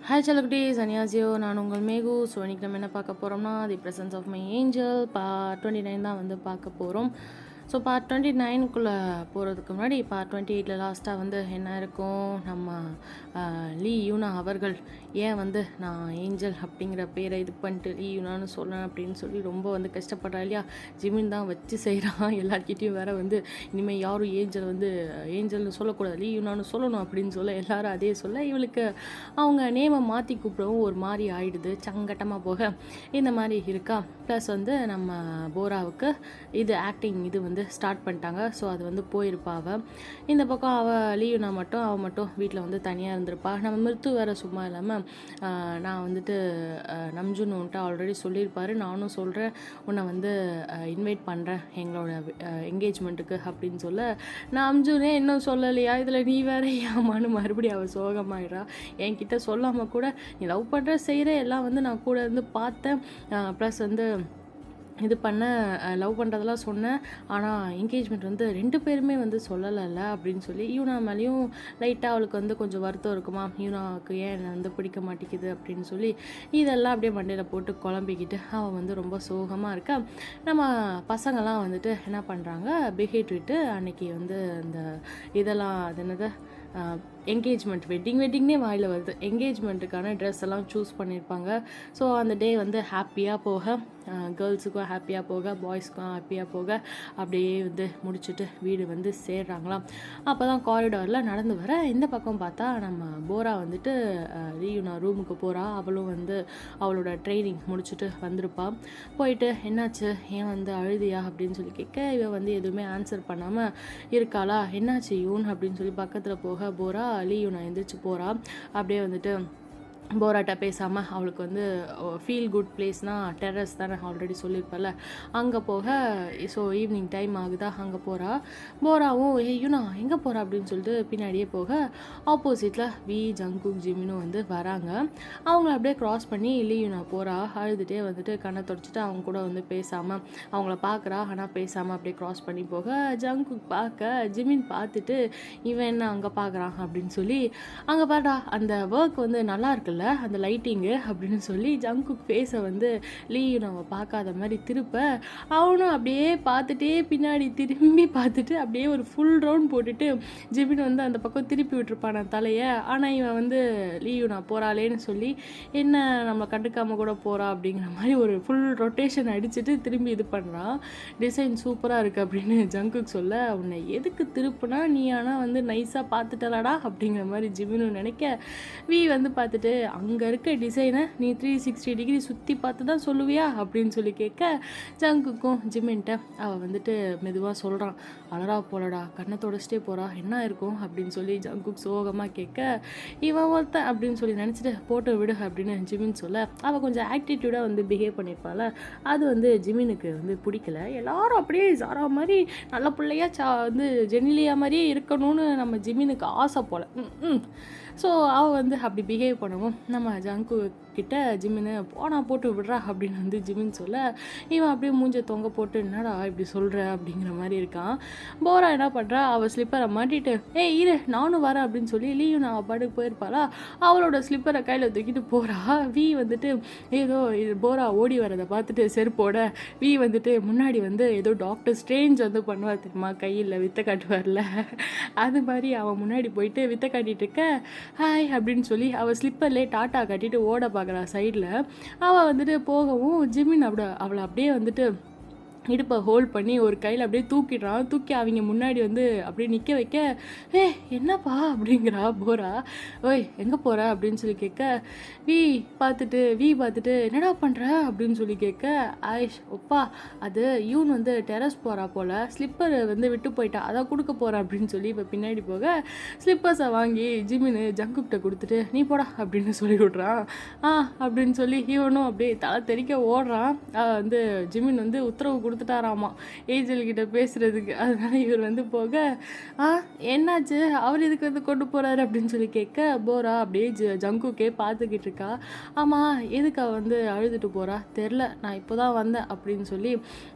Hi செல்லக்குட்டீஸ், அனியாசியோ. நான் உங்கள் mag. So இன்றைக்கி நம்ம என்ன பார்க்க போகிறோம்னா, the presence of my angel part 29 தான் வந்து பார்க்க போகிறோம். ஸோ பார்ட் 29க்குள்ளே போகிறதுக்கு முன்னாடி பார்ட் 28 லாஸ்ட்டாக வந்து என்ன இருக்கும், நம்ம லீ யூனா அவர்கள் ஏன் வந்து நான் ஏஞ்சல் அப்படிங்கிற பேரை இது பண்ணிட்டு லீ யூனான்னு சொன்னேன் அப்படின்னு சொல்லி ரொம்ப வந்து கஷ்டப்படுறா இல்லையா. ஜிமின் தான் வச்சு செய்கிறான் எல்லார்கிட்டையும். வேறு வந்து இனிமேல் யாரும் ஏஞ்சல் வந்து ஏஞ்சல்னு சொல்லக்கூடாது, லீ யூனான்னு சொல்லணும் அப்படின்னு சொல்ல எல்லாரும் அதே சொல்ல இவளுக்கு அவங்க நேமை மாற்றி கூப்பிடவும் ஒரு மாதிரி ஆயிடுது. சங்கட்டமாக போக இந்த மாதிரி இருக்கா. ப்ளஸ் வந்து நம்ம போராவுக்கு இது ஆக்டிங் இது வந்து ஸ்டார்ட் பண்ணிட்டாங்க. ஸோ அது வந்து போயிருப்பா அவள். இந்த பக்கம் அவள் லீவுனா மட்டும் அவள் மட்டும் வீட்டில் வந்து தனியாக இருந்திருப்பா. நம்ம மிருத்து வேறு சும்மா இல்லாமல் நான் வந்துட்டு நம்ஜுன்னு வந்துட்டு ஆல்ரெடி சொல்லியிருப்பாரு, நானும் சொல்கிறேன் உன்னை வந்து இன்வைட் பண்ணுறேன் எங்களோட என்கேஜ்மெண்ட்டுக்கு அப்படின்னு சொல்ல, நான் அம்ஜுனே இன்னும் சொல்லலையா, இதில் நீ வேற ஏமான்னு மறுபடியும் அவள் சோகமாயிடா. என்கிட்ட சொல்லாமல் கூட நீ லவ் பண்ணுற செய்கிற எல்லாம் வந்து நான் கூட இருந்து பார்த்தேன், ப்ளஸ் வந்து இது பண்ண லவ் பண்ணுறதெல்லாம் சொன்னேன், ஆனால் என்கேஜ்மெண்ட் வந்து 2 பேருமே வந்து சொல்லலைல்ல அப்படின்னு சொல்லி யூனா மேலேயும் லைட்டாக அவளுக்கு வந்து கொஞ்சம் வருத்தம் இருக்குமா. யூனாவுக்கு ஏன் என்னை வந்து பிடிக்க மாட்டேங்குது அப்படின்னு சொல்லி இதெல்லாம் அப்படியே மண்டையில் போட்டு குழம்பிக்கிட்டு அவள் வந்து ரொம்ப சோகமாக இருக்கா. நம்ம பசங்கள்லாம் வந்துட்டு என்ன பண்ணுறாங்க, பிஹேவிட்டு அன்னைக்கு வந்து அந்த இதெல்லாம் அது என்னது என்கேஜ்மெண்ட் வெட்டிங்னே வாயில் வருது, என்கேஜ்மெண்ட்டுக்கான ட்ரெஸ் எல்லாம் சூஸ் பண்ணியிருப்பாங்க. ஸோ அந்த டே வந்து ஹாப்பியாக போக, கேர்ள்ஸுக்கும் ஹாப்பியாக போக, பாய்ஸ்க்கும் ஹாப்பியாக போக அப்படியே வந்து முடிச்சுட்டு வீடு வந்து சேர்றாங்களாம். அப்போ தான் காரிடாரில் நடந்து வர இந்த பக்கம் பார்த்தா நம்ம போரா வந்துட்டு ரீயூனா ரூமுக்கு போகிறா. அவளும் வந்து அவளோட ட்ரைனிங் முடிச்சுட்டு வந்திருப்பா. போயிட்டு என்னாச்சு, ஏன் வந்து அழுதியா அப்படின்னு சொல்லி கேட்க இவன் வந்து எதுவுமே ஆன்சர் பண்ணாமல் இருக்காளா. என்னாச்சு யூன் அப்படின்னு சொல்லி பக்கத்தில் போக போரா லீயூனா எந்திரிச்சு போகிறா. அப்படியே வந்துட்டு போராட்ட பேசாமல் அவளுக்கு வந்து ஃபீல் குட் பிளேஸ்னால் டெரஸ் தானே ஆல்ரெடி சொல்லியிருப்பல, அங்கே போக. ஸோ ஈவினிங் டைம் ஆகுதா, அங்கே போகிறா. போராவும் யூனா எங்கே போகிறா அப்படின்னு சொல்லிட்டு பின்னாடியே போக ஆப்போசிட்டில் ஜங்குக் ஜிமினும் வந்து வராங்க. அவங்கள அப்படியே க்ராஸ் பண்ணி யூனா போகிறா. அழுதுகிட்டே வந்துட்டு கண்ணை தொடச்சிட்டு அவங்க கூட வந்து பேசாமல் அவங்கள பார்க்குறா. ஆனால் பேசாமல் அப்படியே க்ராஸ் பண்ணி போக ஜங்குக் பார்க்க ஜிமின் பார்த்துட்டு இவன் என்ன அங்கே பார்க்குறான் அப்படின்னு சொல்லி அங்கே பாட்டா அந்த ஒர்க் வந்து நல்லா இருக்குல்ல அந்த லைட்டிங்கு அப்படின்னு சொல்லி ஜங்குக் ஃபேஸை வந்து நம்ம பார்க்காத மாதிரி திருப்ப அவனும் அப்படியே பார்த்துட்டே பின்னாடி திரும்பி பார்த்துட்டு அப்படியே ஒரு ஃபுல் ரவுண்ட் போட்டுட்டு ஜிமின் வந்து அந்த பக்கம் திருப்பி விட்டுருப்பான் தலையை. ஆனால் இவன் வந்து நான் போகிறாளேன்னு சொல்லி என்ன நம்மளை கண்டுக்காமல் கூட போகிறா அப்படிங்கிற மாதிரி ஒரு ஃபுல் ரொட்டேஷன் அடிச்சுட்டு திரும்பி இது பண்ணுறான். டிசைன் சூப்பராக இருக்குது அப்படின்னு ஜங்குக் சொல்ல, உன்னை எதுக்கு திருப்புனா நீ ஆனால் வந்து நைஸாக பார்த்துட்டலாடா அப்படிங்கிற மாதிரி ஜிமின்னு நினைக்க வந்து பார்த்துட்டு அங்கே இருக்க டிசைனை நீ 360 டிகிரி சுற்றி பார்த்து தான் சொல்லுவியா அப்படின்னு சொல்லி கேட்க ஜங்குக்கும் ஜிமின்ட்ட அவள் வந்துட்டு மெதுவாக சொல்கிறான், அழறா போலடா, கண்ணை தொடச்சிட்டே போகிறா, என்ன இருக்கும் அப்படின்னு சொல்லி ஜங்குக் சோகமாக கேட்க இவன் ஒருத்தன் அப்படின்னு சொல்லி நினச்சிட்டு போட்டு விடு அப்படின்னு ஜிமின் சொல்ல, அவள் கொஞ்சம் ஆக்டிடியூடாக வந்து பிஹேவ் பண்ணியிருப்பாள். அது வந்து ஜிமினுக்கு வந்து பிடிக்கல. எல்லாரும் அப்படியே ஜாரா மாதிரி நல்ல பிள்ளையா வந்து ஜெனிலியா மாதிரியே இருக்கணும்னு நம்ம ஜிமினுக்கு ஆசை போல். ஸோ அவள் வந்து அப்படி பிஹேவ் பண்ணவும் நம்ம ஜங்கு கிட்ட ஜிமினை போனா போட்டு விடுறா அப்படின்னு வந்து ஜிமின் சொல்ல, இவன் அப்படியே மூஞ்ச தொங்க போட்டு என்னடா இப்படி சொல்கிற அப்படிங்கிற மாதிரி இருக்கான். போரா என்ன பண்ணுறா, அவள் ஸ்லிப்பரை மாட்டிட்டு இரு நானும் வரேன் அப்படின்னு சொல்லி நான் அவள் பாட்டுக்கு போயிருப்பாளா. அவளோட ஸ்லிப்பரை கையில் தூக்கிட்டு போகிறா. வந்துட்டு ஏதோ போரா ஓடி வரதை பார்த்துட்டு செருப்போட வந்துட்டு முன்னாடி வந்து ஏதோ டாக்டர் ஸ்ட்ரேஞ்ச் வந்து பண்ணுவார் தெரியுமா, கையில் வித்தை காட்டுவார்ல, அது மாதிரி அவன் முன்னாடி போயிட்டு வித்தை காட்டிட்டு இருக்க ஹாய் அப்படின்னு சொல்லி அவள் ஸ்லிப்பர்லேயே டாட்டா கட்டிட்டு ஓட பார்க்குறா சைடில். அவள் வந்துட்டு போகவும் ஜிமின் அவளை அப்படியே வந்துட்டு இடுப்பை ஹோல்ட் பண்ணி ஒரு கையில் அப்படியே தூக்கிடுறான். தூக்கி அவங்க முன்னாடி வந்து அப்படியே நிற்க வைக்க என்னப்பா அப்படிங்கிறா போரா. ஓய் எங்கே போகிற அப்படின்னு சொல்லி கேட்க பார்த்துட்டு என்னடா பண்ணுற அப்படின்னு சொல்லி கேட்க ஆயிஷ் ஒப்பா அது யூன் வந்து டெரஸ் போகிறா போல், ஸ்லிப்பர் வந்து விட்டு போயிட்டா அதான் கொடுக்க போகிறா அப்படின்னு சொல்லி இப்போ பின்னாடி போக ஸ்லிப்பர்ஸை வாங்கி ஜிமின் ஜங்குக்கிட்ட கொடுத்துட்டு நீ போடா அப்படின்னு சொல்லி விட்றான். அப்படின்னு சொல்லி இவனும் அப்படியே தலை தெறிக்க ஓடுறான். வந்து ஜிமின் வந்து உத்தரவு கொடுத்துட்டாராமா ஏஞ்சல் கிட்ட பேசுகிறதுக்கு. அதனால இவர் வந்து போக என்னாச்சு அவர் இதுக்கு வந்து கொண்டு போகிறாரு அப்படின்னு சொல்லி கேட்க போரா அப்படியே ஜங்குக்கே பார்த்துக்கிட்டு இருக்கா. ஆமாம் எதுக்கு அவள் வந்து அழுதுட்டு போகிறா தெரில, நான் இப்போ தான் வந்தேன் அப்படின்னு சொல்லி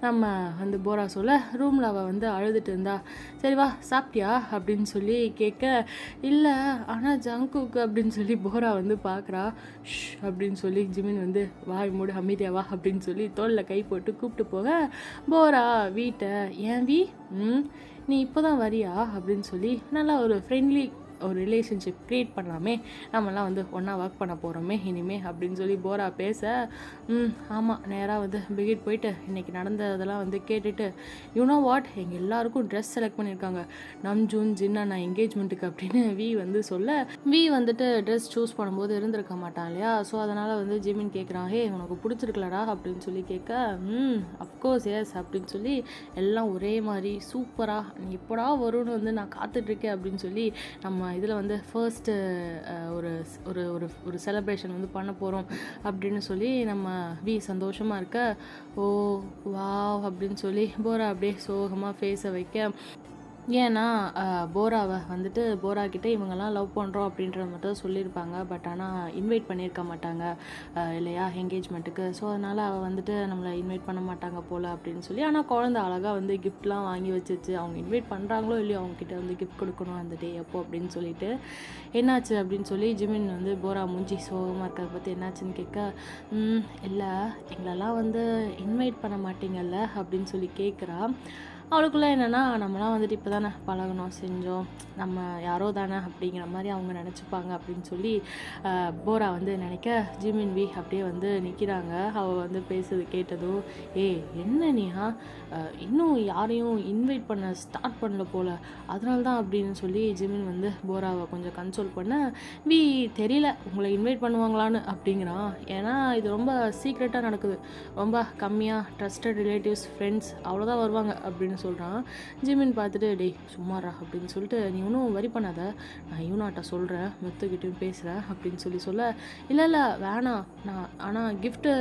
நம்ம வந்து போரா சொல்ல ரூமில் அவள் வந்து அழுதுட்டு இருந்தா. சரி வா சாப்பிட்டியா அப்படின்னு சொல்லி கேட்க இல்லை ஆனால் ஜங்குக்கு அப்படின்னு சொல்லி போரா வந்து பார்க்குறா. அப்படின்னு சொல்லி ஜிமின் வந்து வாய் மூடு அமைதியா வா அப்படின்னு சொல்லி தோளில் கை போட்டு கூப்பிட்டு போக போரா வீட்டை ஏன் நீ இப்போ தான் வரியா அப்படின்னு சொல்லி நல்லா ஒரு ஃப்ரெண்ட்லி ஒரு ரிலேஷன்ஷிப் க்ரியேட் பண்ணலாமே, நம்மலாம் வந்து ஒன்றா ஒர்க் பண்ண போகிறோமே இனிமே அப்படின்னு சொல்லி போரா பேச ஆமாம் நேராக வந்து பிகிட் போயிட்டு இன்றைக்கி நடந்ததெல்லாம் வந்து கேட்டுட்டு யூனோ வாட் எங்கள் எல்லாருக்கும் ட்ரெஸ் செலக்ட் பண்ணியிருக்காங்க நம்ஜூன் ஜின்னா நான் என்கேஜ்மெண்ட்டுக்கு அப்படின்னு வந்து சொல்ல வந்துட்டு ட்ரெஸ் சூஸ் பண்ணும்போது இருந்திருக்க மாட்டான் இல்லையா. ஸோ அதனால் வந்து ஜிமின் கேட்குறான் ஹே உனக்கு பிடிச்சிருக்கலடா அப்படின்னு சொல்லி கேட்க அஃப்கோர்ஸ் எஸ் அப்படின்னு சொல்லி எல்லாம் ஒரே மாதிரி சூப்பராக நீ எப்படா வரும்னு வந்து நான் காத்துட்ருக்கேன் அப்படின்னு சொல்லி நம்ம இதில் வந்து ஃபர்ஸ்ட்டு ஒரு ஒரு ஒரு ஒரு செலப்ரேஷன் வந்து பண்ண போகிறோம் அப்படின்னு சொல்லி நம்ம சந்தோஷமாக இருக்க. ஓ வாவ் அப்படின்னு சொல்லி போரா அப்படியே சோகமாக ஃபேஸை வைக்க ஏன்னா போராவை வந்துட்டு போராக்கிட்ட இவங்கெல்லாம் லவ் பண்ணுறோம் அப்படின்றத மட்டும் சொல்லியிருப்பாங்க. பட் ஆனால் இன்வைட் பண்ணியிருக்க மாட்டாங்க இல்லையா என்கேஜ்மெண்ட்டுக்கு. ஸோ அதனால் அவள் வந்துட்டு நம்மளை இன்வைட் பண்ண மாட்டாங்க போல் அப்படின்னு சொல்லி. ஆனால் குழந்தை அழகாக வந்து கிஃப்ட்லாம் வாங்கி வச்சிச்சு. அவங்க இன்வைட் பண்ணுறாங்களோ இல்லையோ அவங்கக்கிட்ட வந்து கிஃப்ட் கொடுக்கணும் அந்த டே அப்போ அப்படின்னு சொல்லிட்டு என்னாச்சு அப்படின்னு சொல்லி ஜிமின் வந்து போரா மூஞ்சி சோகமாக இருக்கிறத பற்றி என்னாச்சுன்னு கேட்க இல்லை எங்களெல்லாம் வந்து இன்வைட் பண்ண மாட்டீங்கல்ல அப்படின்னு சொல்லி கேட்குறா. அவளுக்குள்ளே என்னென்னா நம்மளாம் வந்துட்டு இப்போ தானே பழகணும் செஞ்சோம் நம்ம யாரோ தானே அப்படிங்கிற மாதிரி அவங்க நினச்சிப்பாங்க அப்படின்னு சொல்லி போரா வந்து நினைக்க ஜிமின் அப்படியே வந்து நிற்கிறாங்க. அவள் வந்து பேசுறது கேட்டதும் என்ன நீஹா இன்னும் யாரையும் இன்வைட் பண்ண ஸ்டார்ட் பண்ணல போல் அதனால தான் அப்படின்னு சொல்லி ஜிமின் வந்து போராவை கொஞ்சம் கன்சோல் பண்ண தெரியல உங்களை இன்வைட் பண்ணுவாங்களான்னு அப்படிங்கிறான். ஏன்னா இது ரொம்ப சீக்ரெட்டாக நடக்குது, ரொம்ப கம்மியாக ட்ரஸ்டட் ரிலேட்டிவ்ஸ் ஃப்ரெண்ட்ஸ் அவ்வளோதான் வருவாங்க அப்படின்னு சொல்கிறான். ஜிமின் பார்த்துட்டு டேய் சும்மாரா அப்படின்னு சொல்லிட்டு நீ ஒன்றும் வரி பண்ணாத நான் யூனாட்ட சொல்கிறேன் மெத்துக்கிட்டையும் பேசுகிறேன் அப்படின்னு சொல்ல இல்லை வேணாம் நான் ஆனால் கிஃப்ட்டு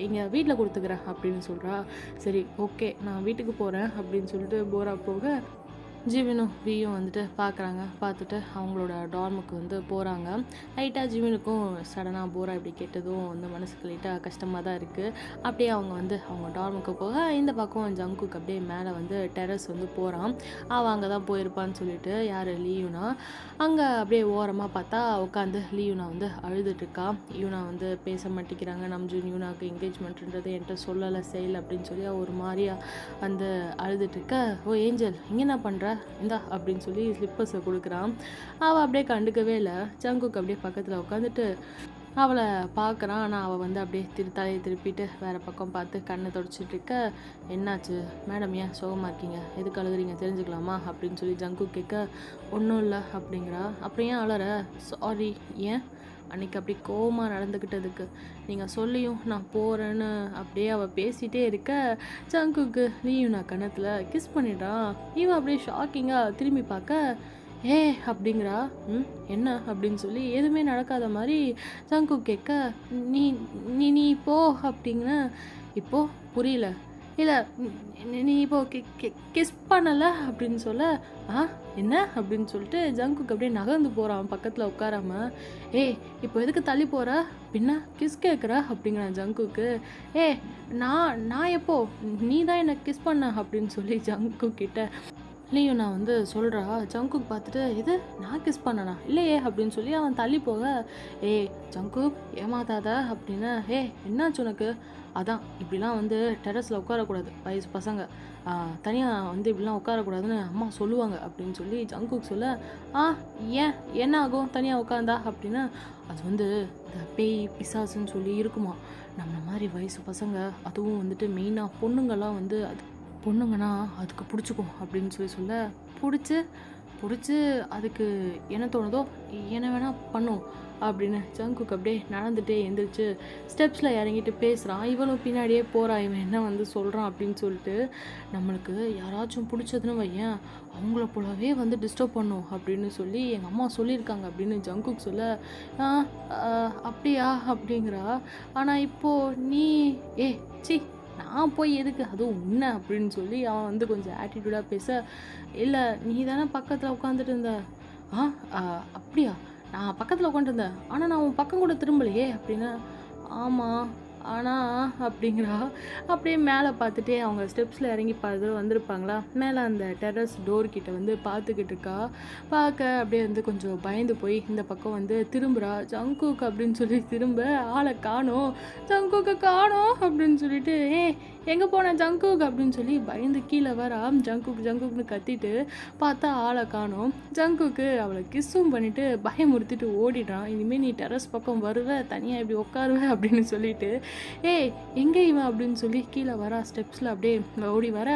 எங்கள் வீட்டில் கொடுத்துக்கிறேன் அப்படின்னு சொல்கிறா. சரி ஓகே நான் வீட்டுக்கு போகிறேன் அப்படின்னு சொல்லிட்டு போரா போக ஜிமினும் வந்துட்டு பார்க்குறாங்க. பார்த்துட்டு அவங்களோட டார்முக்கு வந்து போகிறாங்க. லைட்டாக ஜிமினுக்கும் சடனாக போரா இப்படி கேட்டதும் வந்து மனசுக்கு லைட்டாக கஷ்டமாக தான் இருக்குது. அப்படியே அவங்க வந்து அவங்க டார்முக்கு போக இந்த பக்கம் ஜங்குக்கு அப்படியே மேலே வந்து டெரஸ் வந்து போகிறான். அவள் அங்கே தான் போயிருப்பான்னு சொல்லிட்டு யார் லீயுனா அங்கே அப்படியே ஓரமாக பார்த்தா உட்காந்து லீயுனா வந்து அழுதுட்டுருக்கா. யூனா வந்து பேச மாட்டேங்கிறாங்க. நம்ஜூன் யூனாவுக்கு என்கேஜ்மெண்ட்ன்றது என்கிட்ட சொல்லலை செயல் அப்படின்னு சொல்லி ஒரு மாதிரியாக வந்து அழுதுட்டுருக்க. ஓ ஏஞ்சல் இங்கே என்ன பண்ணுற இந்தா அப்படின்னு சொல்லி ஸ்லிப்பர்ஸை கொடுக்குறான். அவள் அப்படியே கண்டுக்கவே இல்லை. ஜங்குக்கு அப்படியே பக்கத்தில் உட்காந்துட்டு அவளை பார்க்குறான். ஆனால் அவள் வந்து அப்படியே தலையை திருப்பிட்டு வேறு பக்கம் பார்த்து கண்ணை தொடச்சிட்டு இருக்க. என்னாச்சு மேடம் ஏன் சோகமாக இருக்கீங்க எதுக்கு அழுகுறீங்க தெரிஞ்சுக்கலாமா அப்படின்னு சொல்லி ஜங்கு கேட்க ஒன்றும் இல்லை அப்படிங்கிறா. அப்புறம் ஏன் அழற சாரி ஏன் அன்றைக்கி அப்படி கோவமாக நடந்துக்கிட்டதுக்கு நீங்கள் சொல்லியும் நான் போகிறேன்னு அப்படியே அவள் பேசிகிட்டே இருக்க. ஜங்குக்கு நீயும் நான் கன்னத்தில் கிஸ் பண்ணிடுறான். இவன் அப்படியே ஷாக்கிங்காக திரும்பி பார்க்க அப்படிங்கிறா. என்ன அப்படின்னு சொல்லி எதுவுமே நடக்காத மாதிரி ஜங்கு கேட்க நீ நீ நீ போ அப்படிங்கிற. இப்போது புரியல இல்லை நீ இப்போ கிஸ் பண்ணலை அப்படின்னு சொல்ல என்ன அப்படின்னு சொல்லிட்டு ஜங்குக்கு அப்படியே நகர்ந்து போகிறான் பக்கத்தில் உட்காராம. இப்போ எதுக்கு தள்ளி போகிற பின்ன கிஸ் கேட்குற அப்படிங்கிறான் ஜங்குக்கு. நான் எப்போ நீ தான் என்னை கிஸ் பண்ண அப்படின்னு சொல்லி ஜங்கு கிட்ட இல்லையோ நான் வந்து சொல்கிறா. ஜங்குக்கு பார்த்துட்டு இது நான் கிஸ் பண்ணனா இல்லையே அப்படின்னு சொல்லி அவன் தள்ளி போக ஜங்கு ஏமாத்தாத அப்படின்னு என்னாச்சு உனக்கு அதான் இப்படிலாம் வந்து டெரஸில் உட்காரக்கூடாது வயசு பசங்க தனியாக வந்து இப்படிலாம் உட்காரக்கூடாதுன்னு அம்மா சொல்லுவாங்க அப்படின்னு சொல்லி ஜங்குக்கு சொல்ல ஏன் என்ன ஆகும் தனியாக உட்காந்தா அப்படின்னா அது வந்து இந்த பேய் பிசாசுன்னு சொல்லி இருக்குமா நம்மள மாதிரி வயசு பசங்க அதுவும் வந்துட்டு மெயினாக பொண்ணுங்கள்லாம் வந்து அது பொண்ணுங்கன்னா அதுக்கு பிடிச்சிக்கும் அப்படின்னு சொல்ல பிடிச்சி அதுக்கு என்ன தோணுதோ என்ன வேணால் பண்ணும் அப்படின்னு ஜங்குக்கு அப்படியே நடந்துகிட்டே எழுந்திரிச்சு ஸ்டெப்ஸில் இறங்கிட்டு பேசுகிறான். இவனும் பின்னாடியே போகிறா இவன் என்ன வந்து சொல்கிறான் அப்படின்னு சொல்லிட்டு. நம்மளுக்கு யாராச்சும் பிடிச்சதுன்னு வையன் அவங்கள போலவே வந்து டிஸ்டர்ப் பண்ணும் அப்படின்னு சொல்லி எங்கள் அம்மா சொல்லியிருக்காங்க அப்படின்னு ஜங்குக்கு சொல்ல அப்படியா அப்படிங்கிறா. ஆனால் இப்போது நீ சி நான் போய் எதுக்கு அதுவும் உன்னை அப்படின்னு சொல்லி அவன் வந்து கொஞ்சம் ஆட்டிடியூடாக பேச, இல்லை நீ தானே பக்கத்தில் உட்காந்துட்டு இருந்த. ஆ அப்படியா, நான் பக்கத்தில் உட்காந்துருந்தேன், ஆனால் நான் உன் பக்கம் கூட திரும்பலையே அப்படின்னு. ஆமாம் ஆனால் அப்படிங்கிறா. அப்படியே மேலே பார்த்துட்டே அவங்க ஸ்டெப்ஸில் இறங்கி பார்த்து வந்திருப்பாங்களா, மேலே அந்த டெரஸ் டோர் கிட்ட வந்து பார்த்துக்கிட்டு இருக்கா. பார்க்க அப்படியே வந்து கொஞ்சம் பயந்து போய் இந்த பக்கம் வந்து திரும்புகிறா. ஜங்குக் அப்படின்னு சொல்லி திரும்ப, ஆளை காணோம், ஜங்குக்கை காணோம் அப்படின்னு சொல்லிட்டு, எங்கே போனேன் ஜங்குக் அப்படின்னு சொல்லி பயந்து கீழே வரா. ஜங்குக் ஜங்குக்னு கத்திட்டு பார்த்தா ஆளை காணோம். ஜங்குக்கு அவளை கிஸ்ஸும் பண்ணிவிட்டு பயமுறுத்திட்டு ஓடிடுறான். இனிமேல் நீ டெரஸ் பக்கம் வருவ, தனியாக இப்படி உட்காருவ அப்படின்னு சொல்லிட்டு, எங்கே இவன் அப்படின்னு சொல்லி கீழே வரா. ஸ்டெப்ஸில் அப்படியே ஓடி வர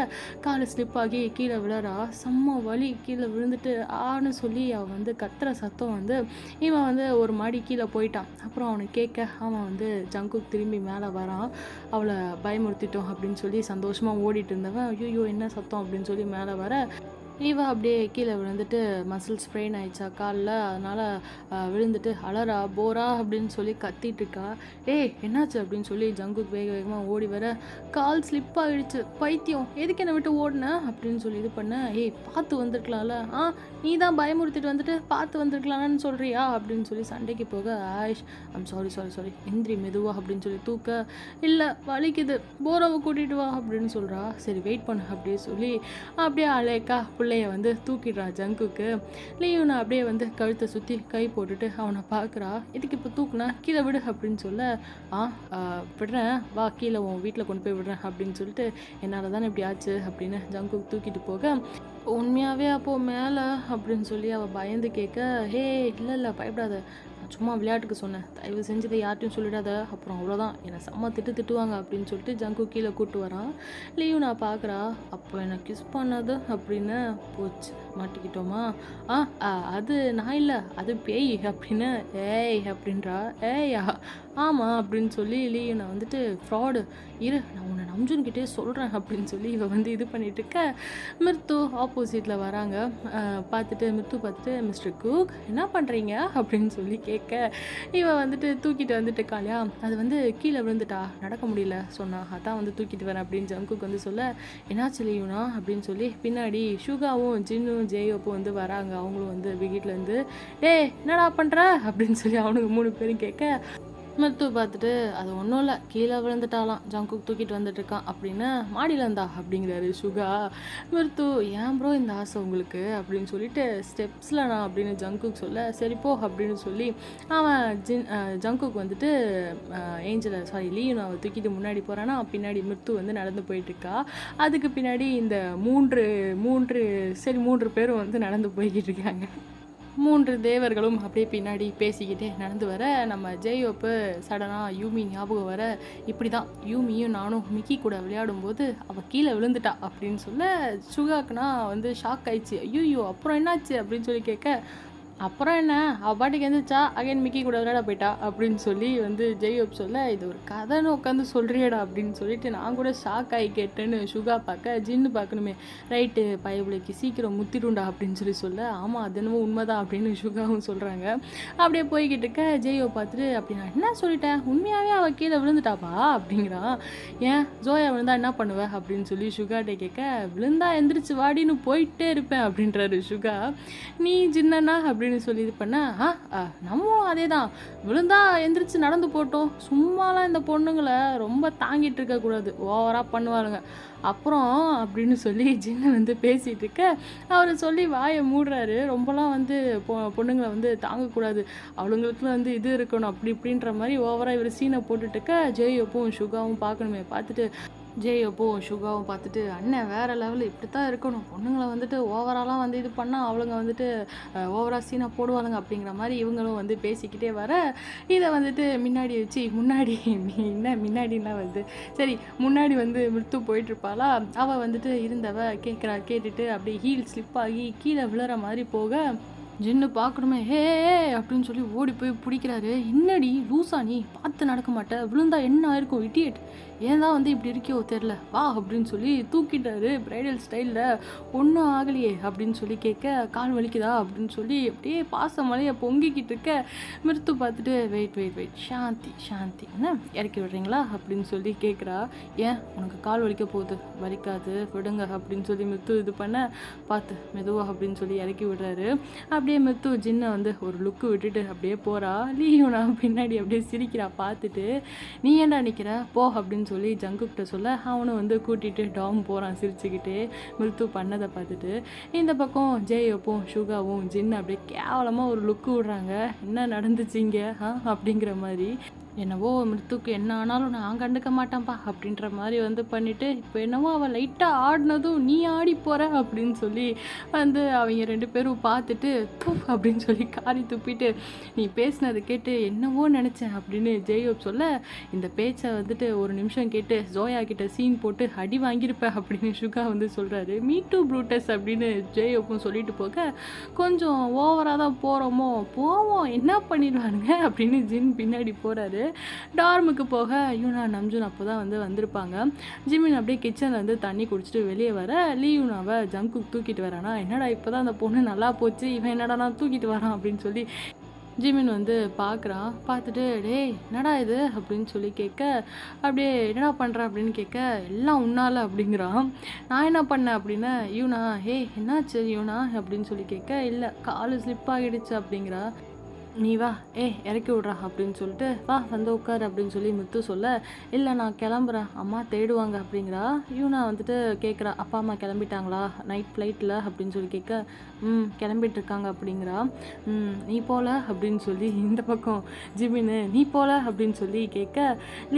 காலை ஸ்லிப் ஆகி கீழே விழறா. செம்ம வலி, கீழே விழுந்துட்டு ஆன்னு சொல்லி அவன் வந்து கத்துற சத்தம் வந்து இவன் வந்து ஒரு மாடி கீழே போயிட்டான். அப்புறம் அவனை கேட்க அவன் வந்து ஜங்குக் திரும்பி மேலே வரான். அவளை பயமுறுத்திட்டோம் அப்படின்னு சொல்லி சந்தோஷமாக ஓடிட்டு இருந்தவன், ஐயோ என்ன சத்தம் அப்படின்னு சொல்லி மேலே வர, இவ அப்படியே கீழே விழுந்துட்டு மசில் ஸ்ப்ரெயின் ஆயிடுச்சா காலில், அதனால் விழுந்துட்டு அலறா போரா அப்படின்னு சொல்லி கத்திட்டு இருக்கா. என்னாச்சு அப்படின்னு சொல்லி ஜங்குக் வேக வேகமாக ஓடி வர, கால் ஸ்லிப் ஆகிடுச்சு, பைத்தியம் எதுக்கு என்னை விட்டு ஓடின அப்படின்னு சொல்லி இது பண்ண, பார்த்து வந்துருக்கலாம்ல, நீ தான் பயமுறுத்திட்டு வந்துட்டு பார்த்து வந்துருக்கலான்னு சொல்கிறியா அப்படின்னு சொல்லி சண்டைக்கு போக, ஆயிஷ் சாரி எந்திரி மெதுவா அப்படின்னு சொல்லி தூக்க, இல்லை வலிக்குது போராவை கூட்டிகிட்டு வா அப்படின்னு சொல்கிறா. சரி வெயிட் பண்ணு அப்படியே சொல்லி அப்படியே அலேக்கா பிள்ளைய வந்து தூக்கிடுறான் ஜங்குக்கு. லியூனா அப்படியே வந்து கழுத்தை சுற்றி கை போட்டுட்டு அவனை பார்க்குறா. இதுக்கு இப்போ தூக்குனா கீழே விடு அப்படின்னு சொல்ல, விடுறேன் வா கீழே உன் வீட்டில் கொண்டு போய் விடுறேன் அப்படின்னு சொல்லிட்டு, என்னால் தானே இப்படி ஆச்சு அப்படின்னு ஜங்குக்கு தூக்கிட்டு போக, உண்மையாகவே அப்போது மேலே அப்படின்னு சொல்லி அவள் பயந்து கேட்க, இல்லை பயப்படாத, சும்மா விளையாட்டுக்கு சொன்னேன், தயவு செஞ்சதை யார்ட்டையும் சொல்லிடாத, அப்புறம் அவ்வளோதான் என்னை செம்ம திட்டுவாங்க அப்படின்னு சொல்லிட்டு ஜங்கு கீழே கூப்பிட்டு வரான். லியூ நான் பார்க்குறா. அப்போ என்னை கிஸ் பண்ணது அப்படின்னு, போச்சு மாட்டிக்கிட்டோமா, அது நான் இல்லை அது பேய் அப்படின்னு, அப்படின்றா. ஏயா ஆமாம் அப்படின்னு சொல்லி லியூ நான் வந்துட்டு ஃப்ராடு, இரு நான் உன்னை நம்ஜுன்கிட்டே சொல்கிறேன் அப்படின்னு சொல்லி இவள் வந்து இது பண்ணிட்டு இருக்க, மிர்த்து ஆப்போசிட்டில் வராங்க. மிர்த்து பார்த்துட்டு, மிஸ்டர் குக் என்ன பண்ணுறீங்க அப்படின்னு சொல்லி கேட்க, இவன் வந்துட்டு தூக்கிட்டு வந்துட்டு இருக்காளையா, அது வந்து கீழே விழுந்துட்டா நடக்க முடியல சொன்னா, அதான் வந்து தூக்கிட்டு வரேன் அப்படின்னு ஜங்குக்கு வந்து சொல்ல, என்னாச்சு லியூனா அப்படின்னு சொல்லி பின்னாடி ஷுகாவும் ஜின்னும் ஜேயோப்பும் வந்து வராங்க. அவங்களும் வந்து வீட்டிலேருந்து, என்னடா பண்ணுற அப்படின்னு சொல்லி அவனுக்கு 3 பேரும் கேட்க, மிர்த்து பார்த்துட்டு, அது ஒன்றும் இல்லை கீழே விழுந்துட்டாலாம், ஜங்குக் தூக்கிட்டு வந்துட்டு இருக்கான் அப்படின்னு, மாடியில் இருந்தா அப்படிங்கிறாரு ஷுகா. மிர்த்து, ஏன் ப்ரோ இந்த ஆசை உங்களுக்கு அப்படின்னு சொல்லிட்டு, ஸ்டெப்ஸில் நான் அப்படின்னு ஜங்குக் சொல்ல, சரிப்போ அப்படின்னு சொல்லி அவன் ஜங்குக் வந்துட்டு லியூனாவை தூக்கிட்டு முன்னாடி போகிறான்னா, பின்னாடி மிர்த்து வந்து நடந்து போயிட்டுருக்கா. அதுக்கு பின்னாடி இந்த மூன்று பேரும் வந்து நடந்து போய்கிட்டு இருக்காங்க. 3 தேவர்களும் அப்படியே பின்னாடி பேசிக்கிட்டே நடந்து வர, நம்ம ஜேயோப்பு சடனாக யூமி ஞாபகம் வர, இப்படி தான் யூமியும் நானும் மிக்கி கூட விளையாடும்போது அவள் கீழே விழுந்துட்டா அப்படின்னு சொல்ல, சுகாக்குனா வந்து ஷாக் ஆயிடுச்சு. ஐயோ அப்புறம் என்னாச்சு அப்படின்னு சொல்லி கேட்க, அப்புறம் என்ன அவள் பாட்டுக்கு எழுந்திரிச்சா அகைன் மிக்கி கூட விளையாட போயிட்டா அப்படின்னு சொல்லி வந்து ஜெய்யோப் சொல்ல, இது ஒரு கதைன்னு உட்காந்து சொல்கிறியடா அப்படின்னு சொல்லிட்டு நான் கூட ஷாக் ஆகி கேட்டேன்னு ஷுகா பார்க்க, ஜின்னு பார்க்கணுமே, ரைட்டு பயபிளைக்கு சீக்கிரம் முத்திடும்டா அப்படின்னு சொல்ல, ஆமாம் அது என்னமோ உண்மைதான் அப்படின்னு ஷுகாவும் சொல்கிறாங்க. அப்படியே போய்கிட்டு இருக்க ஜெய்யோ பார்த்துட்டு, அப்படி நான் என்ன சொல்லிட்டேன், உண்மையாகவே அவள் கீழே விழுந்துட்டாப்பா அப்படிங்கிறான். ஏன் ஜோயா விழுந்தா என்ன பண்ணுவேன் அப்படின்னு சொல்லி ஷுகாட்டே கேட்க, விழுந்தா எந்திரிச்சு வாடின்னு போயிட்டே இருப்பேன் அப்படின்றாரு ஷுகா. நீ ஜின்னனா அப்படின்னு சொல்லி இது பண்ண, நம்மளும் அதே தான், விழுந்தா எந்திரிச்சு நடந்து போட்டோம், சும்மாலாம் இந்த பொண்ணுங்களை ரொம்ப தாங்கிட்டு இருக்கக்கூடாது, ஓவராக பண்ணுவாருங்க அப்புறம் அப்படின்னு சொல்லி ஜின்னு வந்து பேசிகிட்டு இருக்க, அவர் சொல்லி வாயை மூடுறாரு. ரொம்பலாம் வந்து பொண்ணுங்களை வந்து தாங்கக்கூடாது, அவளுங்களுக்கு வந்து இது இருக்கணும் அப்படி இப்படின்ற மாதிரி ஓவராக இவர் சீனை போட்டுட்டு இருக்க, ஜெய்யோப்பும் ஷுகாவும் பார்க்கணுமே, பார்த்துட்டு ஜெய்யோப்பும் ஷுகாவும் பார்த்துட்டு, அண்ணன் வேறு லெவலில் இப்படி தான் இருக்கணும், பொண்ணுங்களை வந்துட்டு ஓவராலாம் வந்து இது பண்ணால் அவளுங்க வந்துட்டு ஓவராக சீனை போடுவாளுங்க அப்படிங்கிற மாதிரி இவங்களும் வந்து பேசிக்கிட்டே வர, இதை வந்துட்டு முன்னாடி வச்சு முன்னாடின்னா வந்து சரி முன்னாடி வந்து மிர்த்து போயிட்டுருப்பாளா, அவள் வந்துட்டு இருந்தவ கேட்டுட்டு அப்படியே ஹீல் ஸ்லிப் ஆகி கீழே விழுற மாதிரி போக, ஜின்னு பார்க்கணுமே ஹே அப்படின்னு சொல்லி ஓடி போய் பிடிக்கிறாரு. என்னடி லூசா நீ பார்த்து நடக்க மாட்டே, விழுந்தா என்ன ஆயிருக்கும் இடியட், ஏன் தான் வந்து இப்படி இருக்கியோ தெரில வா அப்படின்னு சொல்லி தூக்கிட்டாரு பிரைடல் ஸ்டைலில். ஒன்றும் ஆகலையே அப்படின்னு சொல்லி கேட்க, கால் வலிக்குதா அப்படின்னு சொல்லி அப்படியே பாச மலையை பொங்கிக்கிட்டு இருக்க மிருத்து பார்த்துட்டு வெயிட் வெயிட் வெயிட் சாந்தி சாந்தி என்ன இறக்கி விடுறீங்களா அப்படின்னு சொல்லி கேட்குறா. ஏன் உனக்கு கால் வலிக்க போகுது, வலிக்காது விடுங்க அப்படின்னு சொல்லி மிருத்து இது பண்ண பார்த்து மெதுவா அப்படின்னு சொல்லி இறக்கி விடுறாரு. அப்படியே மித்து ஜின்னை வந்து ஒரு லுக்கு விட்டுட்டு அப்படியே போகிறா. லீயுனா பின்னாடி அப்படியே சிரிக்கிறா பார்த்துட்டு. நீ ஏன்டா நிற்கிற போ அப்படின்னு சொல்லி ஜங்குக்கிட்ட சொல்ல அவனும் வந்து கூட்டிகிட்டு டாம் போகிறான் சிரிச்சுக்கிட்டே மிருத்து பண்ணதை பார்த்துட்டு. இந்த பக்கம் ஜேயோப்பும் சுகாவும் ஜின்னு அப்படியே கேவலமாக ஒரு லுக்கு விடுறாங்க. என்ன நடந்துச்சிங்க அப்படிங்கிற மாதிரி. என்னவோ மிருத்துக்கு என்ன ஆனாலும் நான் கண்டுக்க மாட்டேன்ப்பா அப்படின்ற மாதிரி வந்து பண்ணிவிட்டு, இப்போ என்னவோ அவள் லைட்டாக ஆடினதும் நீ ஆடி போகிற அப்படின்னு சொல்லி வந்து அவங்க 2 பேரும் பார்த்துட்டு அப்படின்னு சொல்லி காரி துப்பிட்டு, நீ பேசினதை கேட்டு என்னவோ நினச்சேன் அப்படின்னு ஜெயோப் சொல்ல, இந்த பேச்சை வந்துட்டு ஒரு நிமிஷம் கேட்டு ஜோயா கிட்ட சீன் போட்டு அடி வாங்கியிருப்பேன் அப்படின்னு சுகா வந்து சொல்கிறாரு. மீ டூ ப்ரூட்டஸ் அப்படின்னு ஜெயோப்பும் சொல்லிட்டு போக, கொஞ்சம் ஓவராக தான் போகிறோமோ போவோம் என்ன பண்ணிடுவானுங்க அப்படின்னு ஜின் பின்னாடி போகிறாரு. டார்முக்கு போக யூனா நம்ஜூன் அப்போ தான் வந்து வந்திருப்பாங்க. ஜிமின் அப்படியே கிச்சனில் வந்து தண்ணி குடிச்சிட்டு வெளியே வர லீயூனாவை ஜங்குக் தூக்கிட்டு வரானா. என்னடா இப்போ தான் அந்த பொண்ணு நல்லா போச்சு, இவன் என்னடா நான் தூக்கிட்டு வரான் அப்படின்னு சொல்லி ஜிமின் வந்து பார்க்குறான். பார்த்துட்டு டேய் என்னடா இது அப்படின்னு சொல்லி கேட்க, அப்படியே என்னடா பண்ணுற அப்படின்னு கேட்க, எல்லாம் உன்னால அப்படிங்கிறான். நான் என்ன பண்ணேன் அப்படின்னு யூனா என்னாச்சு யூனா அப்படின்னு சொல்லி கேட்க, இல்லை காலு ஸ்லிப் ஆகிடுச்சு அப்படிங்கிறா. நீ வா இறக்கி விட்றா அப்படின்னு சொல்லிட்டு வா வந்து உட்காரு அப்படின்னு சொல்லி முத்து சொல்ல, இல்லை நான் கிளம்புறேன் அம்மா தேடுவாங்க அப்படிங்கிறா. யூனா வந்துட்டு கேட்குறா, அப்பா அம்மா கிளம்பிட்டாங்களா நைட் ஃப்ளைட்டில் அப்படின்னு சொல்லி கேட்க, கிளம்பிட்டு இருக்காங்க அப்படிங்கிறா. நீ போல அப்படின்னு சொல்லி இந்த பக்கம் ஜிமின்னு நீ போல அப்படின்னு சொல்லி கேட்க,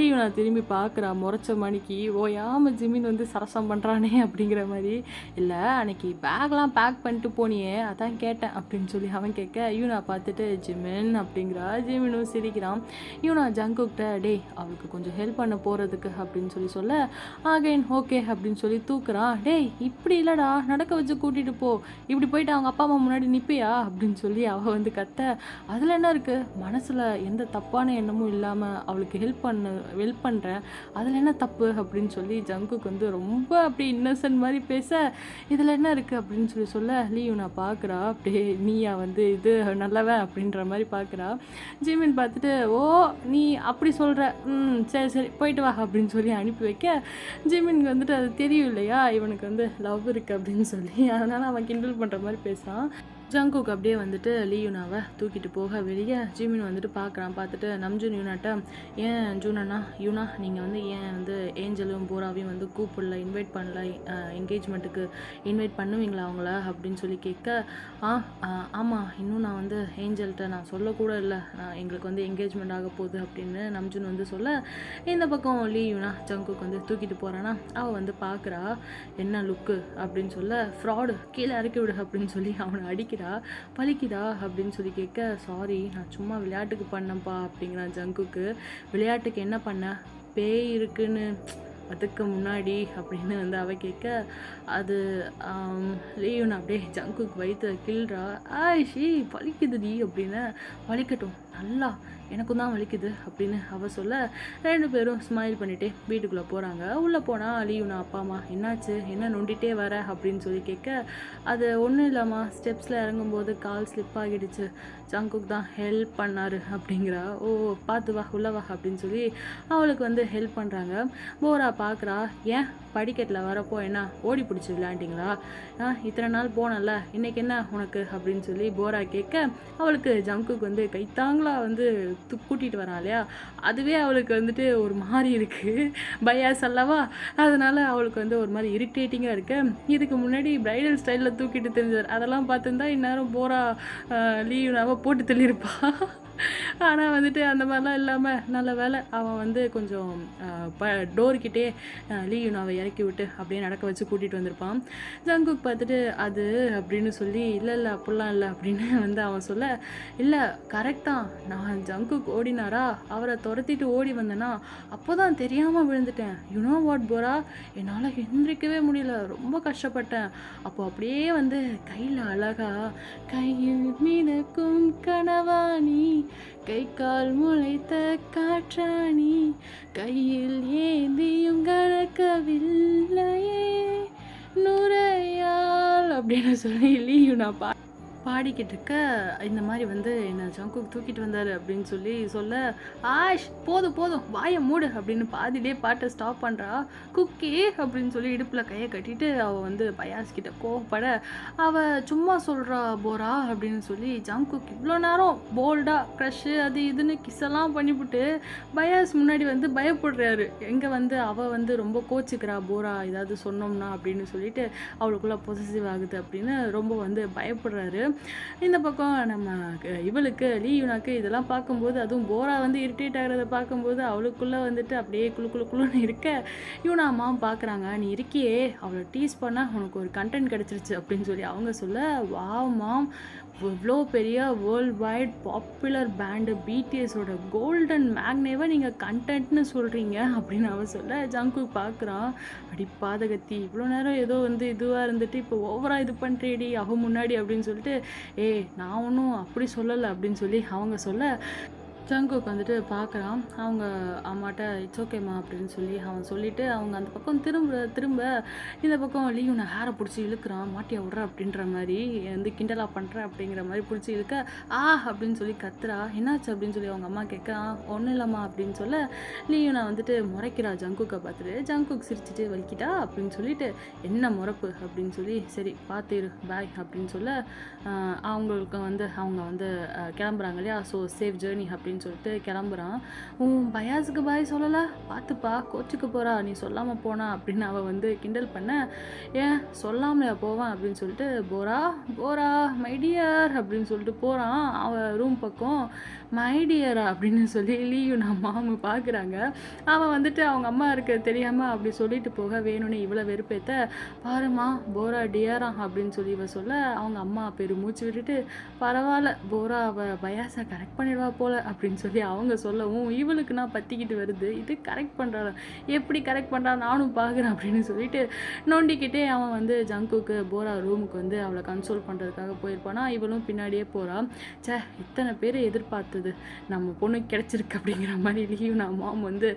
யூனா திரும்பி பார்க்குறா முறைச்ச மணிக்கு. ஓயாம ஜிமின் வந்து சரசம் பண்ணுறானே அப்படிங்கிற மாதிரி. இல்லை அன்னைக்கு பேக்லாம் பேக் பண்ணிட்டு போனியே அதான் கேட்டேன் அப்படின்னு சொல்லி அவன் கேட்க, யூனா பார்த்துட்டு ஜிமின் அப்படிங்கிறா. ஜிமினும் சிரிக்கிறான். யூனா ஜங்குக்கிட்ட டேய் அவளுக்கு கொஞ்சம் ஹெல்ப் பண்ண போகிறதுக்கு அப்படின்னு சொல்லி சொல்ல, அகைன் ஓகே அப்படின்னு சொல்லி தூக்குறான். டேய் இப்படி இல்லைடா நடக்க வச்சு கூட்டிகிட்டு போ, இப்படி போயிட்டு அவங்க அப்பா அம்மா முன்னாடி நிற்பியா அப்படின்னு சொல்லி அவள் வந்து கத்த, அதில் என்ன இருக்குது மனசில் எந்த தப்பான எண்ணமும் இல்லாமல் அவளுக்கு ஹெல்ப் பண்ணுறேன் அதில் என்ன தப்பு அப்படின்னு சொல்லி ஜங்குக்கு வந்து ரொம்ப அப்படி இன்னசென்ட் மாதிரி பேச, இதில் என்ன இருக்குது அப்படின்னு சொல்லி சொல்ல யூனா பார்க்குறா. அப்படியே நீயா வந்து இது நல்லவன் அப்படின்ற மாதிரி பார்க்குறா. ஜிமின் பார்த்துட்டு ஓ நீ அப்படி சொல்கிற சரி சரி போயிட்டு வா அப்படின்னு சொல்லி அனுப்பி வைக்க, ஜிமினுக்கு வந்துட்டு அது தெரியும் இல்லையா இவனுக்கு வந்து லவ் இருக்குது அப்படின்னு சொல்லி, அதனால் அவன் கிண்டல் பண்ணுற மாதிரி பேசுகிறான். ஜங்குக்கு அப்படியே வந்துட்டு யூனாவை தூக்கிட்டு போக வெளியே ஜிமின் வந்துட்டு பார்க்குறான். பார்த்துட்டு நம்ஜூன் யூனாட்ட, ஏன் ஜூனண்ணா யூனா நீங்கள் வந்து ஏன் வந்து ஏஞ்சலும் போராவையும் வந்து கூப்பிடல இன்வைட் பண்ணல என்கேஜ்மெண்ட்டுக்கு இன்வைட் பண்ணுவீங்களா அவங்கள அப்படின்னு சொல்லி கேட்க, ஆமாம் இன்னும் நான் வந்து ஏஞ்சல்கிட்ட நான் சொல்லக்கூட இல்லை எங்களுக்கு வந்து என்கேஜ்மெண்ட் ஆக போகுது அப்படின்னு நம்ஜூன் வந்து சொல்ல, இந்த பக்கம் யூனா ஜங்குக்கு வந்து தூக்கிட்டு போகிறான்னா அவள் வந்து பார்க்குறா. என்ன லுக்கு அப்படின்னு சொல்ல, ஃப்ராடு கீழே இறக்கி விடு அப்படின்னு சொல்லி அவனை அடிக்க, பலிக்குதா அப்படின்னு சொல்லி கேட்க, சாரி நான் சும்மா விளையாட்டுக்கு பண்ணப்பா அப்படிங்கிறான் ஜங்குக்கு. விளையாட்டுக்கு என்ன பண்ண, பேய் இருக்குன்னு அதுக்கு முன்னாடி அப்படின்னு வந்து அவ கேட்க, அது லியூனா அப்படியே ஜங்குக்கு வயிற்று கில்றா. ஷீ வலிக்குதுடி அப்படின்னு, வலிக்கட்டும் நல்லா எனக்கும் தான் வலிக்குது அப்படின்னு அவ சொல்ல, 2 பேரும் ஸ்மைல் பண்ணிவிட்டு வீட்டுக்குள்ளே போகிறாங்க. உள்ளே போனால் லியூனா அப்பா அம்மா என்னாச்சு என்ன நொண்டிகிட்டே வர அப்படின்னு சொல்லி கேட்க, அது ஒன்றும் இல்லாமா ஸ்டெப்ஸில் இறங்கும்போது கால் ஸ்லிப் ஆகிடுச்சு, ஜங்குக் தான் ஹெல்ப் பண்ணார் அப்படிங்கிறா. ஓ பார்த்து வா உள்ள வா அப்படின்னு சொல்லி அவளுக்கு வந்து ஹெல்ப் பண்ணுறாங்க. போரா பார்க்குறா, ஏன் படிக்கட்டில் வரப்போ என்ன ஓடி பிடிச்சி விளையாண்டிங்களா, இத்தனை நாள் போனல இன்றைக்கி என்ன உனக்கு அப்படின்னு சொல்லி போரா கேட்க, அவளுக்கு ஜங்குக் வந்து கைத்தாங்களா வந்து கூட்டிகிட்டு வரான் இல்லையா, அதுவே அவளுக்கு வந்துட்டு ஒரு மாதிரி இருக்குது பயாஸ் அல்லவா, அதனால் அவளுக்கு வந்து ஒரு மாதிரி இரிட்டேட்டிங்காக இருக்கு. இதுக்கு முன்னாடி பிரைடல் ஸ்டைலில் தூக்கிட்டு தெரிஞ்சார், அதெல்லாம் பார்த்துருந்தா இந்நேரம் போரா லியூனாவை போட்டு தள்ளியிருப்பா. ஆனால் வந்துட்டு அந்த மாதிரிலாம் இல்லாமல் நல்ல வேலை அவன் வந்து கொஞ்சம் டோர்கிட்டே லீயுனாவை இறக்கி விட்டு அப்படியே நடக்க வச்சு கூட்டிகிட்டு வந்திருப்பான். ஜங்குக் பார்த்துட்டு அது அப்படின்னு சொல்லி இல்லை இல்லை அப்படிலாம் இல்லை அப்படின்னு வந்து அவன் சொல்ல, இல்லை கரெக்ட் தான், நான் ஜங்குக் ஓடினாரா அவரை துரத்திட்டு ஓடி வந்தேன்னா அப்போ தான் தெரியாமல் விழுந்துட்டேன். யூனோ வாட் போரா, என்னால் எந்திரிக்கவே முடியல, ரொம்ப கஷ்டப்பட்டேன். அப்போ அப்படியே வந்து கையில் அழகா கையில் மிதக்கும் கனவாணி கை கால் முளைத்த காற்றாணி கையில் ஏந்தியும் கணக்கவில்லையே நுரையால் அப்படின்னு சொல்லி லீயும் நான் பாடிக்கிட்டு இருக்க இந்த மாதிரி வந்து என்னை ஜங்குக் தூக்கிட்டு வந்தார் அப்படின்னு சொல்லி சொல்ல, ஆஷ் போதும் போதும் வாயை மூடு அப்படின்னு பாதிலே பாட்டை ஸ்டாப் பண்ணுறா. குக்கி அப்படின்னு சொல்லி இடுப்பில் கையை கட்டிட்டு அவள் வந்து பயாஸ் கிட்ட கோவப்பட, அவள் சும்மா சொல்கிறா போரா அப்படின்னு சொல்லி ஜங்குக் இவ்வளோ நேரம் போல்டாக க்ரஷ்ஷு அது இதுன்னு கிஸ்ஸெல்லாம் பண்ணிவிட்டு பயாஸ் முன்னாடி வந்து பயப்படுறாரு. எங்கே வந்து அவள் வந்து ரொம்ப கோச்சிக்கிறா போரா ஏதாவது சொன்னோம்னா அப்படின்னு சொல்லிட்டு அவளுக்குள்ளே பொசசிவ் ஆகுது அப்படின்னு ரொம்ப வந்து பயப்படுறாரு. இந்த பக்கம் நம்ம இவளுக்கு லீயுனாக்கு இதெல்லாம் பார்க்கும்போது, அதுவும் போரா வந்து இரிட்டேட் ஆகிறத பார்க்கும்போது அவளுக்குள்ளே வந்துட்டு அப்படியே குழுன்னு இருக்க, இவனா அம்மாவும் பார்க்குறாங்க, நீ இருக்கியே அவளை டீஸ் பண்ணால் உனக்கு ஒரு கண்டென்ட் கிடச்சிருச்சு அப்படின்னு சொல்லி அவங்க சொல்ல, வாவ் மாம், இவ்வளோ பெரிய வேர்ல்ட் வைட் பாப்புலர் பேண்டு பிடிஎஸோட கோல்டன் மேக்னேவை நீங்கள் கண்டென்ட்னு சொல்கிறீங்க அப்படின்னு அவன் சொல்ல, ஜங்குக் பார்க்குறான், அடி பாதகத்தி இவ்வளோ நேரம் ஏதோ வந்து இதுவாக இருந்துட்டு இப்போ ஓவராக இது பண்ணுறேடி அவன் முன்னாடி அப்படின்னு சொல்லிட்டு, நான் ஒன்றும் அப்படி சொல்லலை அப்படின்னு சொல்லி அவங்க சொல்ல, ஜங்குக் வந்துட்டு பார்க்குறான். அவங்க அம்மாட்ட இட்ஸ் ஓகேம்மா அப்படின்னு சொல்லி அவன் சொல்லிவிட்டு அவங்க அந்த பக்கம் திரும்ப இந்த பக்கம் லீவ் நான் ஹேரை பிடிச்சி இழுக்கிறான், மாட்டியா விட்ற அப்படின்ற மாதிரி வந்து கிண்டலாக பண்ணுறேன் அப்படிங்கிற மாதிரி பிடிச்சி இழுக்க, அப்படின்னு சொல்லி கத்துறா. என்னாச்சு அப்படின்னு சொல்லி அவங்க அம்மா கேட்க, ஒன்றும் இல்லைம்மா அப்படின்னு சொல்ல, லீவ் நான் வந்துட்டு முறைக்கிறா ஜங்குக்கை பார்த்துட்டு. ஜங்குக் சிரிச்சிட்டு வலிக்கிட்டா அப்படின்னு சொல்லிட்டு, என்ன முறப்பு அப்படின்னு சொல்லி, சரி பார்த்துரு பாய் அப்படின்னு சொல்ல, அவங்களுக்கு வந்து அவங்க வந்து கிளம்புறாங்க இல்லையா, ஸோ சேஃப் ஜேர்னி அப்படின்னு சொல்லிட்டு கிளம்புறான். பயாஸுக்கு பாய் சொல்லலை, பார்த்துப்பா கோச்சுக்கு போகிறா நீ சொல்லாமல் போனா அப்படின்னு அவள் வந்து கிண்டல் பண்ண, ஏன் சொல்லாமலையா போவான் அப்படின்னு சொல்லிட்டு, போரா மைடியர் அப்படின்னு சொல்லிட்டு போகிறான் அவன் ரூம் பக்கம். மைடியரா அப்படின்னு சொல்லி லீவ் நான் மாமு பார்க்குறாங்க. அவன் வந்துட்டு அவங்க அம்மா இருக்க தெரியாமல் அப்படி சொல்லிட்டு போக வேணும்னு இவ்வளோ வெறுப்பேத்த, பாருமா போரா டியரா அப்படின்னு சொல்லி இவ சொல்ல, அவங்க அம்மா மூச்சு விட்டுட்டு, பரவாயில்ல போரா அவள் பயாஸை கரெக்ட் பண்ணிடுவா போல அப்படின்னு சொல்லி அவங்க சொல்லவும், இவளுக்கு நான் பற்றிக்கிட்டு வருது, இது கரெக்ட் பண்ணுறாள், எப்படி கரெக்ட் பண்ணுறா நானும் பார்க்குறேன் அப்படின்னு சொல்லிட்டு நோண்டிக்கிட்டே அவன் வந்து ஜங்குக்கு போரா ரூமுக்கு வந்து அவளை கன்சோல் பண்ணுறதுக்காக போயிருப்பானா. இவளும் பின்னாடியே போகிறான். இத்தனை பேர் எதிர்பார்த்தது நம்ம பொண்ணு கிடச்சிருக்கு அப்படிங்கிற மாதிரி லீவ் நான் மாம் வந்து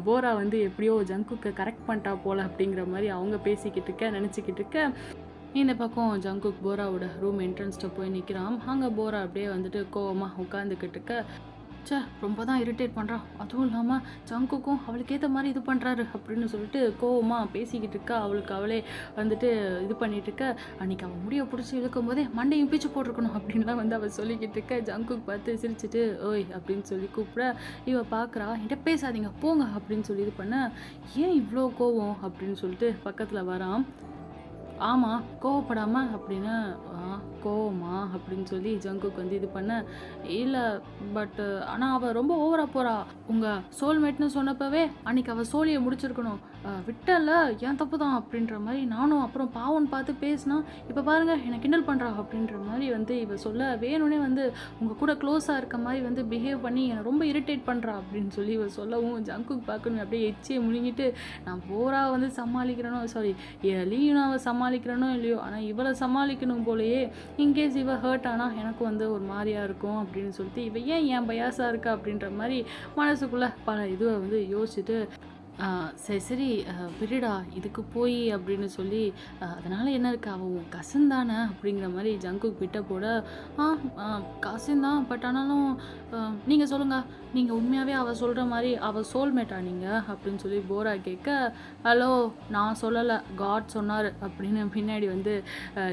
போரா வந்து எப்படியோ ஜங்குக்கு கரெக்ட் பண்ணிட்டா போல அப்படிங்கிற மாதிரி அவங்க பேசிக்கிட்டு இருக்க நினச்சிக்கிட்டு இருக்க, இந்த பக்கம் ஜங்குக் போராவோட ரூம் என்ட்ரன்ஸ்ட்டு போய் நிற்கிறான். அங்கே போரா அப்படியே வந்துட்டு கோவமாக உட்காந்துக்கிட்டு இருக்க, ரொம்ப தான் இரிட்டேட் பண்ணுறான், அதுவும் இல்லாமல் ஜங்குக்கும் அவளுக்கு ஏற்ற மாதிரி இது பண்ணுறாரு அப்படின்னு சொல்லிட்டு கோவமாக பேசிக்கிட்டு இருக்கா. அவளுக்கு அவளே வந்துட்டு இது பண்ணிட்டு இருக்க, அன்றைக்கி அவள் முடியை பிடிச்சி இழுக்கும் போதே மண்டையும் பீச்சு போட்டிருக்கணும் அப்படின்லாம் வந்து அவள் சொல்லிக்கிட்டு இருக்க. ஜங்குக் பார்த்து சிரிச்சிட்டு ஓய் அப்படின்னு சொல்லி கூப்பிட, இவள் பார்க்குறா, என்கிட்ட பேசாதீங்க போங்க அப்படின்னு சொல்லி இது பண்ண, ஏன் இவ்வளோ கோவம் அப்படின்னு சொல்லிட்டு பக்கத்தில் வரான். ஆமாம் கோவப்படாமல் அப்படின்னு, கோவமா அப்படின்னு சொல்லி ஜங்குக் வந்து இது பண்ண, இல்லை பட்டு ஆனால் அவள் ரொம்ப ஓவராக போகிறா, உங்கள் சோல்மேட்னு சொன்னப்பவே அன்றைக்கி அவள் சோழியை முடிச்சிருக்கணும், விட்டல ஏன் தப்பு தான் அப்படின்ற மாதிரி நானும் அப்புறம் பாவன் பார்த்து பேசினா, இப்போ பாருங்கள் என்னை கிண்டல் பண்ணுறா அப்படின்ற மாதிரி வந்து இவள் சொல்ல, வேணும்னே வந்து உங்கள் கூட க்ளோஸாக இருக்க மாதிரி வந்து பிஹேவ் பண்ணி என்னை ரொம்ப இரிட்டேட் பண்ணுறா அப்படின்னு சொல்லி இவள் சொல்லவும், ஜங்குக் பார்க்கணும் அப்படியே எச்சியை முழுங்கிட்டு, நான் போரா வந்து சமாளிக்கிறனோ சாரி லீனாவை சமாளிக்கிறனோ இல்லையோ, ஆனால் இவளை சமாளிக்கணும் போலையே, இன்கேஸ் இவ ஹர்ட் ஆனால் எனக்கு வந்து ஒரு மாதிரியாக இருக்கும் அப்படின்னு சொல்லிட்டு இவ ஏன் பயாஸாக இருக்கா அப்படின்ற மாதிரி மனசுக்குள்ளே பல இதுவை வந்து யோசிச்சுட்டு, சரி விடுடா இதுக்கு போய் அப்படின்னு சொல்லி, அதனால் என்ன இருக்கு, அவள் உன் கசின் தானே அப்படிங்கிற மாதிரி ஜங்குக் விட்ட போட, கசின் தான் பட் ஆனாலும் நீங்கள் சொல்லுங்கள், நீங்கள் உண்மையாகவே அவள் சொல்கிற மாதிரி அவள் சோல்மேட்டா நீங்கள் அப்படின்னு சொல்லி போரா கேட்க, ஹலோ நான் சொல்லலை காட் சொன்னார் அப்படின்னு பின்னாடி வந்து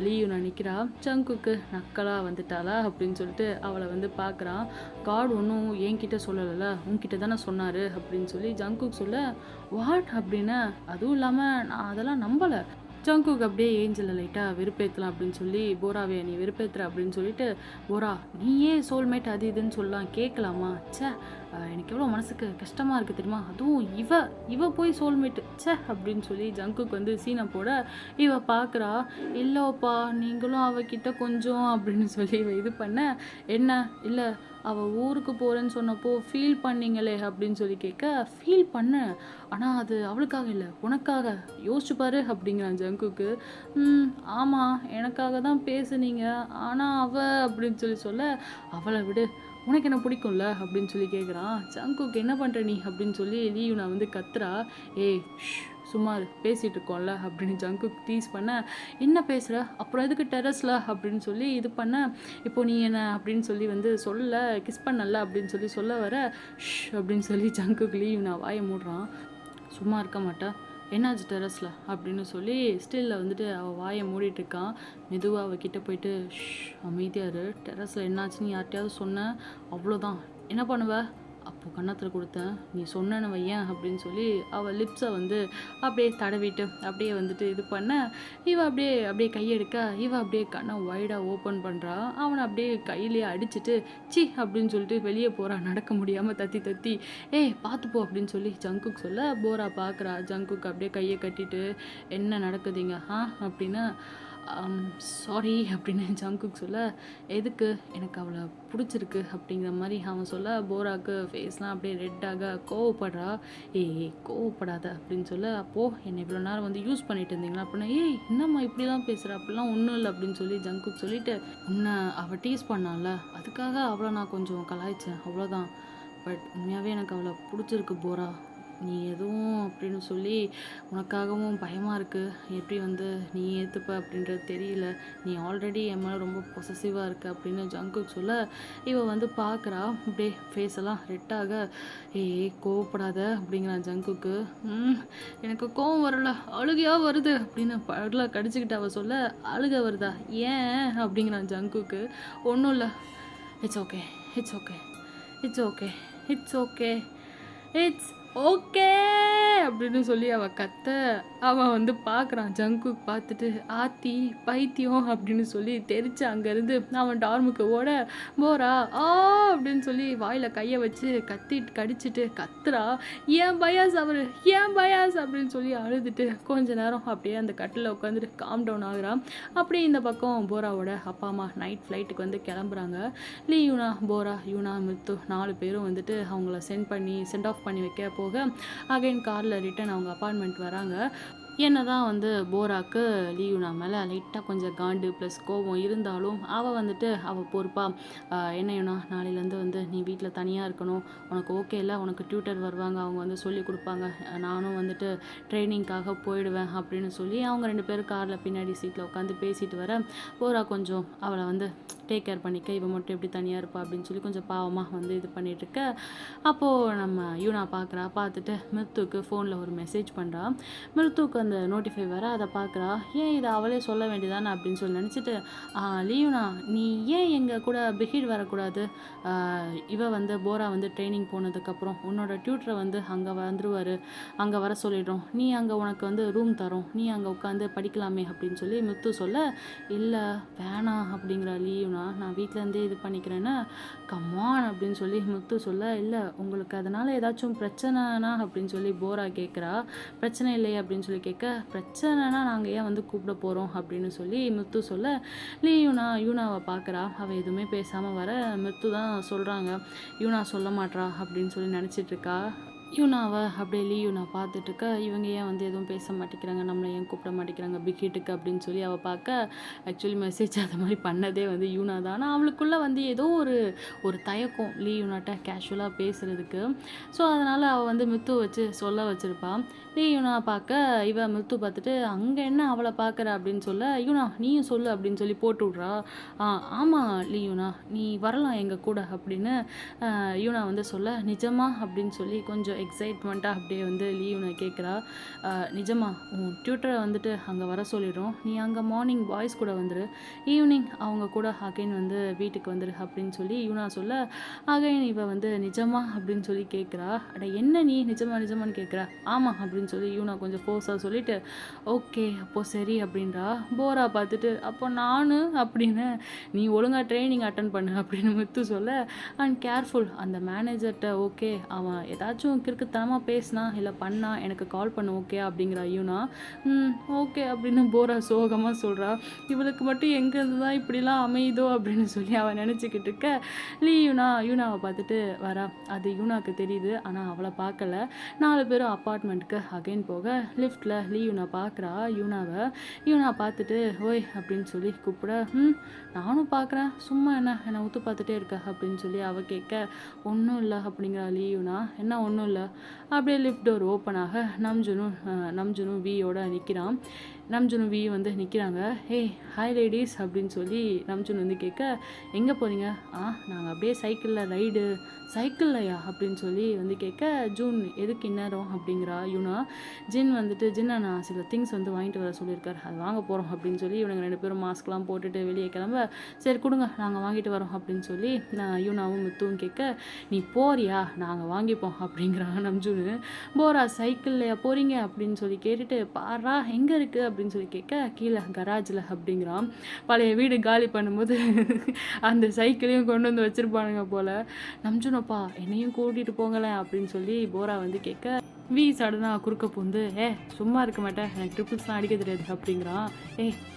லீவ் நினைக்கிறா. ஜங்குக்கு நக்கலாக வந்துட்டாளா அப்படின்னு சொல்லிட்டு அவளை வந்து பார்க்குறான். காட் ஒன்றும் என்கிட்ட சொல்லலைல்ல உன்கிட்ட தானே சொன்னார் அப்படின்னு சொல்லி ஜங்குக் சொல்ல, வாட் அப்படின்னு, அதுவும் இல்லாமல் நான் அதெல்லாம் நம்பலை, ஜங்குக் அப்படியே ஏஞ்சலை லைட்டாக வெறுப்பேற்றலாம் அப்படின்னு சொல்லி, போராவே நீ வெறுப்பேற்றுற அப்படின்னு சொல்லிட்டு, போரா நீயே சோல்மேட் அது இதுன்னு சொல்லலாம் கேட்கலாமா, ச்சே எனக்கு எவ்வளோ மனசுக்கு கஷ்டமாக இருக்குது தெரியுமா, அதுவும் இவ போய் சோல்மேட்டு ச்சே அப்படின்னு சொல்லி ஜங்குக் வந்து சீனை போட, இவ பார்க்குறா, இல்லைப்பா நீங்களும் அவகிட்ட கொஞ்சம் அப்படின்னு சொல்லி இவ இது பண்ண, என்ன இல்லை அவள் ஊருக்கு போகிறேன்னு சொன்னப்போ ஃபீல் பண்ணீங்களே அப்படின்னு சொல்லி கேட்க, ஃபீல் பண்ணேன் ஆனால் அது அவளுக்காக இல்லை உனக்காக யோசிச்சு பாரு அப்படிங்கிறான் ஜங்குக்கு. ஆமாம் எனக்காக தான் பேசுனீங்க ஆனால் அப்படின்னு சொல்லி சொல்ல, அவளை விடு உனக்கு என்ன பிடிக்கும்ல அப்படின்னு சொல்லி கேட்குறான். ஜங்குக்கு என்ன பண்ணுற நீ அப்படின்னு சொல்லி லீயுனா வந்து கத்துறா. ஏய் சும்மா பேசிகிட்டு இருக்கோம்ல அப்படின்னு ஜங்குக் டீஸ் பண்ண, என்ன பேசுகிற அப்புறம் எதுக்கு டெரஸில் அப்படின்னு சொல்லி இது பண்ண, இப்போ நீ என்ன அப்படின்னு சொல்லி வந்து சொல்ல கிஸ் பண்ணல அப்படின்னு சொல்லி சொல்ல வர, அப்படின்னு சொல்லி ஜங்குக் லீயுனா வாயை மூடுறான். சும்மா இருக்க மாட்டேன் என்னாச்சு டெரஸில் அப்படின்னு சொல்லி ஸ்டில்ல வந்துட்டு அவள் வாயை மூடிட்டுருக்கான். மெதுவாக அவகிட்ட போயிட்டு அமைதியாரு, டெரஸில் என்னாச்சுன்னு யார்கிட்டயாவது சொன்னேன் அவ்வளோதான் என்ன பண்ணுவ, அப்போது கன்னத்தில் கொடுத்தேன் நீ சொன்னேன்னு வையன் அப்படின்னு சொல்லி அவள் லிப்ஸை வந்து அப்படியே தடவிட்டு அப்படியே வந்துட்டு இது பண்ண, இவள் அப்படியே கையெடுக்க இவள் அப்படியே கண்ணை வைடாக ஓப்பன் பண்ணுறா. அவனை அப்படியே கையிலேயே அடிச்சுட்டு சி அப்படின்னு சொல்லிட்டு வெளியே போகிறான், நடக்க முடியாமல் தத்தி ஏய் பார்த்துப்போ அப்படின்னு சொல்லி ஜங்குக் சொல்ல, போரா பார்க்குறா. ஜங்குக் அப்படியே கையை கட்டிட்டு என்ன நடக்குதுங்க அப்படின்னு சாரி அப்படின்னு ஜங்குக் சொல்ல, எதுக்கு எனக்கு அவளை பிடிச்சிருக்கு அப்படிங்கிற மாதிரி அவன் சொல்ல, போராக்கு ஃபேஸ்லாம் அப்படியே ரெட்டாக கோவப்படுறா. கோவப்படாத அப்படின்னு சொல்ல, அப்போது என்னை இவ்வளோ நேரம் வந்து யூஸ் பண்ணிட்டு இருந்தீங்களா அப்படின்னா, என்னம்மா இப்படிலாம் பேசுகிற அப்படிலாம் ஒன்றும் இல்லை அப்படின்னு சொல்லி ஜங்குக் சொல்லிட்டு, உன்னை அவள் டீஸ் பண்ணால அதுக்காக அவளை நான் கொஞ்சம் கலாய்ச்சேன் அவ்வளோதான், பட் உண்மையாகவே எனக்கு அவளை பிடிச்சிருக்கு போரா, நீ எதுவும் அப்படின்னு சொல்லி உனக்காகவும் பயமாக இருக்குது, எப்படி வந்து நீ ஏற்றுப்ப அப்படின்றது தெரியல, நீ ஆல்ரெடி என் மேலே ரொம்ப பொசசிவாக இருக்க அப்படின்னு ஜங்குக் சொல்ல, இவள் வந்து பார்க்குறா அப்படியே ஃபேஸ் எல்லாம் ரெட்டாக, கோவப்படாத அப்படிங்கிறான் ஜங்குக்கு. எனக்கு கோவம் வரல அழுகையாக வருது அப்படின்னு படல கடிச்சிக்கிட்டு அவள் சொல்ல, அழுக வருதா ஏன் அப்படிங்கிறான் ஜங்குக்கு. ஒன்றும் இல்லை, it's okay it's okay it's okay it's okay it's okay அப்படின்னு சொல்லி அவள் கத்த, அவன் வந்து பார்க்குறான். ஜங்குக் பார்த்துட்டு ஆத்தி பைத்தியம் அப்படின்னு சொல்லி தெரிச்சு அங்கேருந்து அவன் டார்முக்கு ஓட, போரா அப்படின்னு சொல்லி வாயில் கையை வச்சு கடிச்சிட்டு கத்துறா, ஏன் பயாஸ் அப்படின்னு சொல்லி அழுதுட்டு கொஞ்ச நேரம் அப்படியே அந்த கட்டில் உட்காந்துட்டு காம் டவுன் ஆகுறான். அப்படியே இந்த பக்கம் போராவோட அப்பா அம்மா நைட் ஃப்ளைட்டுக்கு வந்து கிளம்புறாங்க. யூனா போரா யூனா மித்து 4 பேரும் வந்துட்டு அவங்கள சென்ட் ஆஃப் பண்ணி வைக்க போக அகைன் காரில் ரிட்டன் அவங்க அப்பார்ட்மெண்ட் வராங்க. என்ன தான் வந்து போராக்கு லீயுனா மேலே லைட்டாக கொஞ்சம் காண்டு ப்ளஸ் கோபம் இருந்தாலும் அவள் வந்துட்டு அவள் பொறுப்பா, என்னையுனா நாளையிலேருந்து வந்து நீ வீட்டில் தனியாக இருக்கணும், உனக்கு ஓகே இல்லை, உனக்கு டியூட்டர் வருவாங்க, அவங்க வந்து சொல்லி கொடுப்பாங்க, நானும் வந்துட்டு ட்ரைனிங்காக போயிடுவேன் அப்படின்னு சொல்லி அவங்க 2 பேரும் காரில் பின்னாடி சீட்டில் உட்காந்து பேசிட்டு வர, போரா கொஞ்சம் அவளை வந்து டேக் கேர் பண்ணிக்க, இவன் மட்டும் எப்படி தனியாக இருப்பா அப்படின்னு சொல்லி கொஞ்சம் பாவமாக வந்து இது பண்ணிகிட்ருக்க, அப்போது நம்ம யூனா பார்த்துட்டு மிருத்துக்கு ஃபோனில் ஒரு மெசேஜ் பண்ணுறா. மிருத்துக்கு அந்த நோட்டிஃபை வர அதை பார்க்குறா. ஏன் இதை அவளே சொல்ல வேண்டியதானே அப்படின்னு சொல்லி நினச்சிட்டு, லீயுனா நீ ஏன் எங்கள் கூட பிஹீட் வரக்கூடாது, வந்து போரா வந்து ட்ரைனிங் போனதுக்கப்புறம் உன்னோட டியூட்டரை வந்து அங்கே வந்துருவார், அங்கே வர சொல்லிடுறோம், நீ அங்கே உனக்கு வந்து ரூம் தரோம், நீ அங்கே உட்காந்து படிக்கலாமே அப்படின்னு சொல்லி மித்து சொல்ல, இல்லை வேணாம் அப்படிங்கிற லீயுனா, நான் வீட்டிலேருந்தே இது பண்ணிக்கிறேன்னா, கம்மான் அப்படின்னு சொல்லி முத்து சொல்ல, இல்லை உங்களுக்கு அதனால் ஏதாச்சும் பிரச்சனைனா அப்படின்னு சொல்லி போரா கேட்குறா. பிரச்சனை இல்லையே அப்படின்னு சொல்லி கேட்க, பிரச்சனைனா நாங்கள் ஏன் வந்து கூப்பிட போகிறோம் அப்படின்னு சொல்லி முத்து சொல்ல, யூனாவை பார்க்குறா. அவள் எதுவுமே பேசாமல் வர முத்து தான் சொல்கிறாங்க, யூனா சொல்ல மாட்றா அப்படின்னு சொல்லி நினச்சிட்ருக்கா. யூனாவை அப்படியே யூனா பார்த்துட்டுருக்க, இவங்க ஏன் வந்து எதுவும் பேச மாட்டேங்கிறாங்க, நம்மளை ஏன் கூப்பிட மாட்டேங்கிறாங்க பிகிட்டுக்கு அப்படின்னு சொல்லி அவள் பார்க்க, ஆக்சுவலி மெசேஜ் அது மாதிரி பண்ணதே வந்து யூனா தான். ஆனால் அவளுக்குள்ளே வந்து ஏதோ ஒரு தயக்கம் யூனாட்ட கேஷுவலாக பேசுகிறதுக்கு. ஸோ அதனால் அவள் வந்து மித்து வச்சு சொல்ல வச்சுருப்பாள். யூனா பார்க்க இவன் மித்து பார்த்துட்டு, அங்கே என்ன அவளை பார்க்குற அப்படின்னு சொல்ல, யூனா நீயும் சொல்லு அப்படின்னு சொல்லி போட்டு விட்றா. ஆமாம் யூனா நீ வரலாம் எங்கள் கூட அப்படின்னு யூனா வந்து சொல்ல, நிஜமா அப்படின்னு சொல்லி கொஞ்சம் எக்ஸைட்மெண்ட்டாக அப்படியே வந்து லியூனா கேட்குறா. நிஜமா உன் டியூட்டரை வந்துட்டு அங்கே வர சொல்லிடுறோம், நீ அங்கே மார்னிங் பாய்ஸ் கூட வந்துரு, ஈவினிங் அவங்க கூட அகைன் வந்து வீட்டுக்கு வந்துரு அப்படின்னு சொல்லி யூனா சொல்ல, அகைன் இவ வந்து நிஜமா அப்படின்னு சொல்லி கேட்குறா. அட என்ன நீ நிஜமான்னு கேட்குறா. ஆமாம் அப்படின்னு சொல்லி யூனா கொஞ்சம் ஃபோர்ஸாக சொல்லிட்டு ஓகே அப்போது சரி அப்படின்றா. போரா பார்த்துட்டு அப்போ நான் அப்படின்னு, நீ ஒழுங்காக ட்ரைனிங் அட்டன் பண்ணு அப்படின்னு முத்து சொல்ல, அண்ட் கேர்ஃபுல் அந்த மேனேஜர்கிட்ட ஓகே அவன் ஏதாச்சும் கிறுக்குத்தனமாக பேசினா இல்லை பண்ணா எனக்கு கால் பண்ணு ஓகே அப்படிங்கிறா யூனா. ஓகே அப்படின்னு போரா சோகமாக சொல்கிறா. இவளுக்கு மட்டும் எங்கேருந்து தான் இப்படிலாம் அமையுதோ அப்படின்னு சொல்லி அவன் நினச்சிக்கிட்டு இருக்க, யூனாவை பார்த்துட்டு வரா. அது யூனாவுக்கு தெரியுது, ஆனால் அவளை பார்க்கல. 4 பேரும் அப்பார்ட்மெண்ட்டுக்கு அகைன் போக லிஃப்ட்டில் யூனா பார்க்குறா யூனா பார்த்துட்டு ஓய் அப்படின்னு சொல்லி கூப்பிட, நானும் பார்க்குறேன் சும்மா என்னை ஊற்று பார்த்துட்டே இருக்க அப்படின்னு சொல்லி அவள் கேட்க, ஒன்றும் இல்லை அப்படிங்கிறா யூனா. என்ன ஒன்றும் இல்லை. அப்படியே லிஃப்ட் டோர் ஓப்பன் ஆக நம்ஜுனும் வியோட நிற்கிறான். நம்ஜுனும் வி வந்து நிற்கிறாங்க. ஏய் ஹாய் லேடிஸ் அப்படின்னு சொல்லி நம்ஜுன் வந்து கேட்க, எங்கே போகிறீங்க? நாங்கள் அப்படியே சைக்கிள்லையா அப்படின்னு சொல்லி வந்து கேட்க, ஜூன் எதுக்கு இந்நேரம் அப்படிங்கிறா யூனா. ஜின்னை நான் சில திங்ஸ் வந்து வாங்கிட்டு வர சொல்லியிருக்காரு, அது வாங்க போகிறோம் அப்படின்னு சொல்லி இவனுங்க 2 பேரும் மாஸ்க்லாம் போட்டுட்டு வெளியே கிளம்ப, சரி கொடுங்க நாங்கள் வாங்கிட்டு வரோம் அப்படின்னு சொல்லி நான் யூனாவும் முத்துவும் கேட்க, நீ போறியா நாங்கள் வாங்கிப்போம் அப்படிங்கிறாங்க நம்ஜூனு. போரா சைக்கிள்லையா போகிறீங்க அப்படின்னு சொல்லி கேட்டுட்டு, பாரா எங்கே இருக்குது அப்படின்னு சொல்லி கேட்க, கீழே கராஜில் அப்படிங்கிறான். பழைய வீடு காலி பண்ணும்போது அந்த சைக்கிளையும் கொண்டு வந்து வச்சுருப்பானுங்க போல். நம்ஜூனப்பா என்னையும் கூட்டிகிட்டு போங்களேன் அப்படின்னு சொல்லி போரா வந்து கேட்க, வி சடனாக குறுக்க பூந்து, சும்மா இருக்க மாட்டேன் எனக்கு ட்ரிப்பிள்ஸ்லாம் அடிக்க தெரியாது அப்படிங்கிறான்.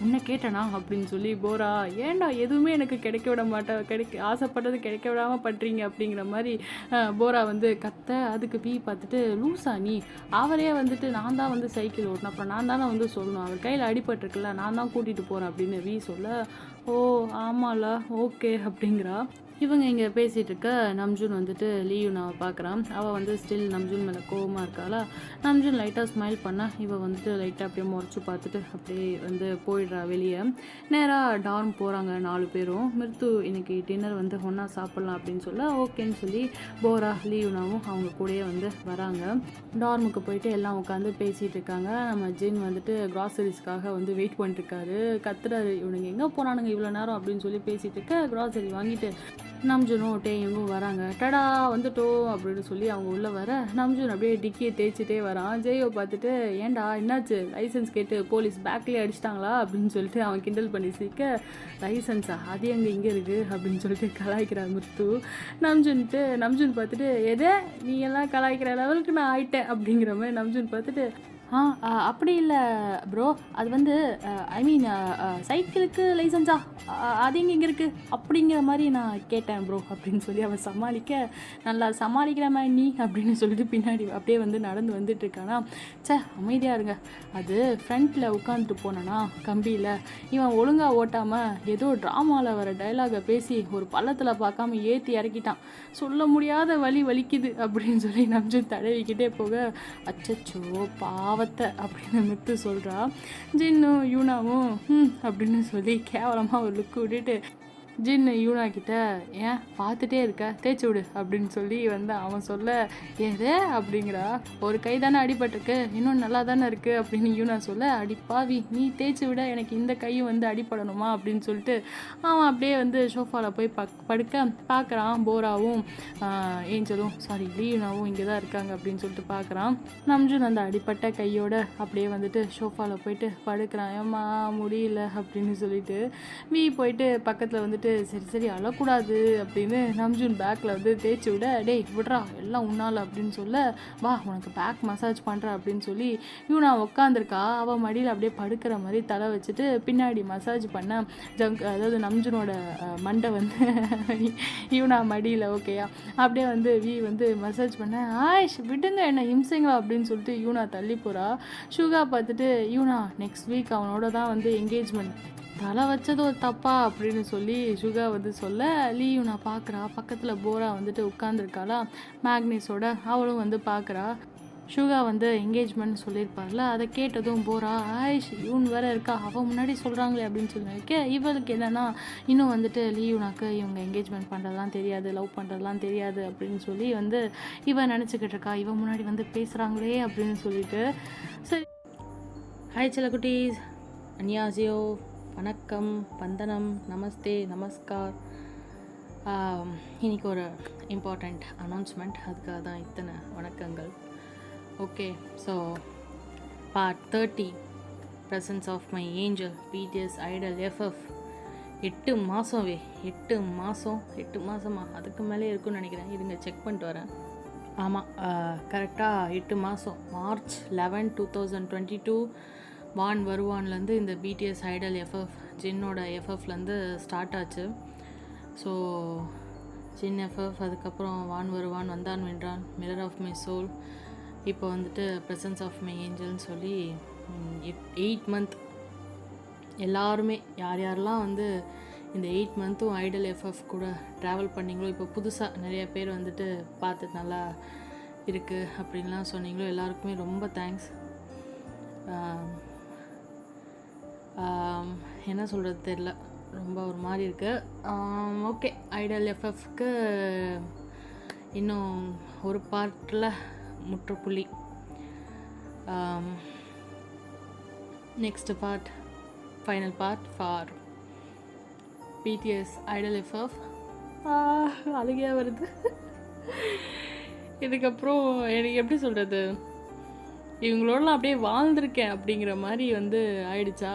உன்னை கேட்டனா அப்படின்னு சொல்லி போரா, ஏன்டா எதுவுமே எனக்கு கிடைக்க விட மாட்டேன், ஆசைப்பட்டது கிடைக்க விடாமல் பண்ணுறீங்க அப்படிங்கிற மாதிரி போரா வந்து கத்த. அதுக்கு வி பார்த்துட்டு, லூசா நீ, அவரே வந்துட்டு நான் தான் வந்து சைக்கிள் ஓட்டணும், அப்புறம் நான் தானே வந்து சொல்லணும், அவர் கையில் அடிபட்டிருக்குல்ல நான் தான் கூட்டிகிட்டு போகிறேன் அப்படின்னு வி சொல்ல, ஓ ஆமால ஓகே அப்படிங்கிறா. இவங்க இங்கே பேசிகிட்டு இருக்க நம்ஜூன் வந்துட்டு லியூனாவை பார்க்குறான். அவள் வந்து ஸ்டில் நம்ஜூன் மேலே கோவமாக இருக்காளா. நம்ஜூன் லைட்டாக ஸ்மைல் பண்ண இவள் வந்துட்டு லைட்டாக அப்படியே முறைச்சி பார்த்துட்டு அப்படியே வந்து போயிடுறா வெளியே. நேராக டார்ம் போகிறாங்க 4 பேரும். மிருத்து இன்னைக்கு டின்னர் வந்து ஒன்றா சாப்பிட்லாம் அப்படின்னு சொல்ல ஓகேன்னு சொல்லி போரா லியூனாவும் அவங்க கூடயே வந்து வராங்க. டார்முக்கு போயிட்டு எல்லாம் உட்காந்து பேசிகிட்டு இருக்காங்க. நம்ம ஜின் வந்துட்டு க்ராசரிஸ்க்காக வந்து வெயிட் பண்ணிட்டுருக்காரு. கத்துறாரு, இவனுங்க எங்கே போனானுங்க இவ்வளோ நேரம் அப்படின்னு சொல்லி பேசிகிட்டு இருக்க, க்ராசரி வாங்கிட்டு நம்ஜுனும் டேயும் வராங்க. டடா வந்துட்டோம் அப்படின்னு சொல்லி அவங்க உள்ளே வர, நம்ஜுன் அப்படியே டிக்கியை தேய்ச்சிட்டே வரான். ஜெயோ பார்த்துட்டு, ஏன்டா என்னாச்சு, லைசன்ஸ் கேட்டு போலீஸ் பேக்லேயே அடிச்சிட்டாங்களா அப்படின்னு சொல்லிட்டு அவன் கிண்டல் பண்ணி சிக்க, லைசன்ஸா அது இங்கே இருக்குது அப்படின்னு சொல்லிட்டு கலாய்க்கிறான் மிருத்து. நம்ஜுன் பார்த்துட்டு, எதே நீ எல்லாம் கலாய்க்கிற லெவலுக்கு நான் ஆயிட்டேன் அப்படிங்கிற மாதிரி நம்ஜுன் பார்த்துட்டு, அப்படி இல்லை ப்ரோ, அது வந்து ஐ மீன் சைக்கிளுக்கு லைசன்ஸா அது இங்கே இருக்குது அப்படிங்கிற மாதிரி நான் கேட்டேன் ப்ரோ அப்படின்னு சொல்லி அவன் சமாளிக்க, நல்லா சமாளிக்கிற மாதிரி நீ அப்படின்னு சொல்லிட்டு பின்னாடி அப்படியே வந்து நடந்து வந்துட்டுருக்கானா. அமைதியாக இருங்க, அது ஃப்ரண்ட்டில் உட்காந்துட்டு போனானா கம்பியில், இவன் ஒழுங்காக ஓட்டாமல் ஏதோ ட்ராமாவில் வர டைலாகை பேசி ஒரு பள்ளத்தில் பார்க்காம ஏற்றி இறக்கிட்டான், சொல்ல முடியாத வலிக்குது அப்படின்னு சொல்லி நம்ஜுன் தடவிக்கிட்டே போக, அச்சச்சோ பாவத்தை அப்படின்னு மித்து சொல்கிறா. ஜின்னும் யூனாவும் அப்படின்னு சொல்லி கேவலமாக ஒரு லுக்கு விட்டுட்டு, ஜின்னு யூனா கிட்ட, ஏன் பார்த்துட்டே இருக்க தேய்ச்சி விடு அப்படின்னு சொல்லி வந்து அவன் சொல்ல, ஏதே அப்படிங்கிறா. ஒரு கை தானே அடிபட்டிருக்கு, இன்னும் நல்லா தானே இருக்குது அப்படின்னு யூனா சொல்ல, அடிப்பாவி நீ தேய்ச்சி விட எனக்கு இந்த கையும் வந்து அடிப்படணுமா அப்படின்னு சொல்லிட்டு அவன் அப்படியே வந்து சோஃபாவில் போய் படுக்க பார்க்குறான். போராவும் ஏஞ்சலும் லியூனாவும் இங்கே தான் இருக்காங்க அப்படின்னு சொல்லிட்டு பார்க்குறான். நம்ஜுன் அந்த அடிப்பட்ட கையோட அப்படியே வந்துட்டு சோஃபாவில் போயிட்டு படுக்கிறான். ஏம்மா முடியல அப்படின்னு சொல்லிட்டு வீ போயிட்டு பக்கத்தில் வந்துட்டு, சரி அழக்கூடாது அப்படின்னு நம்ஜுன் பேக்கில் வந்து தேய்ச்சி விட, டேய் விட்றா எல்லாம் உன்னால அப்படின்னு சொல்ல, வா உனக்கு பேக் மசாஜ் பண்ணுற அப்படின்னு சொல்லி யூனா உட்காந்துருக்கா. அவள் மடியில் அப்படியே படுக்கிற மாதிரி தலை வச்சுட்டு பின்னாடி மசாஜ் பண்ண, அதாவது நம்ஜுனோட மண்டை வந்து யூனா மடியில் ஓகேயா அப்படியே வந்து வீ வந்து மசாஜ் பண்ண, ஆயிஷ் விடுங்க என்ன இம்சைங்களா அப்படின்னு சொல்லிட்டு யூனா தள்ளி போகிறா. சுகா பார்த்துட்டு, யூனா நெக்ஸ்ட் வீக் அவனோட தான் வந்து என்கேஜ்மெண்ட், தலை வச்சது ஒரு தப்பா அப்படின்னு சொல்லி சுகா வந்து சொல்ல, லியூனா பார்க்குறா. பக்கத்தில் போரா வந்துட்டு உட்காந்துருக்காளா மேக்னீஸோட, அவளும் வந்து பார்க்குறா. ஷுகா வந்து என்கேஜ்மெண்ட் சொல்லியிருப்பார்ல, அதை கேட்டதும் போகிறா ஆயிஷ் இவன் வேறு இருக்கா, அவன் முன்னாடி சொல்கிறாங்களே அப்படின்னு சொல்லி இவளுக்கு என்னென்னா இன்னும் வந்துட்டு லீவுனாக்கு இவங்க என்கேஜ்மெண்ட் பண்ணுறதுலாம் தெரியாது, லவ் பண்ணுறதுலாம் தெரியாது அப்படின்னு சொல்லி வந்து இவன் நினச்சிக்கிட்டு இருக்கா. இவன் முன்னாடி வந்து பேசுகிறாங்களே அப்படின்னு சொல்லிட்டு. சரி, ஹாய் செல்லக்குட்டீஸ், அன்யாசியோ, வணக்கம், வந்தனம், நமஸ்தே, நமஸ்கார். இன்றைக்கி ஒரு இம்பார்ட்டண்ட் அனௌன்ஸ்மெண்ட், அதுக்காக தான் இத்தனை வணக்கங்கள். Okay, so part 30 presence of my angel BTS idol FF 8 மாதம் 8 மாதமா அதுக்கு மேலே இருக்குன்னு நினைக்கிறேன். இருங்க செக் பண்ணிட்டு வரேன். ஆமாம், கரெக்டாக 8 மாதம். மார்ச் 11, 2022 வான் வருவான்லேருந்து இந்த பிடிஎஸ் ஐடல் எஃப்எஃப் ஜின்னோட எஃப்எஃப்லேருந்து ஸ்டார்ட் ஆச்சு. ஸோ ஜின் எஃப்எஃப், அதுக்கப்புறம் வான் வருவான், வந்தான் வென்றான், மிரர் ஆஃப் மை சோல், இப்போ வந்துட்டு ப்ரெசன்ஸ் ஆஃப் மை ஏஞ்சல்னு சொல்லி 8 மந்த் எல்லாருமே யார் யாரெல்லாம் வந்து இந்த 8 மந்த்தும் ஐடல் எஃப்எஃப் கூட ட்ராவல் பண்ணிங்களோ, இப்போ புதுசாக நிறைய பேர் வந்துட்டு பார்த்து நல்லா இருக்குது அப்படின்லாம் சொன்னீங்களோ, எல்லாருக்குமே ரொம்ப தேங்க்ஸ். என்ன சொல்கிறது தெரில, ரொம்ப ஒரு மாதிரி இருக்குது. ஓகே, ஐடல் எஃப்எஃப்க்கு இன்னும் ஒரு பார்ட்டில் முற்றுப்புள்ளி. Next part, final part for BTS idol FF. அழுகையா வருது. இதுக்கப்புறம் எனக்கு எப்படி சொல்கிறது, இவங்களோடலாம் அப்படியே வாழ்ந்திருக்கேன் அப்படிங்கிற மாதிரி வந்து ஆயிடுச்சா.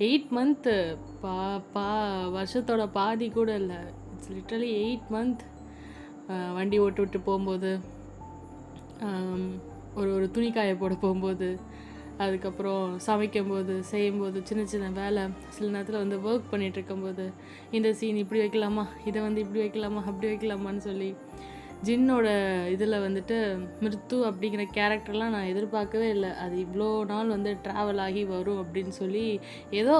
8 மந்த்து வருஷத்தோட பாதி கூட இல்லை, இட்ஸ் லிட்டரலி 8 மந்த். வண்டி விட்டு போகும்போது, ஒரு துணிக்காய போட போகும்போது, அதுக்கப்புறம் சமைக்கும்போது, செய்யும்போது, சின்ன சின்ன வேலை, சில நேரத்தில் வந்து ஒர்க் பண்ணிகிட்டு இருக்கும்போது, இந்த சீன் இப்படி வைக்கலாமா, இதை வந்து இப்படி வைக்கலாமா, அப்படி வைக்கலாமான்னு சொல்லி ஜின்னோட இதில் வந்துட்டு மிருத்து அப்படிங்கிற கேரக்டர்லாம் நான் எதிர்பார்க்கவே இல்லை. அது இவ்வளோ நாள் வந்து ட்ராவல் ஆகி வரும் அப்படின்னு சொல்லி, ஏதோ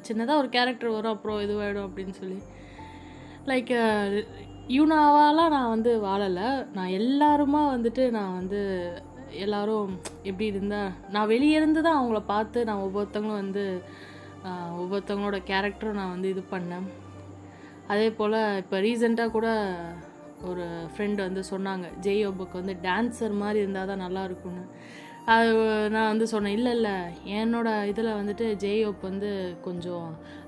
சின்னதாக ஒரு கேரக்டர் வரும், அப்புறம் இதுவாகிடும் அப்படின்னு சொல்லி. லைக் யூனாவாலாம் நான் வந்து வாழலை. நான் எல்லாருமா வந்துட்டு நான் வந்து எல்லோரும் எப்படி இருந்தால், நான் வெளியே இருந்து தான் அவங்கள பார்த்து நான் ஒவ்வொருத்தவங்களும் வந்து ஒவ்வொருத்தவங்களோட கேரக்டரும் நான் வந்து இது பண்ணேன். அதே போல் இப்போ ரீசெண்டாக கூட ஒரு ஃப்ரெண்டு வந்து சொன்னாங்க, ஜெயோபுக்கு வந்து டான்ஸர் மாதிரி இருந்தால் தான் நல்லா இருக்கும்னு. அது நான் வந்து சொன்னேன், இல்லை என்னோட இதில் வந்துட்டு ஜெயோப் வந்து கொஞ்சம்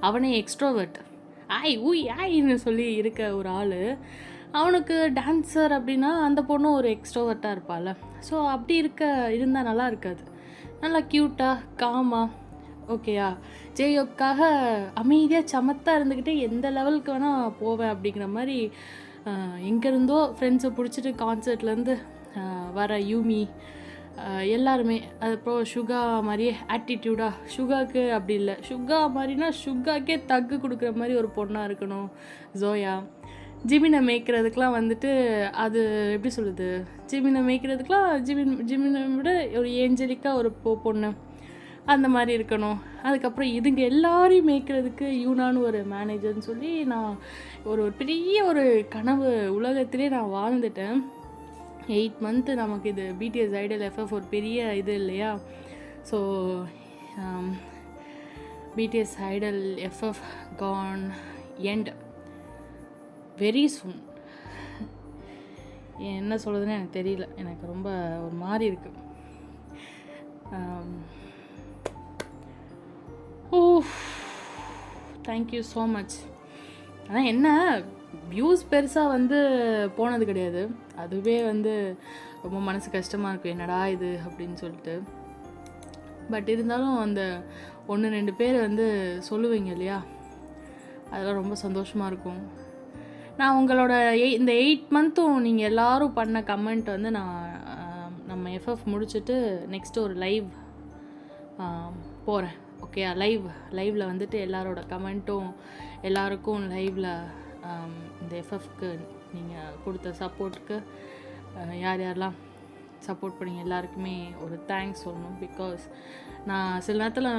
அவனே எக்ஸ்ட்ரோவர்ட், ஆயின்னு சொல்லி இருக்க ஒரு ஆள். அவனுக்கு டான்ஸர் அப்படின்னா அந்த பொண்ணும் ஒரு எக்ஸ்ட்ரோவர்ட்டாக இருப்பாள். ஸோ அப்படி இருந்தால் நல்லா இருக்காது. நல்லா க்யூட்டாக காமாக ஓகேயா, ஜெயோப்காக அமைதியாக சமத்தாக இருந்துக்கிட்டு எந்த லெவலுக்கு வேணால் போவேன் அப்படிங்கிற மாதிரி. எங்கேருந்தோ ஃப்ரெண்ட்ஸை பிடிச்சிட்டு கான்சர்ட்லேருந்து வர யூமி எல்லாருமே, அதுக்கப்புறம் ஷுகா மாதிரியே ஆட்டிடியூடாக, ஷுகாவுக்கு அப்படி இல்லை, ஷுகா மாதிரினா ஷுகாக்கே தக்கு கொடுக்குற மாதிரி ஒரு பொண்ணாக இருக்கணும் ஜோயா. ஜிமினை மேய்க்கிறதுக்கெலாம் வந்துட்டு அது எப்படி சொல்லுது, ஜிமினை மேய்க்கிறதுக்கெலாம் ஜிமினை விட ஒரு ஏஞ்சலிக்காக ஒரு பொண்ணு அந்த மாதிரி இருக்கணும். அதுக்கப்புறம் இதுங்க எல்லாரையும் மேய்க்கிறதுக்கு யூனான்னு ஒரு மேனேஜர்னு சொல்லி நான் ஒரு பெரிய ஒரு கனவு உலகத்திலே நான் வாழ்ந்துட்டேன். 8 மந்த்து நமக்கு இது பிடிஎஸ் ஐடல் எஃப்எஃப் ஒரு பெரிய இது இல்லையா. So BTS idol FF can end very soon. என்ன சொல்கிறதுன்னு எனக்கு தெரியல, எனக்கு ரொம்ப ஒரு மாதிரி இருக்குது. Thank you so much. ஆனால் என்ன வியூஸ் பெருசாக வந்து போனது கிடையாது, அதுவே வந்து ரொம்ப மனசு கஷ்டமாக இருக்கும், என்னடா இது அப்படின்னு சொல்லிட்டு. பட் இருந்தாலும் அந்த 1-2 பேர் வந்து சொல்லுவீங்க இல்லையா, அதெல்லாம் ரொம்ப சந்தோஷமாக இருக்கும். நான் உங்களோட இந்த 8 மந்த்தும் நீங்கள் எல்லோரும் பண்ண கமெண்ட் வந்து நான் நம்ம எஃப்எஃப் முடிச்சுட்டு நெக்ஸ்ட்டு ஒரு லைவ் போகிறேன். ஓகே, லைவில் வந்துட்டு எல்லாரோட கமெண்ட்டும் எல்லாருக்கும் லைவில் இந்த எஃப்எஃப்க்கு நீங்கள் கொடுத்த சப்போர்ட்டுக்கு யார் யாரெல்லாம் சப்போர்ட் பண்ணி எல்லாருக்குமே ஒரு தேங்க்ஸ் சொல்லணும். பிகாஸ் நான் சில நேரத்தில்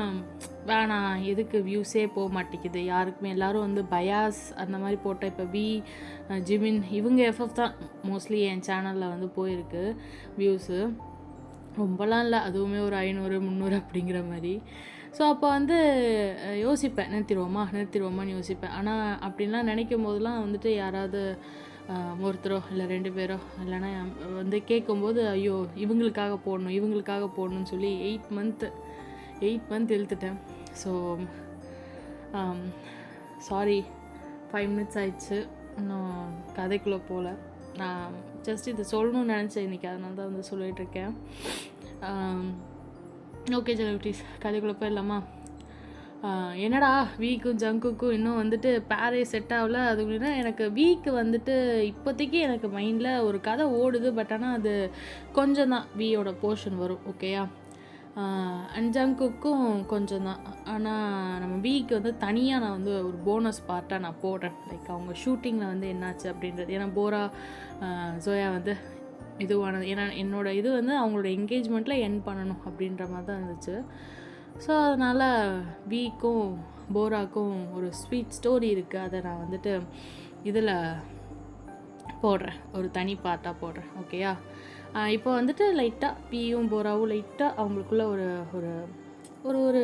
வேணாம் எதுக்கு வியூஸே போக மாட்டேங்குது யாருக்குமே, எல்லோரும் வந்து பயாஸ் அந்த மாதிரி போட்டேன். இப்போ ஜிமின் இவங்க எஃப்எஃப் தான் மோஸ்ட்லி என் சேனலில் வந்து போயிருக்கு வியூஸு. ரொம்பலாம் இல்லை, அதுவுமே ஒரு 500 300 அப்படிங்கிற மாதிரி. ஸோ அப்போ வந்து யோசிப்பேன், நிறுத்திடுவோமான்னு யோசிப்பேன். ஆனால் அப்படின்லாம் நினைக்கும் போதெல்லாம் வந்துட்டு யாராவது ஒருத்தரோ இல்லை 2 பேரோ இல்லைன்னா வந்து கேட்கும்போது, ஐயோ இவங்களுக்காக போடணும்னு சொல்லி 8 மந்த் இழுத்துட்டேன். ஸோ சாரி, 5 மினிட்ஸ் ஆயிடுச்சு, இன்னும் கதைக்குள்ளே போகல. நான் ஜஸ்ட் இது சொல்லணும்னு நினச்சேன் இன்றைக்கி, அதனால தான் வந்து சொல்லிகிட்ருக்கேன். ஓகே செலிபிரிட்டிஸ், கதைக்குள்ளே போயிடலாமா? என்னடா வீக்கும் ஜங்குக்கும் இன்னும் வந்துட்டு பேரே செட் ஆகல. அது அப்படின்னா எனக்கு வீக்கு வந்துட்டு இப்போதைக்கு எனக்கு மைண்டில் ஒரு கதை ஓடுது. பட் ஆனால் அது கொஞ்சம் தான் வீயோட போர்ஷன் வரும், ஓகேயா? அண்ட் ஜங்குக்கும் கொஞ்சம் தான். ஆனால் நம்ம வீக்கு வந்து தனியாக நான் வந்து ஒரு போனஸ் பார்ட்டாக நான் போடுறேன். லைக் அவங்க ஷூட்டிங்கில் வந்து என்னாச்சு அப்படின்றது. ஏன்னா போரா ஜோயா வந்து இதுவானது. ஏன்னா என்னோடய இது வந்து அவங்களோட என்கேஜ்மெண்ட்டில் என் பண்ணணும் அப்படின்ற மாதிரி தான் இருந்துச்சு. ஸோ அதனால் வீக்கும் போராக்கும் ஒரு ஸ்வீட் ஸ்டோரி இருக்குது. அதை நான் வந்துட்டு இதில் போடுறேன், ஒரு தனி பார்ட்டாக போடுறேன், ஓகேயா? இப்போ வந்துட்டு லைட்டாக வீயும் போராவும் லைட்டாக அவங்களுக்குள்ள ஒரு ஒரு ஒரு ஒரு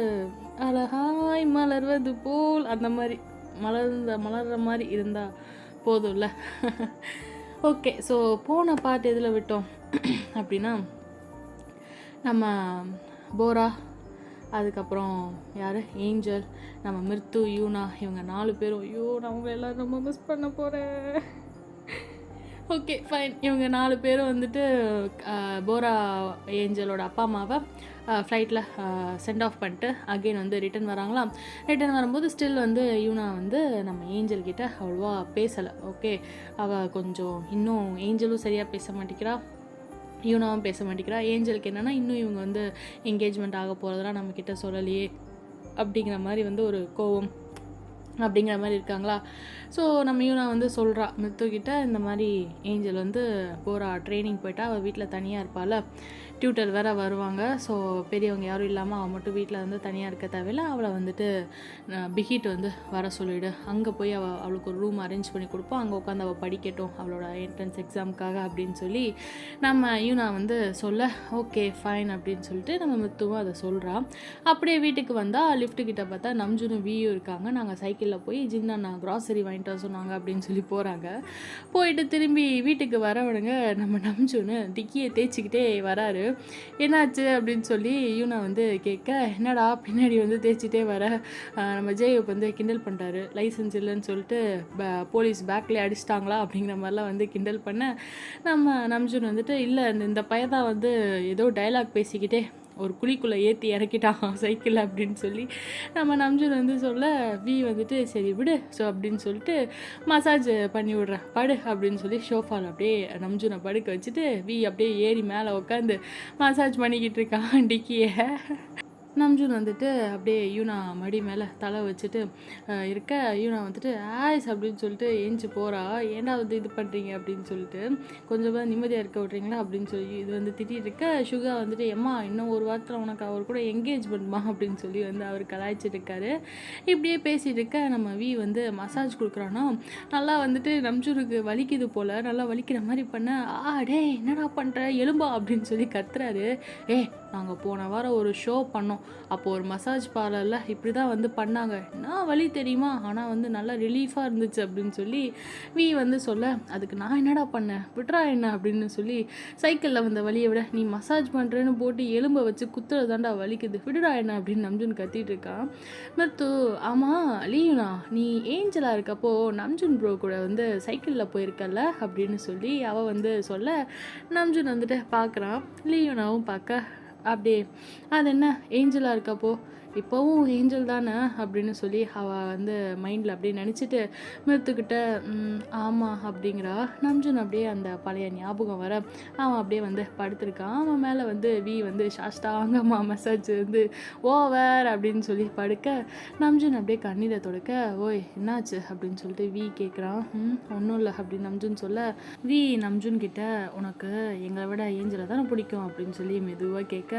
அழகாய் மலர்வது போல் அந்த மாதிரி மலர்ற மாதிரி இருந்தால் போதும்ல. ஓகே, ஸோ போன பாட்டு எதில் விட்டோம் அப்படின்னா, நம்ம போரா, அதுக்கப்புறம் யார், ஏஞ்சல், நம்ம மிர்த்து, யூனா, இவங்க 4 பேரும். ஐயோ, நான் அவங்க எல்லோரும் ரொம்ப மிஸ் பண்ண போகிறேன். ஓகே ஃபைன், இவங்க 4 பேரும் வந்துட்டு போரா ஏஞ்சலோட அப்பா அம்மாவை ஃப்ளைட்டில் சென்ட் ஆஃப் பண்ணிட்டு அகெயின் வந்து ரிட்டன் வராங்களாம். ரிட்டன் வரும்போது ஸ்டில் வந்து யூனா வந்து நம்ம ஏஞ்சல்கிட்ட அவ்வளோவா பேசலை. ஓகே, அவள் கொஞ்சம் இன்னும் ஏஞ்சலும் சரியாக பேச மாட்டேங்கிறா, யூனாவும் பேச மாட்டேங்கிறா. ஏஞ்சலுக்கு என்னென்னா இன்னும் இவங்க வந்து என்கேஜ்மெண்ட் ஆக போகிறதெல்லாம் நம்மக்கிட்ட சொல்லலையே அப்படிங்கிற மாதிரி வந்து ஒரு கோவம் அப்படிங்கிற மாதிரி இருக்காங்களா. ஸோ நம்ம யூனா வந்து சொல்கிறா மித்துக்கிட்ட, இந்த மாதிரி ஏஞ்சல் வந்து போகிறா ட்ரைனிங் போயிட்டா, அவள் வீட்டில் தனியாக இருப்பாள், டியூட்டர் வேறு வருவாங்க. ஸோ பெரியவங்க யாரும் இல்லாமல் அவள் மட்டும் வீட்டில் வந்து தனியாக இருக்க தேவையில்லை, அவளை வந்துட்டு பிகிட் வந்து வர சொல்லிவிடு, அங்கே போய் அவளுக்கு ஒரு ரூம் அரேஞ்ச் பண்ணி கொடுப்போம், அங்கே உட்காந்து அவள் படிக்கட்டும் அவளோட என்ட்ரன்ஸ் எக்ஸாமுக்காக அப்படின்னு சொல்லி நம்ம யூனா வந்து சொல்ல, ஓகே ஃபைன் அப்படின்னு சொல்லிட்டு நம்ம மித்துவும் அதை சொல்கிறான். அப்படியே வீட்டுக்கு வந்தால் லிஃப்ட்டுக்கிட்ட பார்த்தா நம்ஜுனும் வீயும் இருக்காங்க. நாங்கள் சைக்கிளில் போய் ஜின்னா க்ராசரி வாங்கிட்டு வர சொன்னாங்க அப்படின்னு சொல்லி போகிறாங்க. போயிட்டு திரும்பி வீட்டுக்கு வரவனுங்க நம்ம நம்ஜுன்னு டிக்கியை தேய்ச்சிக்கிட்டே வராரு. என்னாச்சு அப்படின்னு சொல்லி யூனா வந்து கேட்க, என்னடா பின்னாடி வந்து தேய்ச்சிட்டே வர, நம்ம ஜேயோப் வந்து கிண்டல் பண்ணுறாரு, லைசன்ஸ் இல்லைன்னு சொல்லிட்டு போலீஸ் பேக்லேயே அடிச்சிட்டாங்களா அப்படிங்கிற மாதிரிலாம் வந்து கிண்டல் பண்ண, நம்ம நம்ஜுன் வந்துட்டு இல்லை இந்த பையன் வந்து ஏதோ டைலாக் பேசிக்கிட்டே ஒரு குழிக்குள்ளே ஏற்றி இறக்கிட்டான் சைக்கிள் அப்படின்னு சொல்லி நம்ம நம்ஜுன் வந்து சொல்ல, வி வந்துட்டு சரி விடு ஸோ அப்படின்னு சொல்லிட்டு மசாஜ் பண்ணி விட்றேன் படு அப்படின்னு சொல்லி ஷோஃபால் அப்படியே நம்ஜுனை படுக்க வச்சுட்டு வி அப்படியே ஏறி மேலே உட்காந்து மசாஜ் பண்ணிக்கிட்டு இருக்கான் டிக்கியை. நம்ஜுன் வந்துட்டு அப்படியே யூனா மடி மேலே தலை வச்சுட்டு இருக்க, யூனா வந்துட்டு ஆய்ஸ் அப்படின்னு சொல்லிட்டு ஏஞ்சி போகிறா. ஏன்னா வந்து இது பண்ணுறீங்க அப்படின்னு சொல்லிட்டு, கொஞ்சமாக நிம்மதியாக இருக்க விட்றீங்களா அப்படின்னு சொல்லி இது வந்து திட்டிகிட்டு இருக்க, சுகா வந்துட்டு எம்மா இன்னும் ஒரு வாரத்தில் உனக்கு அவர் கூட என்கேஜ்மெண்ட்மா அப்படின்னு சொல்லி வந்து அவர் கலாய்ச்சிட்டு இருக்காரு. இப்படியே பேசிகிட்டு இருக்க நம்ம வி வந்து மசாஜ் கொடுக்குறானோ, நல்லா வந்துட்டு நம்ஜுனுக்கு வலிக்குது போல், நல்லா வலிக்கிற மாதிரி பண்ண, டே என்னடா பண்ணுற எலும்பா அப்படின்னு சொல்லி கத்துறாரு. நாங்கள் போன வாரம் ஒரு ஷோ பண்ணோம், அப்போது ஒரு மசாஜ் பார்லரில் இப்படி தான் வந்து பண்ணாங்க, நான் வலி தெரியுமா, ஆனால் வந்து நல்லா ரிலீஃபாக இருந்துச்சு அப்படின்னு சொல்லி வி வந்து சொல்ல, அதுக்கு நான் என்னடா பண்ணேன் விட்றா என்ன அப்படின்னு சொல்லி, சைக்கிளில் வந்த வலியை விட நீ மசாஜ் பண்ணுறேன்னு போட்டு எலும்பை வச்சு குத்துறது தாண்டா வலிக்குது, விடுடா என்ன அப்படின்னு நம்ஜுன் கத்திட்டு இருக்கான். மித்து, ஆமாம் லீயுனா நீ ஏஞ்சலாக இருக்கப்போ நம்ஜுன் ப்ரோ கூட வந்து சைக்கிளில் போயிருக்கல அப்படின்னு சொல்லி அவள் வந்து சொல்ல, நம்ஜுன் வந்துட்டு பார்க்குறான், லீயுனாவும் பார்க்க அப்படியே அது என்ன ஏஞ்சலாக இருக்கப்போ இப்போவும் ஏஞ்சல் தானே அப்படின்னு சொல்லி அவள் வந்து மைண்டில் அப்படியே நினச்சிட்டு மிருத்துக்கிட்ட ஆமாம் அப்படிங்கிறா. நம்ஜுன் அப்படியே அந்த பழைய ஞாபகம் வர அவன் அப்படியே வந்து படுத்திருக்கான். அவன் மேலே வந்து வி வந்து சாஷ்டாங்கம்மா மசாஜ் வந்து ஓவர் அப்படின்னு சொல்லி படுக்க, நம்ஜுன் அப்படியே கண்ணீரை தொடக்க, ஓய் என்னாச்சு அப்படின்னு சொல்லிட்டு வி கேட்குறான். ஒன்றும் இல்லை அப்படின்னு நம்ஜுன் சொல்ல, வி நம்ஜுன் கிட்ட உனக்கு எங்களை விட ஏஞ்சலை தானே பிடிக்கும் அப்படின்னு சொல்லி மெதுவாக கேட்க,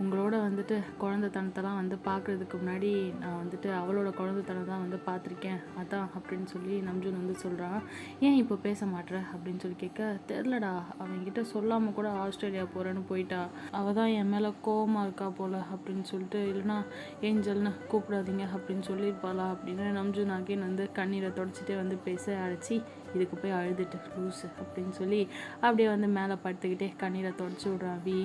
உங்களோட வந்துட்டு குழந்தைத்தனத்தெல்லாம் வந்து பார்க்குறதுக்கு முன்னாடி நான் வந்துட்டு அவளோட குழந்தைத்தனம் தான் வந்து பார்த்துருக்கேன் அதான் அப்படின்னு சொல்லி நம்ஜுன் வந்து சொல்கிறான். ஏன் இப்போ பேச மாட்ற அப்படின்னு சொல்லி கேட்க, தெரிலடா அவன்கிட்ட சொல்லாமல் கூட ஆஸ்திரேலியா போகிறேன்னு போயிட்டா, அவள் தான் என் மேலே கோவமாக இருக்கா போல் அப்படின்னு சொல்லிட்டு, இல்லைனா ஏஞ்சல்னு கூப்பிடாதீங்க அப்படின்னு சொல்லியிருப்பாளா அப்படின்னு நம்ஜுன் அகைன் வந்து கண்ணீரை தொடச்சிட்டே வந்து பேச, அழைச்சி இதுக்கு போய் அழுதுட்டு லூஸு அப்படின்னு சொல்லி அப்படியே வந்து மேலே படுத்துக்கிட்டே கண்ணீரை தொடச்சி விட்றான் வி.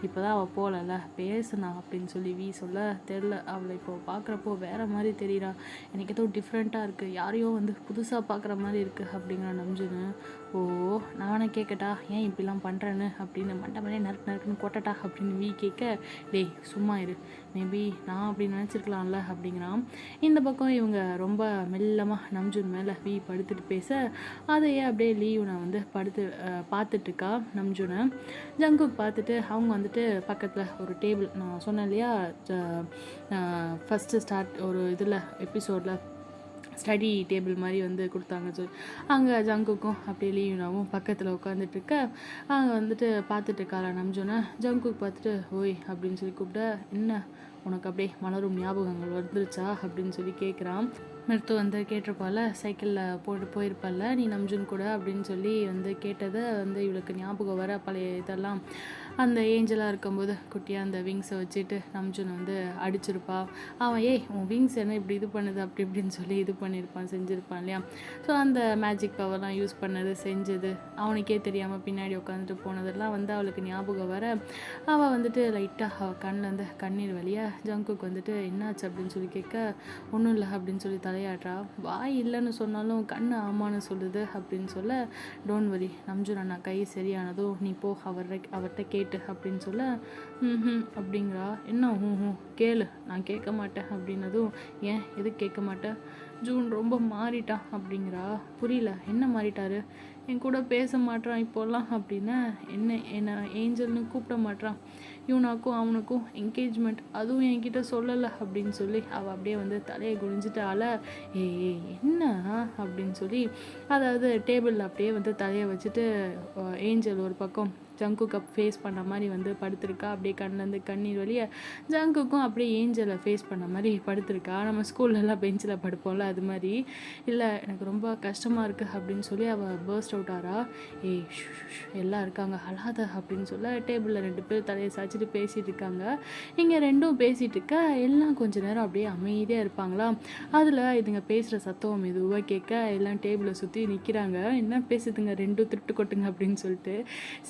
இப்போ தான் அவள் போகலல்ல பேசுனா அப்படின்னு சொல்லி வி சொல்ல, தெரில அவளை இப்போ பார்க்குறப்போ வேறு மாதிரி தெரியுறா, எனக்கு ஏதோ டிஃப்ரெண்ட்டாக இருக்குது, யாரையோ வந்து புதுசாக பார்க்குற மாதிரி இருக்குது அப்படிங்கிற நம்ஜுன்னு. ஓ நானே கேட்கட்டா ஏன் இப்படிலாம் பண்ணுறேன்னு அப்படின்னு மண்டை நறுக்குன்னு கொட்டட்டா அப்படின்னு வி கேட்க, டேய் சும்மா இரு, மேபி நான் அப்படி நினச்சிருக்கலாம்ல அப்படிங்கிறான். இந்த பக்கம் இவங்க ரொம்ப மெல்லமாக நம்ஜுன் மேலே வி படுத்துட்டு பேச, அதையே அப்படியே லீவுனை வந்து பார்த்துட்ருக்கா நம்ஜுனை. ஜங்குக் பார்த்துட்டு அவங்க வந்துட்டு பக்கத்தில் ஒரு டேபிள், நான் சொன்னேன் இல்லையா ஃபஸ்ட்டு ஸ்டார்ட் ஒரு இதில் எபிசோடில் ஸ்டடி டேபிள் மாதிரி வந்து கொடுத்தாங்க சொல்லி, அங்கே ஜங்குக்கும் அப்படியே லீவுனாவும் பக்கத்தில் உட்காந்துட்ருக்க அங்கே வந்துட்டு பார்த்துட்ருக்காளா நம்ஜுனை. ஜங்குக் பார்த்துட்டு ஓய் அப்படின்னு சொல்லி கூப்பிட, என்ன உனக்கு அப்படியே மலரும் ஞாபகங்கள் வந்துருச்சா அப்படின்னு சொல்லி கேட்குறான். மிருத்து வந்து கேட்டிருப்பால, சைக்கிளில் போட்டு போயிருப்பால நீ நம்ஜுன் கூட அப்படின்னு சொல்லி வந்து கேட்டதை வந்து இவளுக்கு ஞாபகம் வர பழைய இதெல்லாம், அந்த ஏஞ்சலாக இருக்கும்போது குட்டியாக அந்த விங்ஸை வச்சுட்டு நம்ஜுன் வந்து அடிச்சிருப்பா. அவன் ஏய் உன் விங்ஸ் என்ன இப்படி இது பண்ணுது அப்படி இப்படின்னு சொல்லி இது பண்ணியிருப்பான் செஞ்சுருப்பான் இல்லையா. ஸோ அந்த மேஜிக் பவர்லாம் யூஸ் பண்ணது செஞ்சது அவனுக்கே தெரியாமல் பின்னாடி உட்காந்துட்டு போனதெல்லாம் வந்து அவளுக்கு ஞாபகம் வர, அவள் வந்துட்டு லைட்டாக அவள் கண்ணில் வந்து கண்ணீர் வழியாக ஜங்குக்கு வந்துட்டு என்னாச்சு அப்படின்னு சொல்லி கேட்க, ஒன்றும் இல்லை அப்படின்னு சொல்லி தலையாடுறா. வாய் இல்லைன்னு சொன்னாலும் கண்ணு ஆமான்னு சொல்லுது அப்படின்னு சொல்ல, டோன்ட் வரி நம்ஜுன் அண்ணா கை சரியானதும் நீ போ அவர்கிட்ட கேட்டு அப்படின்னு சொல்ல, அப்படிங்கிறா. என்ன கேளு நான் கேட்க மாட்டேன் அப்படின்னதும், ஏன் எதுக்கு கேட்க மாட்டேன், ஜூன் ரொம்ப மாறிட்டான் அப்படிங்கிறா. புரியல என்ன மாறிட்டாரு, என் கூட பேச மாட்டான் இப்போல்லாம் அப்படின்னு, என்ன ஏஞ்சல்னு கூப்பிட மாட்டான், இவனாக்கும் அவனுக்கும் என்கேஜ்மெண்ட் அதுவும் என்கிட்ட சொல்லலை அப்படின்னு சொல்லி அவள் அப்படியே வந்து தலையை குனிஞ்சிட்டால. என்ன அப்படின்னு சொல்லி அதாவது டேபிளில் அப்படியே வந்து தலையை வச்சுட்டு ஏஞ்சல் ஒரு பக்கம் ஜங்குக்கு ஃபேஸ் பண்ண மாதிரி வந்து படுத்திருக்கா. அப்படியே கண்ணிலேருந்து கண்ணீர் வழிய ஜங்குக்கும் அப்படியே ஏஞ்சலை ஃபேஸ் பண்ண மாதிரி படுத்திருக்கா. நம்ம ஸ்கூல்லலாம் பெஞ்சில் படுப்போம்ல அது மாதிரி. இல்லை எனக்கு ரொம்ப கஷ்டமாக இருக்குது அப்படின்னு சொல்லி அவள் பர்ஸ்ட் அவுட் ஆறா. எல்லாம் இருக்காங்க அழாத அப்படின்னு சொல்ல, டேபிளில் 2 பேர் தலையை சாய்ச்சிட்டு பேசிகிட்டு இருக்காங்க. இங்கே 2ம் பேசிகிட்டு இருக்க எல்லாம் கொஞ்சம் நேரம் அப்படியே அமைதியாக இருப்பாங்களா. அதில் இதுங்க பேசுகிற சத்தம் மெதுவாக கேட்க எல்லாம் டேபிளை சுற்றி நிற்கிறாங்க. என்ன பேசுதுங்க 2 திருட்டு கொட்டுங்க அப்படின்னு சொல்லிட்டு,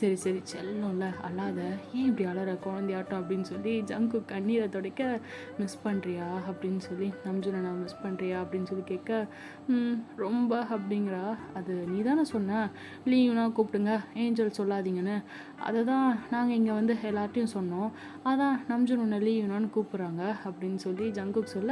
சரி சரி செல்லம்ல அழாத, ஏன் இப்படி அழற குழந்தையாட்டம் அப்படின்னு சொல்லி ஜங்கு கண்ணீரை துடைக்க, மிஸ் பண்ணுறியா அப்படின்னு சொல்லி நம்ஜுனை நான் மிஸ் பண்ணுறியா அப்படின்னு சொல்லி கேட்க, ரொம்ப அப்படிங்கிறா. அது நீ தானே சொன்ன லீவுனா கூப்பிடுங்க ஏஞ்சல் சொல்லாதீங்கன்னு, அதை தான் நாங்கள் இங்கே வந்து எல்லார்ட்டையும் சொன்னோம், அதான் நம்ஜுன் உன்னை லீவுனான்னு கூப்பிட்றாங்க அப்படின்னு சொல்லி ஜங்குக்கு சொல்ல,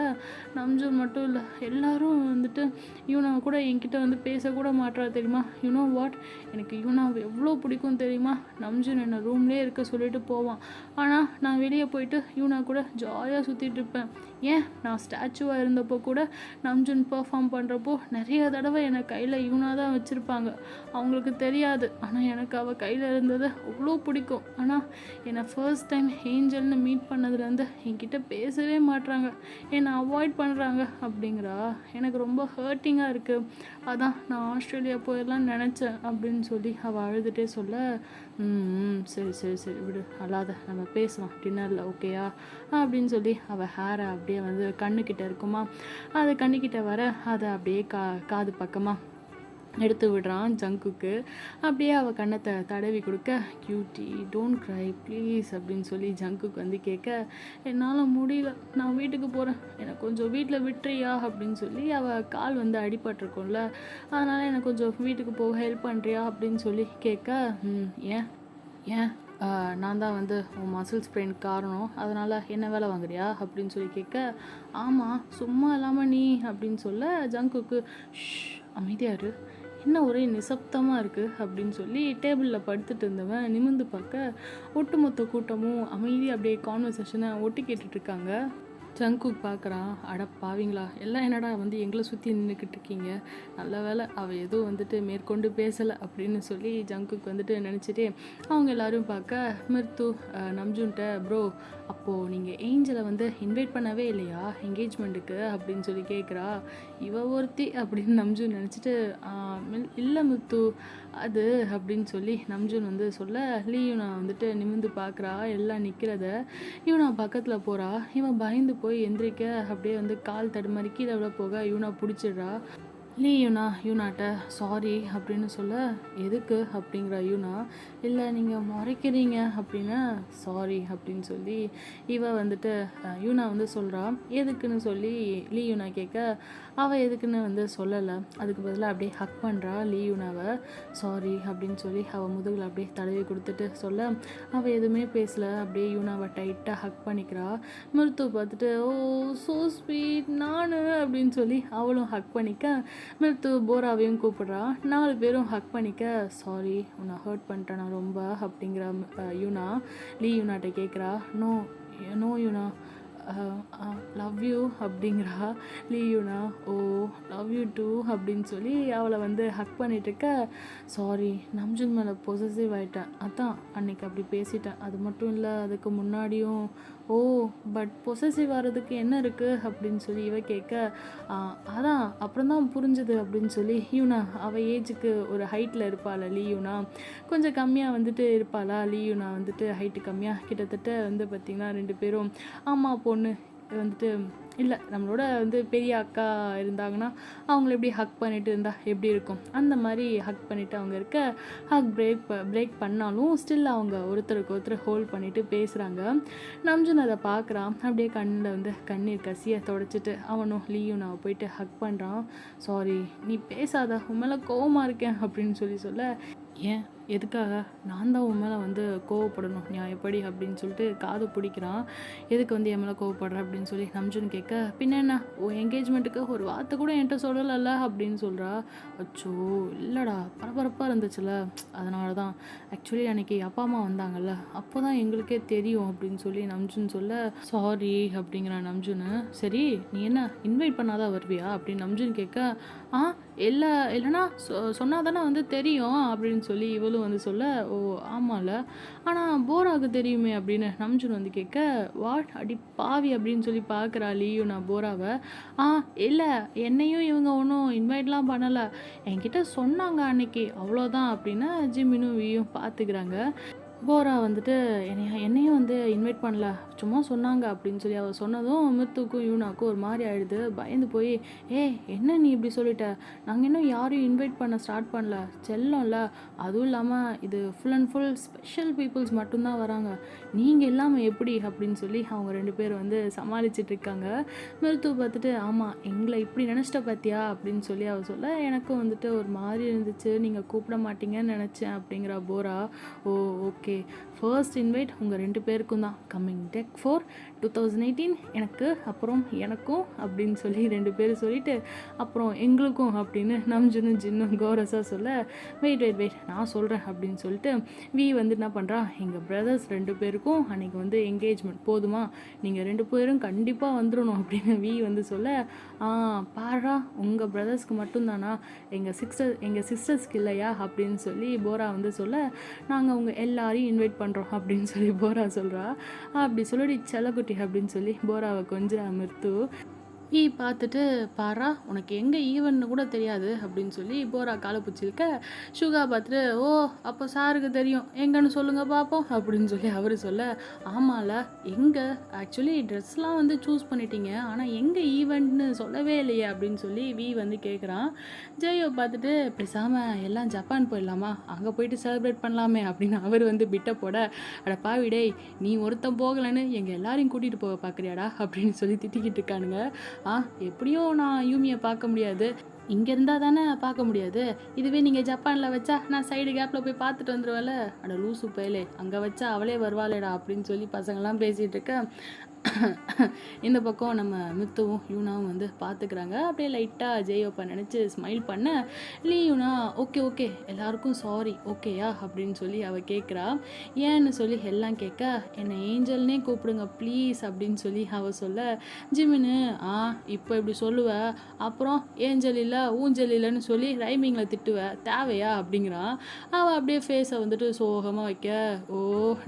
நம்ஜுன் மட்டும் இல்லை எல்லாரும் வந்துட்டு யூனா கூட என்கிட்ட வந்து பேசக்கூட மாட்டா தெரியுமா, யூனோ வாட், எனக்கு யூனா எவ்வளோ பிடிக்கும் தெரியுமா, நம்ஜுன் என்னை ரூம்லேயே இருக்க சொல்லிட்டு போவான், ஆனால் நான் வெளியே போயிட்டு யூனா கூட ஜாலியாக சுற்றிட்டு இருப்பேன். ஏன் நான் ஸ்டாச்சுவாக இருந்தப்போ கூட நம்ஜுன் பெர்ஃபார்ம் பண்ணுறப்போ நிறைய தடவை என்னை கையில் யூனா தான் வச்சுருப்பாங்க, அவங்களுக்கு தெரியாது, ஆனால் எனக்கு அவள் கையில் இருந்தது அவ்வளோ பிடிக்கும். ஆனால் என்னை ஃபர்ஸ்ட் டைம் ஏஞ்சல்னு மீட் பண்ணதுலேருந்து என்கிட்ட பேசவே மாட்டுறாங்க, என்னை அவாய்ட் பண்ணுறாங்க அப்படிங்கிறா. எனக்கு ரொம்ப ஹர்ட்டிங்காக இருக்குது, அதான் நான் ஆஸ்திரேலியா போயிடலாம் நினச்சேன் அப்படின்னு சொல்லி அவள் அழுதுகிட்டே சொல்ல, சரி சரி சரி விடு அழாத, நம்ம பேசலாம் டின்னரில் ஓகேயா அப்படின்னு சொல்லி அவள் ஹேரை அப்படியே வந்து கண்ணுக்கிட்ட இருக்குமா, அது கண்ணுக்கிட்ட வர அதை அப்படியே காது பக்கமாக எடுத்து விடுறான் ஜங்குக்கு. அப்படியே அவள் கண்ணத்தை தடவி கொடுக்க, கியூட்டி டோன்ட் க்ரை ப்ளீஸ் அப்படின்னு சொல்லி ஜங்குக்கு வந்து கேட்க, என்னால் முடியல நான் வீட்டுக்கு போகிறேன், எனக்கு கொஞ்சம் வீட்டில் விட்டுறியா அப்படின்னு சொல்லி அவள் கால் வந்து அடிபட்டிருக்கோம்ல, அதனால் எனக்கு கொஞ்சம் வீட்டுக்கு போக ஹெல்ப் பண்ணுறியா அப்படின்னு சொல்லி கேட்க, ஏன் ஏன் நான் தான் வந்து உன் மசில் ஸ்ப்ரெயின் காரணம், அதனால் என்ன வேலை வாங்குறியா அப்படின்னு சொல்லி கேட்க, ஆமாம் சும்மா இல்லாமல் நீ அப்படின்னு சொல்ல, ஜங்குக்கு அமைதியாரு என்ன ஒரே நிசப்தமாக இருக்குது அப்படின்னு சொல்லி டேபிளில் படுத்துட்டு இருந்தவன் நிமிர்ந்து பார்க்க ஒட்டுமொத்த கூட்டமும் அமைதி அப்படியே கான்வர்சேஷனை ஒட்டி கேட்டுட்ருக்காங்க. ஜங்குக் பார்க்குறான். அட பாவிங்களா! எல்லாம் என்னடா வந்து எங்கள சுத்தி நின்னுக்கிட்டு இருக்கீங்க. நல்ல வேளை அவ எதுவும் வந்துட்டு மேற்கொண்டு பேசல அப்படின்னு சொல்லி ஜங்குக் வந்துட்டு நெனச்சுட்டே அவங்க எல்லாரும் பார்க்க மிர்து நம்ஜூன்ட்ட ப்ரோ அப்போ நீங்க ஏஞ்சல வந்து இன்வைட் பண்ணவே இல்லையா என்கேஜ்மெண்ட்டுக்கு அப்படின்னு சொல்லி கேட்குறா. இவ ஒருத்தி அப்படின்னு நம்ஜூன் நெனச்சுட்டு இல்ல மிர்து அது அப்படின்னு சொல்லி நம்ஜூன் வந்து சொல்ல லீயுனா வந்துட்டு நிமிர்ந்து பார்க்குறா எல்லாம் நிற்கிறத. இவனா பக்கத்தில் போகிறா. இவன் பயந்து போய் எந்திரிக்க அப்படியே வந்து கால் தடுமாறி கீழே விட போக இவனா பிடிச்சிடுறா. யூனாட்ட சாரி அப்படின்னு சொல்ல எதுக்கு அப்படிங்கிற யூனா. இல்லை நீங்கள் முறைக்கிறீங்க அப்படின்னா சாரி அப்படின்னு சொல்லி இவ வந்துட்டு யூனா வந்து சொல்கிறா. எதுக்குன்னு சொல்லி யூனா கேட்க அவள் எதுக்குன்னு வந்து சொல்லலை. அதுக்கு பதிலாக அப்படியே ஹக் பண்ணுறா யூனாவை. சாரி அப்படின்னு சொல்லி அவள் முதுகில் அப்படியே தடவி கொடுத்துட்டு சொல்ல அவள் எதுவுமே பேசலை. அப்படியே யூனாவை டைட்டாக ஹக் பண்ணிக்கிறா. மிருத்து பார்த்துட்டு ஓ ஸோ ஸ்வீட் நான் அப்படின்னு சொல்லி அவளும் ஹக் பண்ணிக்க மிர்து போராவையும் கூப்பிடுறா. 4 பேரும் ஹக் பண்ணிக்க சாரி உன்னை ஹர்ட் பண்ணிட்டேன் நான் ரொம்ப அப்படிங்கிற யூனா யூனாட்ட கேட்குறா. நோ நோ யூனா லவ் யூ அப்படிங்கிறா யூனா. ஓ லவ் யூ டூ அப்படின்னு சொல்லி அவளை வந்து ஹக் பண்ணிட்டு இருக்க சாரி நம்ஜுன் மேலே பொசசிவ் ஆகிட்டேன் அதான் அன்னைக்கு அப்படி பேசிட்டேன். அது மட்டும் இல்லை அதுக்கு முன்னாடியும் ஓ பட் பொசசிவ் ஆகிறதுக்கு என்ன இருக்குது அப்படின்னு சொல்லி இவ கேட்க அதான் அப்புறம் தான் புரிஞ்சுது அப்படின்னு சொல்லி யூனா அவள் ஏஜுக்கு ஒரு ஹைட்டில் இருப்பாள் யூனா கொஞ்சம் கம்மியாக வந்துட்டு இருப்பாளா யூனா வந்துட்டு ஹைட்டு கம்மியாக கிட்டத்தட்ட வந்து பார்த்திங்கன்னா 2 பேரும் அம்மா பொண்ணு வந்துட்டு இல்லை நம்மளோட வந்து பெரிய அக்கா இருந்தாங்கன்னா அவங்கள எப்படி ஹக் பண்ணிட்டு இருந்தால் எப்படி இருக்கும் அந்த மாதிரி ஹக் பண்ணிவிட்டு அவங்க இருக்க ஹக் பிரேக் பண்ணாலும் ஸ்டில் அவங்க ஒருத்தருக்கு ஒருத்தர் ஹோல்ட் பண்ணிவிட்டு பேசுகிறாங்க. நம்ஜுன் அதை பார்க்குறான். அப்படியே கண்ணில் வந்து கண்ணீர் கசியை தொடச்சிட்டு அவனும் நான் போயிட்டு ஹக் பண்ணுறான். சாரி நீ பேசாத உன் மேலே கோவமாக இருக்கேன் அப்படின்னு சொல்ல ஏன் எதுக்காக நான் தான் உன் மேலே வந்து கோவப்படணும் நான் எப்படி அப்படின்னு சொல்லிட்டு காது பிடிக்கிறான். எதுக்கு வந்து என் மேலே கோவப்படுற அப்படின்னு சொல்லி நம்ஜுன் கேட்க பின்ன என்ன உன் என்கேஜ்மெண்ட்டுக்கு ஒரு வார்த்தை கூட என்கிட்ட சொல்லலைல்ல அப்படின்னு சொல்கிறா. அச்சோ இல்லைடா பரபரப்பாக இருந்துச்சுல அதனால தான் ஆக்சுவலி அன்றைக்கி அப்பா அம்மா வந்தாங்கல்ல அப்போ தான் எங்களுக்கே தெரியும் அப்படின்னு சொல்லி நம்ஜுன் சொல்ல சாரி அப்படிங்கிறான் நம்ஜுன்னு. சரி நீ என்ன இன்வைட் பண்ணாதான் வருவியா அப்படின்னு நம்ஜுன் கேட்க இல்லைனா சொன்னால் தானே வந்து தெரியும் அப்படின்னு சொல்லி இவளும் வந்து சொல்ல ஓ ஆமாம்ல ஆனால் போராவுக்கு தெரியுமே அப்படின்னு நம்ஜுன் வந்து கேட்க வாட் அடி பாவி அப்படின்னு சொல்லி பார்க்குறா நான் போராவை. இல்லை என்னையும் இவங்க ஒன்றும் இன்வைட்லாம் பண்ணலை என்கிட்ட சொன்னாங்க அன்னைக்கு அவ்வளோதான் அப்படின்னு ஜிம்மினும் வியும் பார்த்துக்கிறாங்க. போரா வந்துட்டு என்னையும் வந்து இன்வைட் பண்ணல சும்மா சொன்னாங்க அப்படின்னு சொல்லி அவள் சொன்னதும் மிர்துக்கும் யூனாக்கும் ஒரு மாதிரி ஆயிடுது. பயந்து போய் என்ன நீ இப்படி சொல்லிட்ட நாங்கள் இன்னும் யாரையும் இன்வைட் பண்ண ஸ்டார்ட் பண்ணல செல்லம்ல அதுவும் இல்லாமல் இது full and full special peoples மட்டும்தான் வராங்க நீங்கள் இல்லாமல் எப்படி அப்படின்னு சொல்லி அவங்க 2 பேர் வந்து சமாளிச்சிட்டு இருக்காங்க. மிர்து பார்த்துட்டு ஆமாம் எங்களை இப்படி நினச்சிட்ட பார்த்தியா அப்படின்னு சொல்லி அவள் சொல்ல எனக்கும் வந்துட்டு ஒரு மாதிரி இருந்துச்சு நீங்கள் கூப்பிட மாட்டீங்கன்னு நினச்சேன் அப்படிங்கிற போரா. ஓ ஓகே ஃபர்ஸ்ட் இன்வைட் உங்கள் 2 பேருக்கும் தான் கம்மிங் டெக் 4 2018 எனக்கு அப்புறம் எனக்கும் அப்படின்னு சொல்லி 2 பேர் சொல்லிட்டு அப்புறம் எங்களுக்கும் அப்படின்னு நம்ஜுனும் ஜின்னும் கோரஸாக சொல்ல வெயிட் நான் சொல்கிறேன் அப்படின்னு சொல்லிட்டு வந்து என்ன பண்ணுறா எங்கள் பிரதர்ஸ் 2 பேருக்கும் அன்றைக்கி வந்து என்கேஜ்மெண்ட் போதுமா நீங்கள் 2 பேரும் கண்டிப்பாக வந்துடணும் அப்படின்னு வந்து சொல்ல பாரா உங்கள் பிரதர்ஸ்க்கு மட்டும்தானா எங்கள் சிஸ்டர்ஸ்க்கு இல்லையா அப்படின்னு சொல்லி போரா வந்து சொல்ல நாங்கள் உங்கள் எல்லாரையும் இன்வைட் பண்ணுறோம் அப்படின்னு சொல்லி போரா சொல்கிறா. அப்படி சொல்லி செல்லக்குட்டி அப்படின்னு சொல்லி போராவை கொஞ்சம் மிர்து பார்த்துட்டு பாரா உனக்கு எங்கே ஈவென்ட்னு கூட தெரியாது அப்படின்னு சொல்லி போரா காலை பிடிச்சிருக்க சுகா பார்த்துட்டு ஓ அப்போ சாருக்கு தெரியும் எங்கன்னு சொல்லுங்கள் பார்ப்போம் அப்படின்னு சொல்லி அவர் சொல்ல ஆமாம்ல எங்கே ஆக்சுவலி ட்ரெஸ்லாம் வந்து சூஸ் பண்ணிட்டீங்க ஆனால் எங்கே ஈவெண்ட்னு சொல்லவே இல்லையே அப்படின்னு சொல்லி வந்து கேட்குறான். ஜெயோ பார்த்துட்டு பேசாமல் எல்லாம் ஜப்பான் போயிடலாமா அங்கே போயிட்டு செலிப்ரேட் பண்ணலாமே அப்படின்னு அவர் வந்து பிட்ட போட அட பாவிடே நீ ஒருத்தன் போகலன்னு எங்கள் எல்லாரையும் கூட்டிகிட்டு போக பார்க்குறியாடா அப்படின்னு சொல்லி திட்டிக்கிட்டு இருக்கானுங்க. எப்படியும் நான் யூமியை பார்க்க முடியாது இங்கே இருந்தால் தானே பார்க்க முடியாது. இதுவே நீங்கள் ஜப்பானில் வச்சா நான் சைடு கேப்பில் போய் பார்த்துட்டு வந்துடுவேல. அட லூசு பயலே, அங்கே வச்சா அவளே வருவாளேடா அப்படின்னு சொல்லி பசங்கள்லாம் பேசிகிட்டு இருக்க இந்த பக்கம் நம்ம மித்துவும் யூனாவும் வந்து பார்த்துக்கிறாங்க. அப்படியே லைட்டாக ஜெயோப்பா நினச்சி ஸ்மைல் பண்ண யூனா ஓகே ஓகே எல்லாருக்கும் சாரி ஓகேயா அப்படின்னு சொல்லி அவள் கேட்குறா. ஏன்னு சொல்லி எல்லாம் கேட்க என்னை ஏஞ்சல்னே கூப்பிடுங்க ப்ளீஸ் அப்படின்னு சொல்லி அவள் சொல்ல ஜிமின்னு இப்போ இப்படி சொல்லுவ, அப்புறம் ஏஞ்சல் இல்லை ஊஞ்சல் இல்லைன்னு சொல்லி ரைமிங்கில் திட்டுவ, தேவையா அப்படிங்கிறான். அவள் அப்படியே ஃபேஸை வந்துட்டு சோகமாக வைக்க ஓ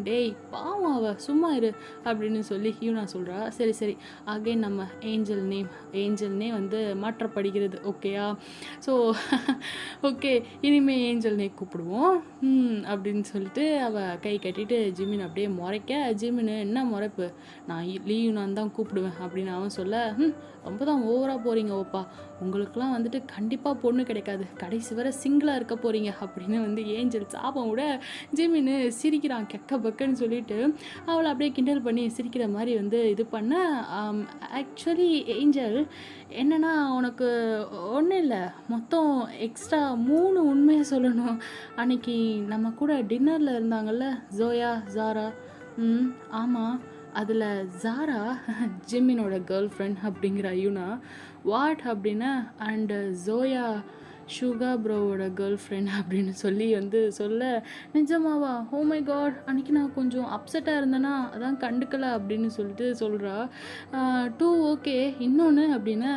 டேய் பாவம் அவள் சும்மா இரு அப்படின்னு சொல்லி யூனா சொல்கிறா. சரி சரி அகைன் நம்ம ஏஞ்சல்னே வந்து மாற்றப்படுகிறது ஓகேயா. ஸோ ஓகே இனிமேல் ஏஞ்சல்னே கூப்பிடுவோம் அப்படின்னு சொல்லிட்டு அவள் கை கட்டிட்டு ஜிமின் அப்படியே முறைக்க ஜிமின்னு என்ன முறைப்பு, நான் யூனான் தான் கூப்பிடுவேன் அப்படின்னு அவன் சொல்ல ரொம்ப தான் ஓவராக போகிறீங்க ஓப்பா, உங்களுக்குலாம் வந்துட்டு கண்டிப்பாக பொண்ணு கிடைக்காது, கடைசி வரை சிங்கிளாக இருக்க போகிறீங்க அப்படின்னு வந்து ஏஞ்சல் சாபம் விட ஜிமின்னு சிரிக்கிறான் கெக்க பக்கன்னு சொல்லிட்டு அவளை அப்படியே கிண்டல் பண்ணி சிரிக்கிற மாதிரி வந்து இது பண்ண ஆக்சுவலி ஏஞ்சல் என்னென்னா உனக்கு ஒன்றும் இல்லை, மொத்தம் எக்ஸ்ட்ரா 3 உண்மையை சொல்லணும். அன்னைக்கு நம்ம கூட டின்னரில் இருந்தாங்கல்ல ஜாரா, ஆமாம் அதில் ஜாரா ஜிம்மினோட கேர்ள் ஃப்ரெண்ட் அப்படிங்கிற யூனா, வாட் அப்படின்னா அண்டு ஜோயா ஷுகா ப்ரோவோட கேர்ள் ஃப்ரெண்ட் அப்படின்னு சொல்லி வந்து சொல்ல நிஜமாவா ஓ மை காட் அன்றைக்கி நான் கொஞ்சம் அப்செட்டாக இருந்தேன்னா அதான் கண்டுக்கலை அப்படின்னு சொல்லிட்டு சொல்கிறா. டூ ஓகே இன்னொன்று அப்படின்னா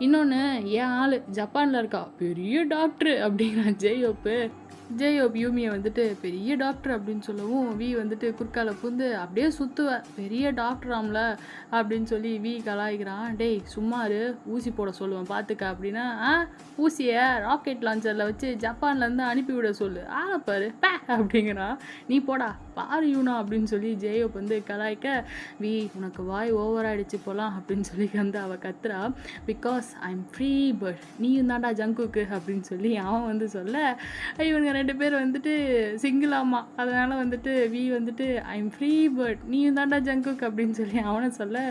இன்னொன்று என் ஆள் ஜப்பானில் இருக்கா பெரிய டாக்டரு அப்படிங்கிறான் ஜெயோப் யூமியை வந்துட்டு பெரிய டாக்டர் அப்படின்னு சொல்லவும் வி வந்துட்டு குறுக்கால புந்து அப்படியே சுற்றுவேன் பெரிய டாக்டராம்ல அப்படின்னு சொல்லி வி கலாய்க்கிறான். டேய் சும்மாரு ஊசி போட சொல்லுவேன் பார்த்துக்க அப்படின்னா ஊசியை ராக்கெட் லான்ச்சரில் வச்சு ஜப்பான்லேருந்து அனுப்பிவிட சொல்லு ஆளப்பாரு பே அப்படிங்கிறான். நீ போடா பாரு யூனா அப்படின்னு சொல்லி ஜெயோப் வந்து கலாய்க்க வி உனக்கு வாய் ஓவராகிடுச்சு போகலாம் அப்படின்னு சொல்லி வந்து அவள் கத்துறா. Because I am free but நீயும் தாண்டா ஜங்குக்கு அப்படின்னு சொல்லி அவன் வந்து சொல்ல இவனுங்க 2 பேர் வந்துட்டு சிங்கிளாமா, அதனால் வந்துட்டு வி வந்துட்டு ஐ எம் ஃப்ரீ பட் நீயும் தாண்டா ஜங்குக் அப்படின்னு சொல்லி அவனை சொல்ல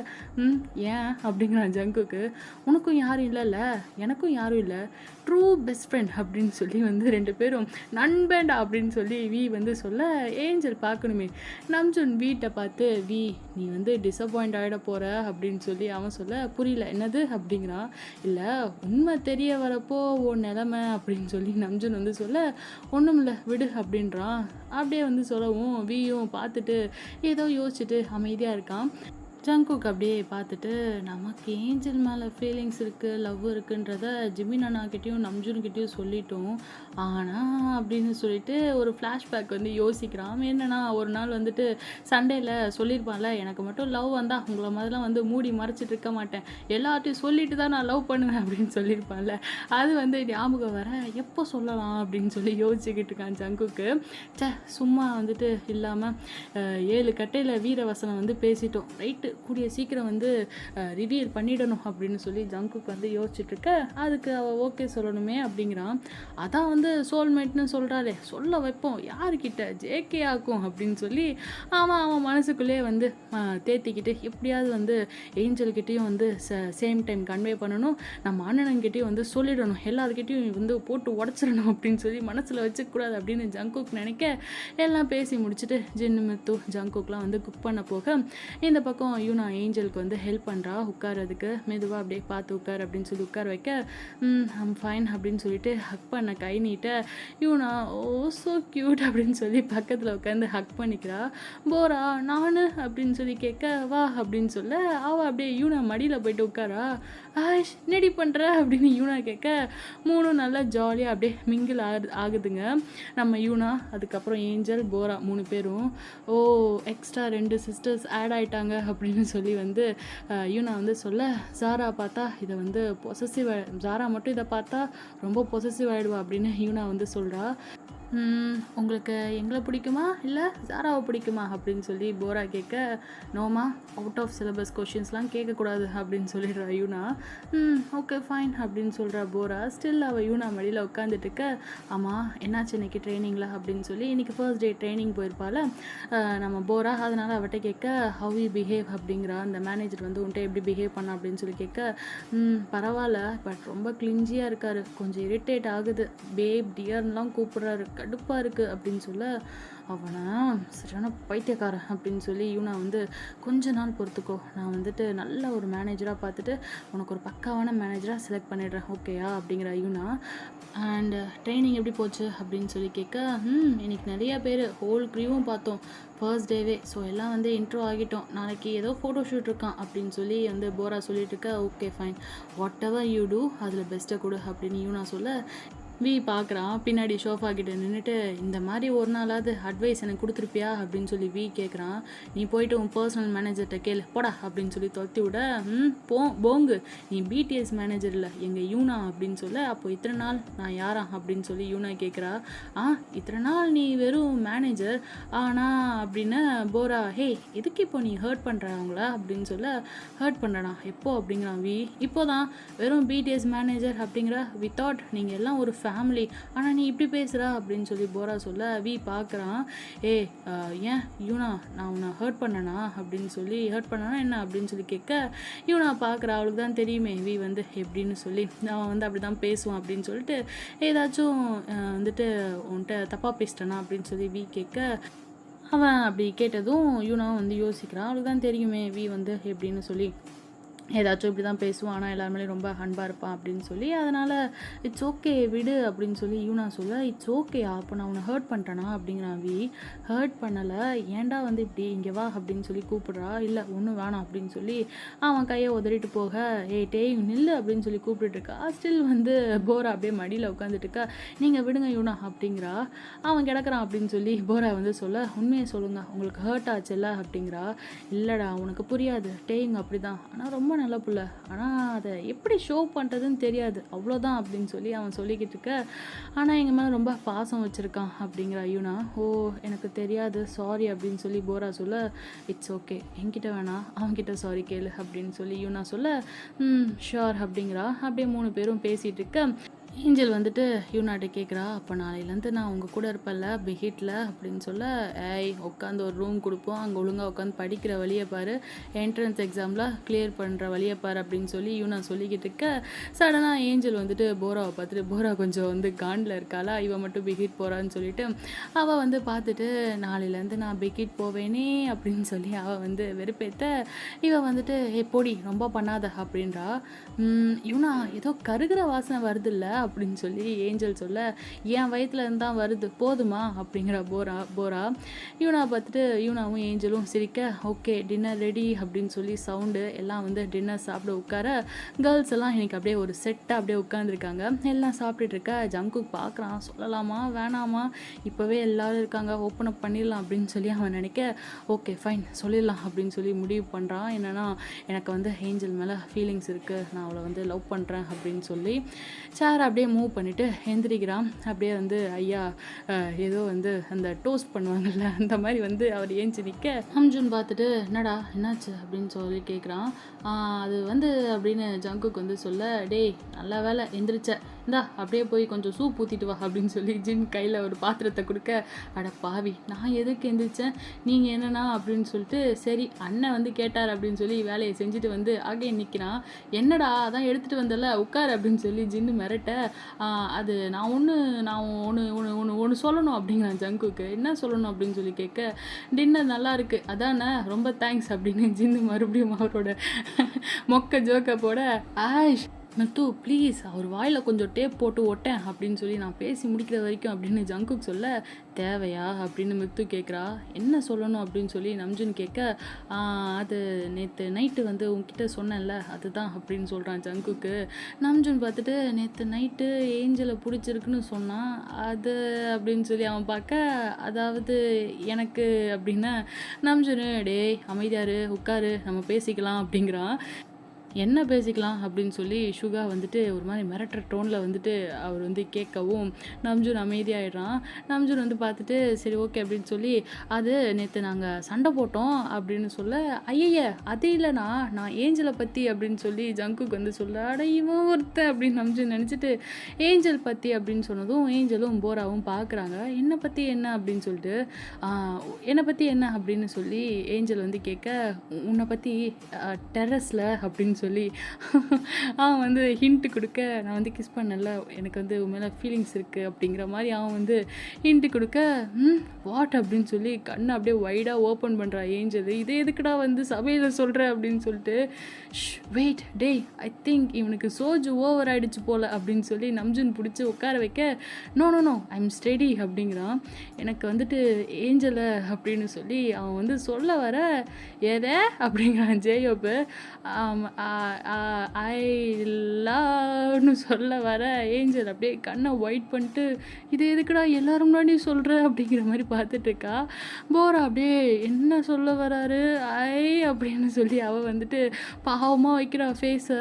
ஏன் அப்படிங்கிறான் ஜங்குக்கு. உனக்கும் யாரும் இல்லைல்ல எனக்கும் யாரும் இல்லை, ட்ரூ பெஸ்ட் ஃப்ரெண்ட் அப்படின்னு சொல்லி வந்து 2 பேரும் நண்பேண்டா அப்படின்னு சொல்லி வி வந்து சொல்ல ஏஞ்சல் பார்க்கணுமே நம்ஜுன் வீட்டை பார்த்து வி நீ வந்து டிசப்பாயிண்ட் ஆகிட போகிற அப்படின்னு சொல்லி அவன் சொல்ல புரியல என்னது அப்படிங்கிறான். இல்லை உண்மை தெரிய வரப்போ உன் நிலமை அப்படின்னு சொல்லி நம்ஜுன் வந்து சொல்ல ஒன்றும் இல்லை விடு அப்படின்றான். அப்படியே வந்து சொல்லவும் வியும் பார்த்துட்டு ஏதோ யோசிச்சுட்டு அமைதியாக இருக்கான். ஜங்குக் அப்படியே பார்த்துட்டு நமக்கு ஏஞ்சல் மேலே ஃபீலிங்ஸ் இருக்குது லவ் இருக்குன்றத ஜிமின் அண்ணாக்கிட்டேயும் நம்ஜுன்கிட்டையும் சொல்லிட்டோம், ஆனால் அப்படின்னு சொல்லிட்டு ஒரு ஃப்ளாஷ்பேக் வந்து யோசிக்கிறான். என்னென்னா ஒரு நாள் வந்துட்டு சண்டேயில் சொல்லியிருப்பான்ல எனக்கு மட்டும் லவ் வந்தால் உங்களை மாதிரிலாம் வந்து மூடி மறைச்சிட்டு இருக்க மாட்டேன், எல்லார்ட்டையும் சொல்லிட்டு தான் நான் லவ் பண்ணுவேன் அப்படின்னு சொல்லியிருப்பான்ல, அது வந்து ஞாபகம் வர எப்போ சொல்லலாம் அப்படின்னு சொல்லி யோசிச்சுக்கிட்டு இருக்கான் ஜங்குக்கு. சும்மா வந்துட்டு இல்லாமல் 7 கட்டையில் வீரவசனம் வந்து பேசிட்டோம் ரைட்டு கூடிய சீக்கிரம் வந்து ரிவீல் பண்ணிடணும் அப்படின்னு சொல்லி ஜங்குக்கு வந்து யோசிச்சுட்ருக்க அதுக்கு அவள் ஓகே சொல்லணுமே அப்படிங்கிறான். அதான் வந்து சோல்மேட்னு சொல்கிறாளே சொல்ல வைப்போம் யாருக்கிட்ட ஜேகே ஆக்கும் அப்படின்னு சொல்லி அவன் மனசுக்குள்ளே வந்து தேத்திக்கிட்டு எப்படியாவது வந்து ஏஞ்சல்கிட்டையும் வந்து சேம் டைம் கன்வே பண்ணணும், நம்ம அண்ணனங்கிட்டையும் வந்து சொல்லிடணும், எல்லாருக்கிட்டையும் வந்து போட்டு உடச்சிடணும் அப்படின்னு சொல்லி மனசில் வச்சுக்கூடாது அப்படின்னு ஜங்குக் நினைக்க எல்லாம் பேசி முடிச்சுட்டு ஜின்னு மித்து ஜங்குக்லாம் வந்து குக் பண்ண போக இந்த பக்கம் யூனா ஏஞ்சலுக்கு வந்து ஹெல்ப் பண்ணுறா உட்காரதுக்கு. மெதுவாக அப்படியே பார்த்து உட்கார் அப்படின்னு சொல்லி உட்கார வைக்க ஐம் ஃபைன் அப்படின்னு சொல்லிட்டு ஹக் பண்ண கை நீட்ட யூனா ஓ ஸோ க்யூட் அப்படின்னு சொல்லி பக்கத்தில் உட்காந்து ஹக் பண்ணிக்கிறா. போரா நான் அப்படின்னு சொல்லி கேட்க வா அப்படின்னு சொல்ல அவள் அப்படியே யூனா மடியில் போயிட்டு உட்காரா. ஆஷ் நெடி பண்ணுற அப்படின்னு யூனா கேட்க 3 நல்லா ஜாலியாக அப்படியே மிங்கிள் ஆகுதுங்க நம்ம யூனா. அதுக்கப்புறம் ஏஞ்சல் போரா 3 பேரும் ஓ எக்ஸ்ட்ரா 2 சிஸ்டர்ஸ் ஆட் ஆகிட்டாங்க அப்படின்னு சொல்லி வந்து யூனா வந்து சொல்ல ஜாரா பார்த்தா இதை வந்து பொசசிவ் ஜாரா மட்டும் இதை பார்த்தா ரொம்ப பொசசிவ் ஆகிடுவா அப்படின்னு யூனா வந்து சொல்கிறா. உங்களுக்கு எங்களை பிடிக்குமா இல்லை ஜாராவை பிடிக்குமா அப்படின்னு சொல்லி போரா கேட்க, நோமா அவுட் ஆஃப் சிலபஸ் கொஷின்ஸ்லாம் கேட்கக்கூடாது அப்படின்னு சொல்லிடுறா யூனா. ஓகே ஃபைன் அப்படின்னு சொல்கிறா போரா. ஸ்டில் அவள் யூனா மடியில் உட்காந்துட்டு இருக்க. ஆமாம் என்னாச்சு இன்னைக்கு ட்ரைனிங்கில் அப்படின்னு சொல்லி, இன்றைக்கி ஃபர்ஸ்ட் டே ட்ரைனிங் போயிருப்பாள் நம்ம போரா. அதனால் அவட்ட கேட்க, ஹவ் யூ பிஹேவ் அப்படிங்கிறா. அந்த மேனேஜர் வந்து உன்ட்ட எப்படி பிஹேவ் பண்ண அப்படின்னு சொல்லி கேட்க, பரவாயில்ல பட் ரொம்ப கிளிஞ்சியாக இருக்காரு, கொஞ்சம் இரிட்டேட் ஆகுது, பேப் டியர்லாம் கூப்பிட்றாரு, கடுப்பாக இருக்குது அப்படின்னு சொல்ல, அவனை சரியான பைத்தியக்காரன் அப்படின்னு சொல்லி யூனா வந்து கொஞ்ச நாள் பொறுத்துக்கோ, நான் வந்துட்டு நல்ல ஒரு மேனேஜராக பார்த்துட்டு உனக்கு ஒரு பக்காவான மேனேஜராக செலக்ட் பண்ணிடுறேன் ஓகேயா அப்படிங்கிற யூனா. அண்ட் ட்ரைனிங் எப்படி போச்சு அப்படின்னு சொல்லி கேட்க, இன்னைக்கு நிறைய பேர் ஹோல் க்ரீவும் பார்த்தோம் ஃபர்ஸ்ட் டேவே. ஸோ எல்லாம் வந்து இன்ட்ரோ ஆகிட்டோம், நாளைக்கு ஏதோ ஃபோட்டோ ஷூட் இருக்கான் அப்படின்னு சொல்லி வந்து போரா சொல்லிட்டு இருக்க. Okay fine, whatever you do அதில் பெஸ்ட்டை கொடு அப்படின்னு யூனா சொல்ல, வி பார்க்குறான் பின்னாடி ஷோஃபா கிட்ட நின்றுட்டு, இந்த மாதிரி ஒரு நாளாவது அட்வைஸ் எனக்கு கொடுத்துருப்பியா அப்படின்னு சொல்லி வி கேட்குறான். நீ போயிட்டு உன் பர்சனல் மேனேஜர்கிட்ட கேளு போடா அப்படின்னு சொல்லி தொத்தி விட, போங்கு நீ பிடிஎஸ் மேனேஜர் இல்லை எங்கள் யூனா அப்படின்னு சொல்ல, அப்போ இத்தனை நாள் நான் யாரா அப்படின்னு சொல்லி யூனா கேட்குறா. இத்தனை நாள் நீ வெறும் மேனேஜர் ஆனால் அப்படின்னு போரா. ஹே எதுக்கு இப்போ நீ ஹர்ட் பண்ணுற அவங்கள அப்படின்னு சொல்ல, ஹர்ட் பண்ணுறனா எப்போ அப்படிங்கிறான் வி. இப்போ தான் வெறும் பிடிஎஸ் மேனேஜர் அப்படிங்கிற வித்தவுட் நீங்கள் எல்லாம் ஒரு ஃபேமிலி, ஆனால் நீ இப்படி பேசுகிறா அப்படின்னு சொல்லி போரா சொல்ல, வி பார்க்குறான். ஏன் யூனா நான் உன்னை ஹர்ட் பண்ணனா அப்படின்னு சொல்லி, ஹர்ட் பண்ணனா என்ன அப்படின்னு சொல்லி கேட்க, யூனா பார்க்குறா. அவளுக்கு தான் தெரியுமே வி வந்து எப்படின்னு சொல்லி, அவன் வந்து அப்படி தான் பேசுவான் அப்படின்னு சொல்லிட்டு, ஏதாச்சும் வந்துட்டு உன்கிட்ட தப்பாக பேசிட்டேனா அப்படின்னு சொல்லி வி கேட்க, அவன் அப்படி கேட்டதும் யூனா வந்து யோசிக்கிறான். அவளுக்கு தான் தெரியுமே வி வந்து எப்படின்னு சொல்லி, ஏதாச்சும் இப்படி தான் பேசுவான், ஆனால் எல்லாருமே ரொம்ப அன்பாக இருப்பான் அப்படின்னு சொல்லி, அதனால் இட்ஸ் ஓகே விடு அப்படின்னு சொல்லி யூனா சொல்ல, இட்ஸ் ஓகே அப்போ நான் உன்னை ஹர்ட் பண்ணிட்டேனா அப்படிங்கிறான் வி. ஹர்ட் பண்ணலை, ஏன்டா வந்து இப்படி இங்கே வா அப்படின்னு சொல்லி கூப்பிடுறா. இல்லை ஒன்றும் வேணாம் அப்படின்னு சொல்லி அவன் கையை உதறிட்டு போக, டேய் நில்லு அப்படின்னு சொல்லி கூப்பிட்டுட்டு இருக்கா. ஸ்டில் வந்து போரா அப்படியே மடியில் உட்காந்துட்டு இருக்கா. நீங்கள் விடுங்க யூனா அப்படிங்கிறா. அவன் கிடக்குறான் அப்படின்னு சொல்லி போரா வந்து சொல்ல, உண்மையை சொல்லுங்க உங்களுக்கு ஹர்ட் ஆச்சுல்ல அப்படிங்கிறா. இல்லைடா உனக்கு புரியாது, டேய்ங்க அப்படி தான், ஆனால் ரொம்ப நல்ல புள்ள, ஆனால் அதை எப்படி ஷோ பண்ணுறதுன்னு தெரியாது அவ்வளோதான் அப்படின்னு சொல்லி அவன் சொல்லிக்கிட்டு இருக்க. ஆனால் எங்கள் மேலே ரொம்ப பாசம் வச்சுருக்கான் அப்படிங்கிற யூனா. எனக்கு தெரியாது சாரி அப்படின்னு சொல்லி போரா சொல்ல, இட்ஸ் ஓகே என்கிட்ட வேணாம் அவன்கிட்ட சாரி கேளு அப்படின்னு சொல்லி யூனா சொல்ல, ஷுர் அப்படிங்கிறா. அப்படியே 3 பேரும் பேசிகிட்டு இருக்க. ஏஞ்சல் வந்துட்டு யூனாட்ட கேட்குறா, அப்போ நாளையிலேருந்து நான் உங்கள் கூட இருப்பேன்ல பிஹிட்டில் அப்படின்னு சொல்ல, உட்காந்து ஒரு ரூம் கொடுப்போம், அங்கே ஒழுங்காக உட்காந்து படிக்கிற வழியை பாரு, என்ட்ரன்ஸ் எக்ஸாமில் கிளியர் பண்ணுற வழியை பாரு அப்படின்னு சொல்லி யூனா சொல்லிக்கிட்டு இருக்க. சடனாக ஏஞ்சல் வந்துட்டு போராவை பார்த்துட்டு, போரா கொஞ்சம் வந்து காண்டில் இருக்காளா, இவன் மட்டும் பிஹிட் போகிறான்னு சொல்லிட்டு அவள் வந்து பார்த்துட்டு, நாளையிலேருந்து நான் பிஹிட் போவேனே அப்படின்னு சொல்லி அவள் வந்து வெறுப்பேற்ற, இவன் வந்துட்டு பொடி ரொம்ப பண்ணாத அப்படின்றா. யூனா ஏதோ கருகிற வாசனை வருது இல்லை அப்படின்னு சொல்லி ஏஞ்சல் சொல்ல, என் வயிற்றுல இருந்தால் வருது போதுமா அப்படிங்கிற போரா. யூனா பார்த்துட்டு யூனாவும் ஏஞ்சலும் சிரிக்க, ஓகே டின்னர் ரெடி அப்படின்னு சொல்லி சவுண்டு எல்லாம் வந்து டின்னர் சாப்பிட உட்கார, கேர்ள்ஸ் எல்லாம் இன்னைக்கு அப்படியே ஒரு செட்டாக அப்படியே உட்காந்துருக்காங்க. எல்லாம் சாப்பிட்டுட்டு இருக்க. ஜங்குக் பார்க்குறான், சொல்லலாமா வேணாமா, இப்போவே எல்லோரும் இருக்காங்க ஓப்பன் அப் பண்ணிடலாம் அப்படின்னு சொல்லி அவன் நினைக்க, ஓகே ஃபைன் சொல்லிடலாம் அப்படின்னு சொல்லி முடிவு பண்ணுறான். என்னென்னா எனக்கு வந்து ஏஞ்சல் மேலே ஃபீலிங்ஸ் இருக்குது, நான் அவளை வந்து லவ் பண்ணுறேன் அப்படின்னு சொல்லி சேரை அப்படியே மூவ் பண்ணிவிட்டு எந்திரிக்கிறான். அப்படியே வந்து ஐயா ஏதோ வந்து அந்த டோஸ்ட் பண்ணுவாங்கள்ல அந்த மாதிரி வந்து அவர் ஏஞ்சி நிற்க, அம்ஜுன் பார்த்துட்டு என்னடா என்னாச்சு அப்படின்னு சொல்லி கேட்குறான். அது வந்து அப்படின்னு ஜங்குக்கு வந்து சொல்ல, டேய் நல்ல வேலை எந்திரிச்ச, இந்தா அப்படியே போய் கொஞ்சம் சூப் ஊற்றிட்டு வா அப்படின்னு சொல்லி ஜின் கையில் ஒரு பாத்திரத்தை கொடுக்க, அட பாவி நான் எதுக்கு எந்திரிச்சேன் நீங்கள் என்னன்னா அப்படின்னு சொல்லிட்டு, சரி அண்ணன் வந்து கேட்டார் அப்படின்னு சொல்லி வேலையை செஞ்சுட்டு வந்து ஆகே நிற்கிறான். என்னடா அதான் எடுத்துகிட்டு வந்தல உட்கார் அப்படின்னு சொல்லி ஜின்னு மிரட்ட, அது நான் ஒன்று சொல்லணும் அப்படிங்கிறான் ஜங்குக்கு. என்ன சொல்லணும் அப்படின்னு சொல்லி கேட்க, டின்னர் நல்லா இருக்கு அதானே ரொம்ப தேங்க்ஸ் அப்படின்னு ஜின்னு மறுபடியும் அவரோட மொக்க ஜோக்கை போட, ஆஷ் மித்து ப்ளீஸ் அவர் வாயில் கொஞ்சம் டேப் போட்டு ஓட்டேன் அப்படின்னு சொல்லி நான் பேசி முடிக்கிற வரைக்கும் அப்படின்னு ஜங்குக்கு சொல்ல, தேவையா அப்படின்னு மித்து கேட்குறா. என்ன சொல்லணும் அப்படின்னு சொல்லி நம்ஜுன் கேட்க, அது நேற்று நைட்டு வந்து உங்ககிட்ட சொன்னேன்ல அதுதான் அப்படின்னு சொல்கிறான் ஜங்குக்கு. நம்ஜுன் பார்த்துட்டு, நேற்று நைட்டு ஏஞ்சலை பிடிச்சிருக்குன்னு சொன்னான் அது அப்படின்னு சொல்லி அவன் பார்க்க, அதாவது எனக்கு அப்படின்னா நம்ஜுனு, டேய் அமைதியாரு உட்காரு நம்ம பேசிக்கலாம் அப்படிங்கிறான். என்ன பேசிக்கலாம் அப்படின்னு சொல்லி சுகா வந்துட்டு ஒரு மாதிரி மிரட்டுற டோனில் வந்துட்டு அவர் வந்து கேட்கவும் நம்ஜூன் அமைதியாயிடுறான். நம்ஜூன் வந்து பார்த்துட்டு சரி ஓகே அப்படின்னு சொல்லி அது நேற்று நாங்கள் சண்டை போட்டோம் அப்படின்னு சொல்ல ஐய அது இல்லைண்ணா நான் ஏஞ்சலை பற்றி அப்படின்னு சொல்லி ஜங்குக்கு வந்து சொல்ல அட இவன் ஒருத்தன் அப்படின்னு நம்ஜூன் நினச்சிட்டு ஏஞ்சல் பற்றி அப்படின்னு சொன்னதும் ஏஞ்சலும் போராவும் பார்க்குறாங்க. என்னை பற்றி என்ன அப்படின்னு சொல்லிட்டு என்னை பற்றி என்ன அப்படின்னு சொல்லி ஏஞ்சல் வந்து கேட்க உன்னை பற்றி டெரஸில் அப்படின்னு சொல்லி அவன் வந்து ஹிண்ட்டு கொடுக்க நான் வந்து கிஸ் பண்ணல எனக்கு வந்து உன் மேலே ஃபீலிங்ஸ் இருக்குது அப்படிங்கிற மாதிரி அவன் வந்து ஹிண்ட்டு கொடுக்க வாட் அப்படின்னு சொல்லி கண்ணை அப்படியே வைடாக ஓப்பன் பண்ணுறா ஏஞ்சல். இதே எதுக்குடா வந்து சபையில் சொல்கிற அப்படின்னு சொல்லிட்டு வெயிட் டேய் ஐ திங்க் இவனுக்கு சோஜு ஓவர் ஆகிடுச்சு போல் அப்படின்னு சொல்லி நம்ஜூன் பிடிச்சி உட்கார வைக்க no no no I am steady அப்படிங்கிறான். எனக்கு வந்துட்டு ஏஞ்சலை அப்படின்னு சொல்லி அவன் வந்து சொல்ல வர எதை அப்படிங்கிறான் ஜேயோப்பு. ஐ லவ்னு சொல்ல வர ஏஞ்சல் அப்படியே கண்ணை ஒயிட் பண்ணிட்டு இது எதுக்குடா எல்லாரும் முன்னாடி சொல்கிற அப்படிங்கிற மாதிரி பார்த்துட்டு இருக்கா. போரா அப்படியே என்ன சொல்ல வராரு ஐ அப்படின்னு சொல்லி அவள் வந்துட்டு பாவமாக வைக்கிறா ஃபேஸை.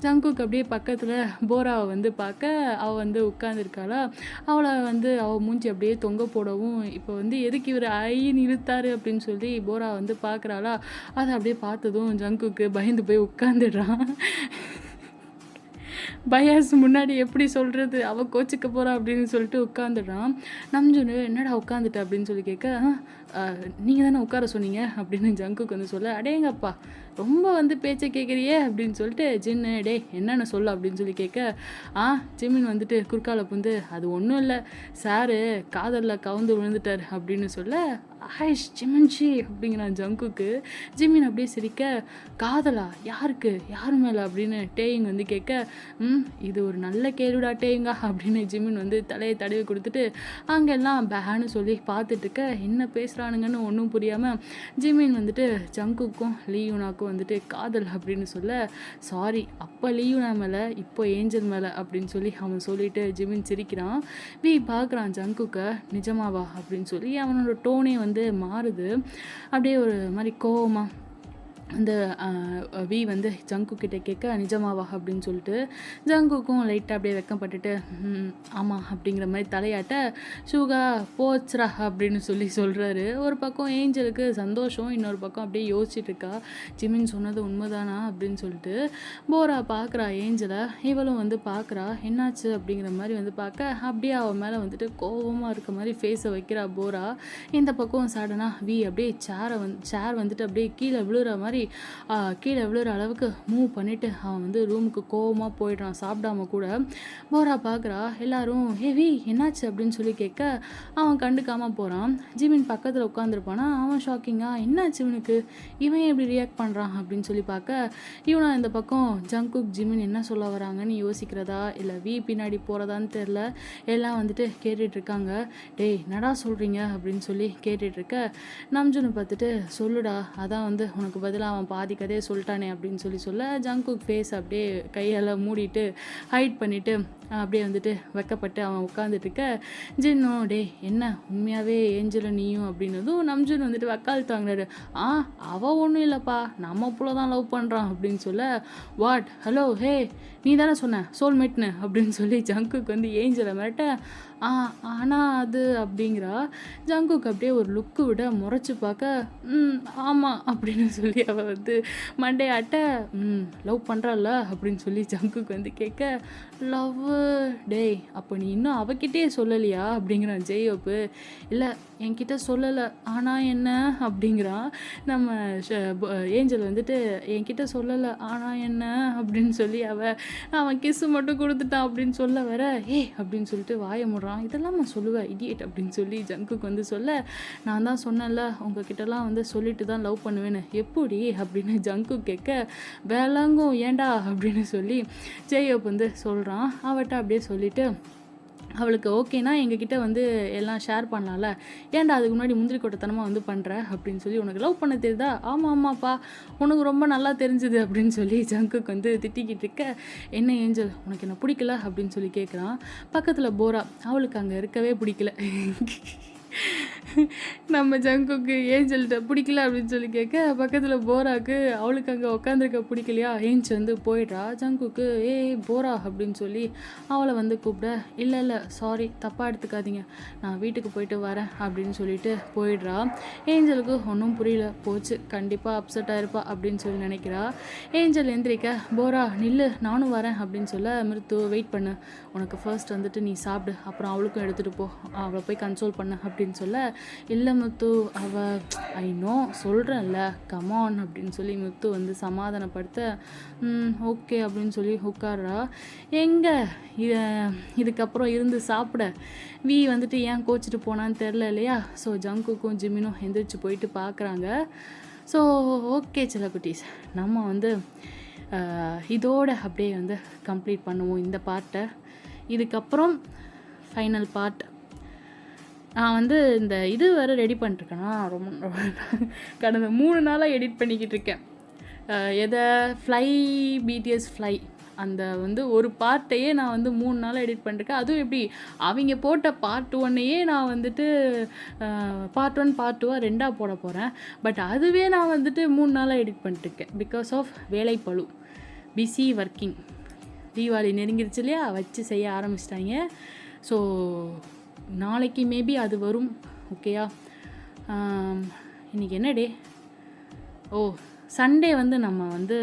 ஜங்குக்கு அப்படியே பக்கத்தில் போராவை வந்து பார்க்க அவள் வந்து உட்காந்துருக்காளா. அவளை வந்து அவள் மூஞ்சி அப்படியே தொங்க போடவும் இப்போ வந்து எதுக்கு இவர் ஐன்னு இழுத்தாரு அப்படின்னு சொல்லி போரா வந்து பார்க்குறாளா. அதை அப்படியே பார்த்ததும் ஜங்குக்கு பயந்து போய் உட்காந்துடுறான். பயாஸ் முன்னாடி எப்படி சொல்கிறது அவள் கோச்சிக்க போகிறா அப்படின்னு சொல்லிட்டு உட்காந்துடுறான். நம்ஜூனு என்னடா உட்காந்துட்ட அப்படின்னு சொல்லி கேட்க நீங்கள் தானே உட்கார சொன்னீங்க அப்படின்னு ஜங்குக்கு வந்து சொல்ல அடேங்கப்பா ரொம்ப வந்து பேச்சை கேட்குறியே அப்படின்னு சொல்லிட்டு ஜின்னு டே என்னென்ன சொல்ல அப்படின்னு சொல்லி கேட்க ஜிமின் வந்துட்டு குறுக்கால புந்து அது ஒன்றும் இல்லை சாரு காதலில் கவுந்து விழுந்துட்டார் அப்படின்னு சொல்ல ஹைஷ் ஜிமின்ஷி அப்படிங்கிறான் ஜங்குக்கு. ஜிமின் அப்படியே சிரிக்க காதலா யாருக்கு யார் மேலே அப்படின்னு டேயிங் வந்து கேட்க இது ஒரு நல்ல கேள்விடா டேயுங்க அப்படின்னு ஜிமின் வந்து தலையை தடவி கொடுத்துட்டு அங்கெல்லாம் பேன்னு சொல்லி பார்த்துட்டு இருக்க என்ன பேசுகிறானுங்கன்னு ஒன்றும் புரியாமல் ஜிமின் வந்துட்டு ஜங்குக்கும் லீயுனாக்கும் வந்துட்டு காதல் அப்படின்னு சொல்ல சாரி அப்போ லீயுனா மேலே இப்போ ஏஞ்சல் மேலே அப்படின்னு சொல்லி அவன் சொல்லிட்டு ஜிமின் சிரிக்கிறான். பார்க்குறான் ஜங்குக்க நிஜமாவா அப்படின்னு சொல்லி அவனோட டோனே வந்து மாறுது. அப்படியே ஒரு மாதிரி கோவமாக அந்த வந்து ஜங்கு கிட்டே கேட்க நிஜமாவா அப்படின்னு சொல்லிட்டு ஜங்குக்கும் லைட்டாக அப்படியே வெக்கப்பட்டுட்டு ஆமாம் அப்படிங்கிற மாதிரி தலையாட்ட சுகா போச்சுரா அப்படின்னு சொல்லி சொல்கிறாரு. ஒரு பக்கம் ஏஞ்சலுக்கு சந்தோஷம், இன்னொரு பக்கம் அப்படியே யோசிச்சுட்டு இருக்கா ஜிமின் சொன்னது உண்மைதானா அப்படின்னு சொல்லிட்டு. போரா பார்க்குறா ஏஞ்சலை, இவளும் வந்து பார்க்குறா என்னாச்சு அப்படிங்கிற மாதிரி வந்து பார்க்க அப்படியே அவள் மேலே வந்துட்டு கோபமாக இருக்க மாதிரி ஃபேஸை வைக்கிறா போரா. இந்த பக்கம் சடனாக அப்படியே சேர் வந்துட்டு அப்படியே கீழே விழுற மாதிரி கீழே விழுற அளவுக்கு மூவ் பண்ணிவிட்டு அவன் வந்து ரூமுக்கு கோவமாக போயிடுறான் சாப்பிடாம கூட. போரா பார்க்குறா எல்லாரும் என்னாச்சு அப்படின்னு சொல்லி கேட்க அவன் கண்டுக்காமல் போகிறான். ஜிமின் பக்கத்தில் உட்காந்துருப்பானா அவன் ஷாக்கிங்காக என்னாச்சு இவனுக்கு இவன் எப்படி ரியாக்ட் பண்ணுறான் அப்படின்னு சொல்லி பார்க்க இவனா இந்த பக்கம் ஜங்குக் ஜிமின் என்ன சொல்ல வராங்கன்னு யோசிக்கிறதா இல்லை பின்னாடி போகிறதான்னு தெரில. எல்லாம் வந்துட்டு கேட்டுட்ருக்காங்க. டேய் நடா சொல்கிறீங்க அப்படின்னு சொல்லி கேட்டுட்ருக்க நம்ஜுனை பார்த்துட்டு சொல்லுடா அதான் வந்து உனக்கு பதிலாக அவன் பாதி கதையை சொல்லிட்டானே அப்படின்னு சொல்ல ஜங்குக் ஃபேஸ் அப்படியே கையெல்லாம் மூடிட்டு ஹைட் பண்ணிவிட்டு அப்படியே வந்துட்டு வெக்கப்பட்டு அவன் உட்காந்துட்டு இருக்க ஜின்னோ டே என்ன உண்மையாகவே ஏஞ்சலும் நீயும் அப்படின்னதும் நம்ஜுன் வந்துட்டு வக்கால் தாங்கினாரு. அவள் ஒன்றும் இல்லைப்பா நம்ம புள்ள தான் லவ் பண்ணுறான் அப்படின்னு சொல்ல வாட் ஹலோ ஹே நீ தானே சொன்ன சோல்மேட்னு அப்படின்னு சொல்லி ஜங்குக்கு வந்து ஏஞ்சலை மிரட்ட ஆனால் அது அப்படிங்கிறா. ஜங்குக்கு அப்படியே ஒரு லுக்கு விட முறைச்சி பார்க்க ஆமாம் அப்படின்னு சொல்லி அவள் வந்து மண்டையாட்ட லவ் பண்ணுறாள்ல அப்படின்னு சொல்லி ஜங்குக்கு வந்து கேட்க லவ் டேய் அப்போ நீ இன்னும் அவகிட்டே சொல்லலையா அப்படிங்கிறான் ஜெயோப்பு. இல்லை என்கிட்ட சொல்லலை ஆனால் என்ன அப்படிங்கிறான். நம்ம ஏஞ்சல் வந்துட்டு என்கிட்ட சொல்லலை ஆனால் என்ன அப்படின்னு சொல்லி அவன் கிஸ்ஸு மட்டும் கொடுத்துட்டான் அப்படின்னு சொல்ல வர அப்படின்னு சொல்லிட்டு வாய முடுறான். இதெல்லாம் நான் சொல்லுவேன் இடியட் அப்படின்னு சொல்லி ஜங்குக்கு வந்து சொல்ல நான் தான் சொன்னேன்ல உங்ககிட்டலாம் வந்து சொல்லிட்டு தான் லவ் பண்ணுவேன்னு எப்படி அப்படின்னு ஜங்கு கேட்க வேளாங்கும் ஏண்டா அப்படின்னு சொல்லி ஜெயோப் வந்து சொல்கிறான். அவட்ட அப்படியே சொல்லிவிட்டு அவளுக்கு ஓகேனா எங்ககிட்ட வந்து எல்லாம் ஷேர் பண்ணலாம்ல ஏன்டா அதுக்கு முன்னாடி முந்திரி கொட்டைத்தனமாக வந்து பண்ணுற அப்படின்னு சொல்லி உனக்கு லவ் பண்ண தெரியுதா ஆமாப்பா உனக்கு ரொம்ப நல்லா தெரிஞ்சுது அப்படின்னு சொல்லி ஜங்குக்கு வந்து திட்டிக்கிட்டு இருக்க என்ன ஏஞ்சல் உனக்கு என்ன பிடிக்கல அப்படின்னு சொல்லி கேட்குறான். பக்கத்தில் போரா அவளுக்கு அங்கே இருக்கவே பிடிக்கல நம்ம ஜங்குக்கு ஏஞ்சல்கிட்ட பிடிக்கல அப்படின்னு சொல்லி கேட்க பக்கத்தில் போராக்கு அவளுக்கு அங்கே உட்காந்துருக்க பிடிக்கலையா ஏஞ்சி வந்து போயிடுறா. ஜங்குக்கு போரா அப்படின்னு சொல்லி அவளை வந்து கூப்பிட இல்லை சாரி தப்பாக எடுத்துக்காதீங்க நான் வீட்டுக்கு போயிட்டு வரேன் அப்படின்னு சொல்லிட்டு போயிடுறா. ஏஞ்சலுக்கு ஒன்றும் புரியல, போச்சு கண்டிப்பாக அப்செட் ஆயிருப்பா அப்படின்னு சொல்லி நினைக்கிறா. ஏஞ்சல் எந்திரிக்க போரா நில்லு நானும் வரேன் அப்படின்னு சொல்ல மிருத்து வெயிட் பண்ணு, உனக்கு ஃபர்ஸ்ட் வந்துட்டு நீ சாப்பிடு அப்புறம் அவளுக்கும் எடுத்துகிட்டு போ, அவளை போய் கன்சோல் பண்ணு அப்படின்னு சொல்ல இல்லை முத்து அவள் ஐ நோ சொல்கிறேன்ல கமான் அப்படின்னு சொல்லி முத்து வந்து சமாதானப்படுத்த ஓகே அப்படின்னு சொல்லி உட்கார்றா. எங்கே இதுக்கப்புறம் இருந்து சாப்பிட வி வந்துட்டு ஏன் கோச்சிட்டு போனான்னு தெரில இல்லையா. ஸோ ஜங்குக்கும் ஜிமினும் எந்திரிச்சு போயிட்டு பார்க்குறாங்க. ஸோ ஓகே சில குட்டீஸ், நம்ம வந்து இதோட அப்படியே வந்து கம்ப்ளீட் பண்ணுவோம் இந்த பார்ட்டை. இதுக்கப்புறம் ஃபைனல் பார்ட் நான் வந்து இந்த இது வேறு ரெடி பண்ணிட்டுருக்கேன்னா ரொம்ப கடந்த 3 நாளாக எடிட் பண்ணிக்கிட்டு இருக்கேன். எதை பிடிஎஸ் ஃப்ளை அந்த வந்து ஒரு பார்ட்டையே நான் வந்து 3 நாளாக எடிட் பண்ணிருக்கேன். அதுவும் எப்படி அவங்க போட்ட பார்ட் 1ஐயே நான் வந்துட்டு பார்ட் 1 பார்ட் 2 2ஆக போட போகிறேன். பட் அதுவே நான் வந்துட்டு 3 நாளாக எடிட் பண்ணிட்டுருக்கேன் பிகாஸ் ஆஃப் வேலைப்பளு, பிஸி ஒர்க்கிங். தீபாவளி நெருங்கிருச்சு இல்லையா, வச்சு செய்ய ஆரம்பிச்சிட்டாங்க. ஸோ நாளைக்கு மேபி அது வரும். ஓகேயா, இன்றைக்கி என்ன டே? ஓ சண்டே வந்து நம்ம வந்து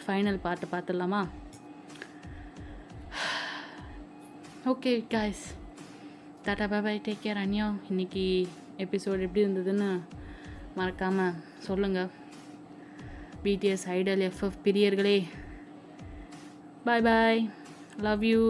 ஃபைனல் பார்ட்டை பார்த்துடலாமா? Okay guys, tata bye bye, take care, அன்யா. இன்றைக்கி எபிசோட் எப்படி இருந்ததுன்னு மறக்காமல் சொல்லுங்கள். பிடிஎஸ் ஐடல் எஃப்எஃப் பிரியர்களே, பாய் பாய், லவ் யூ.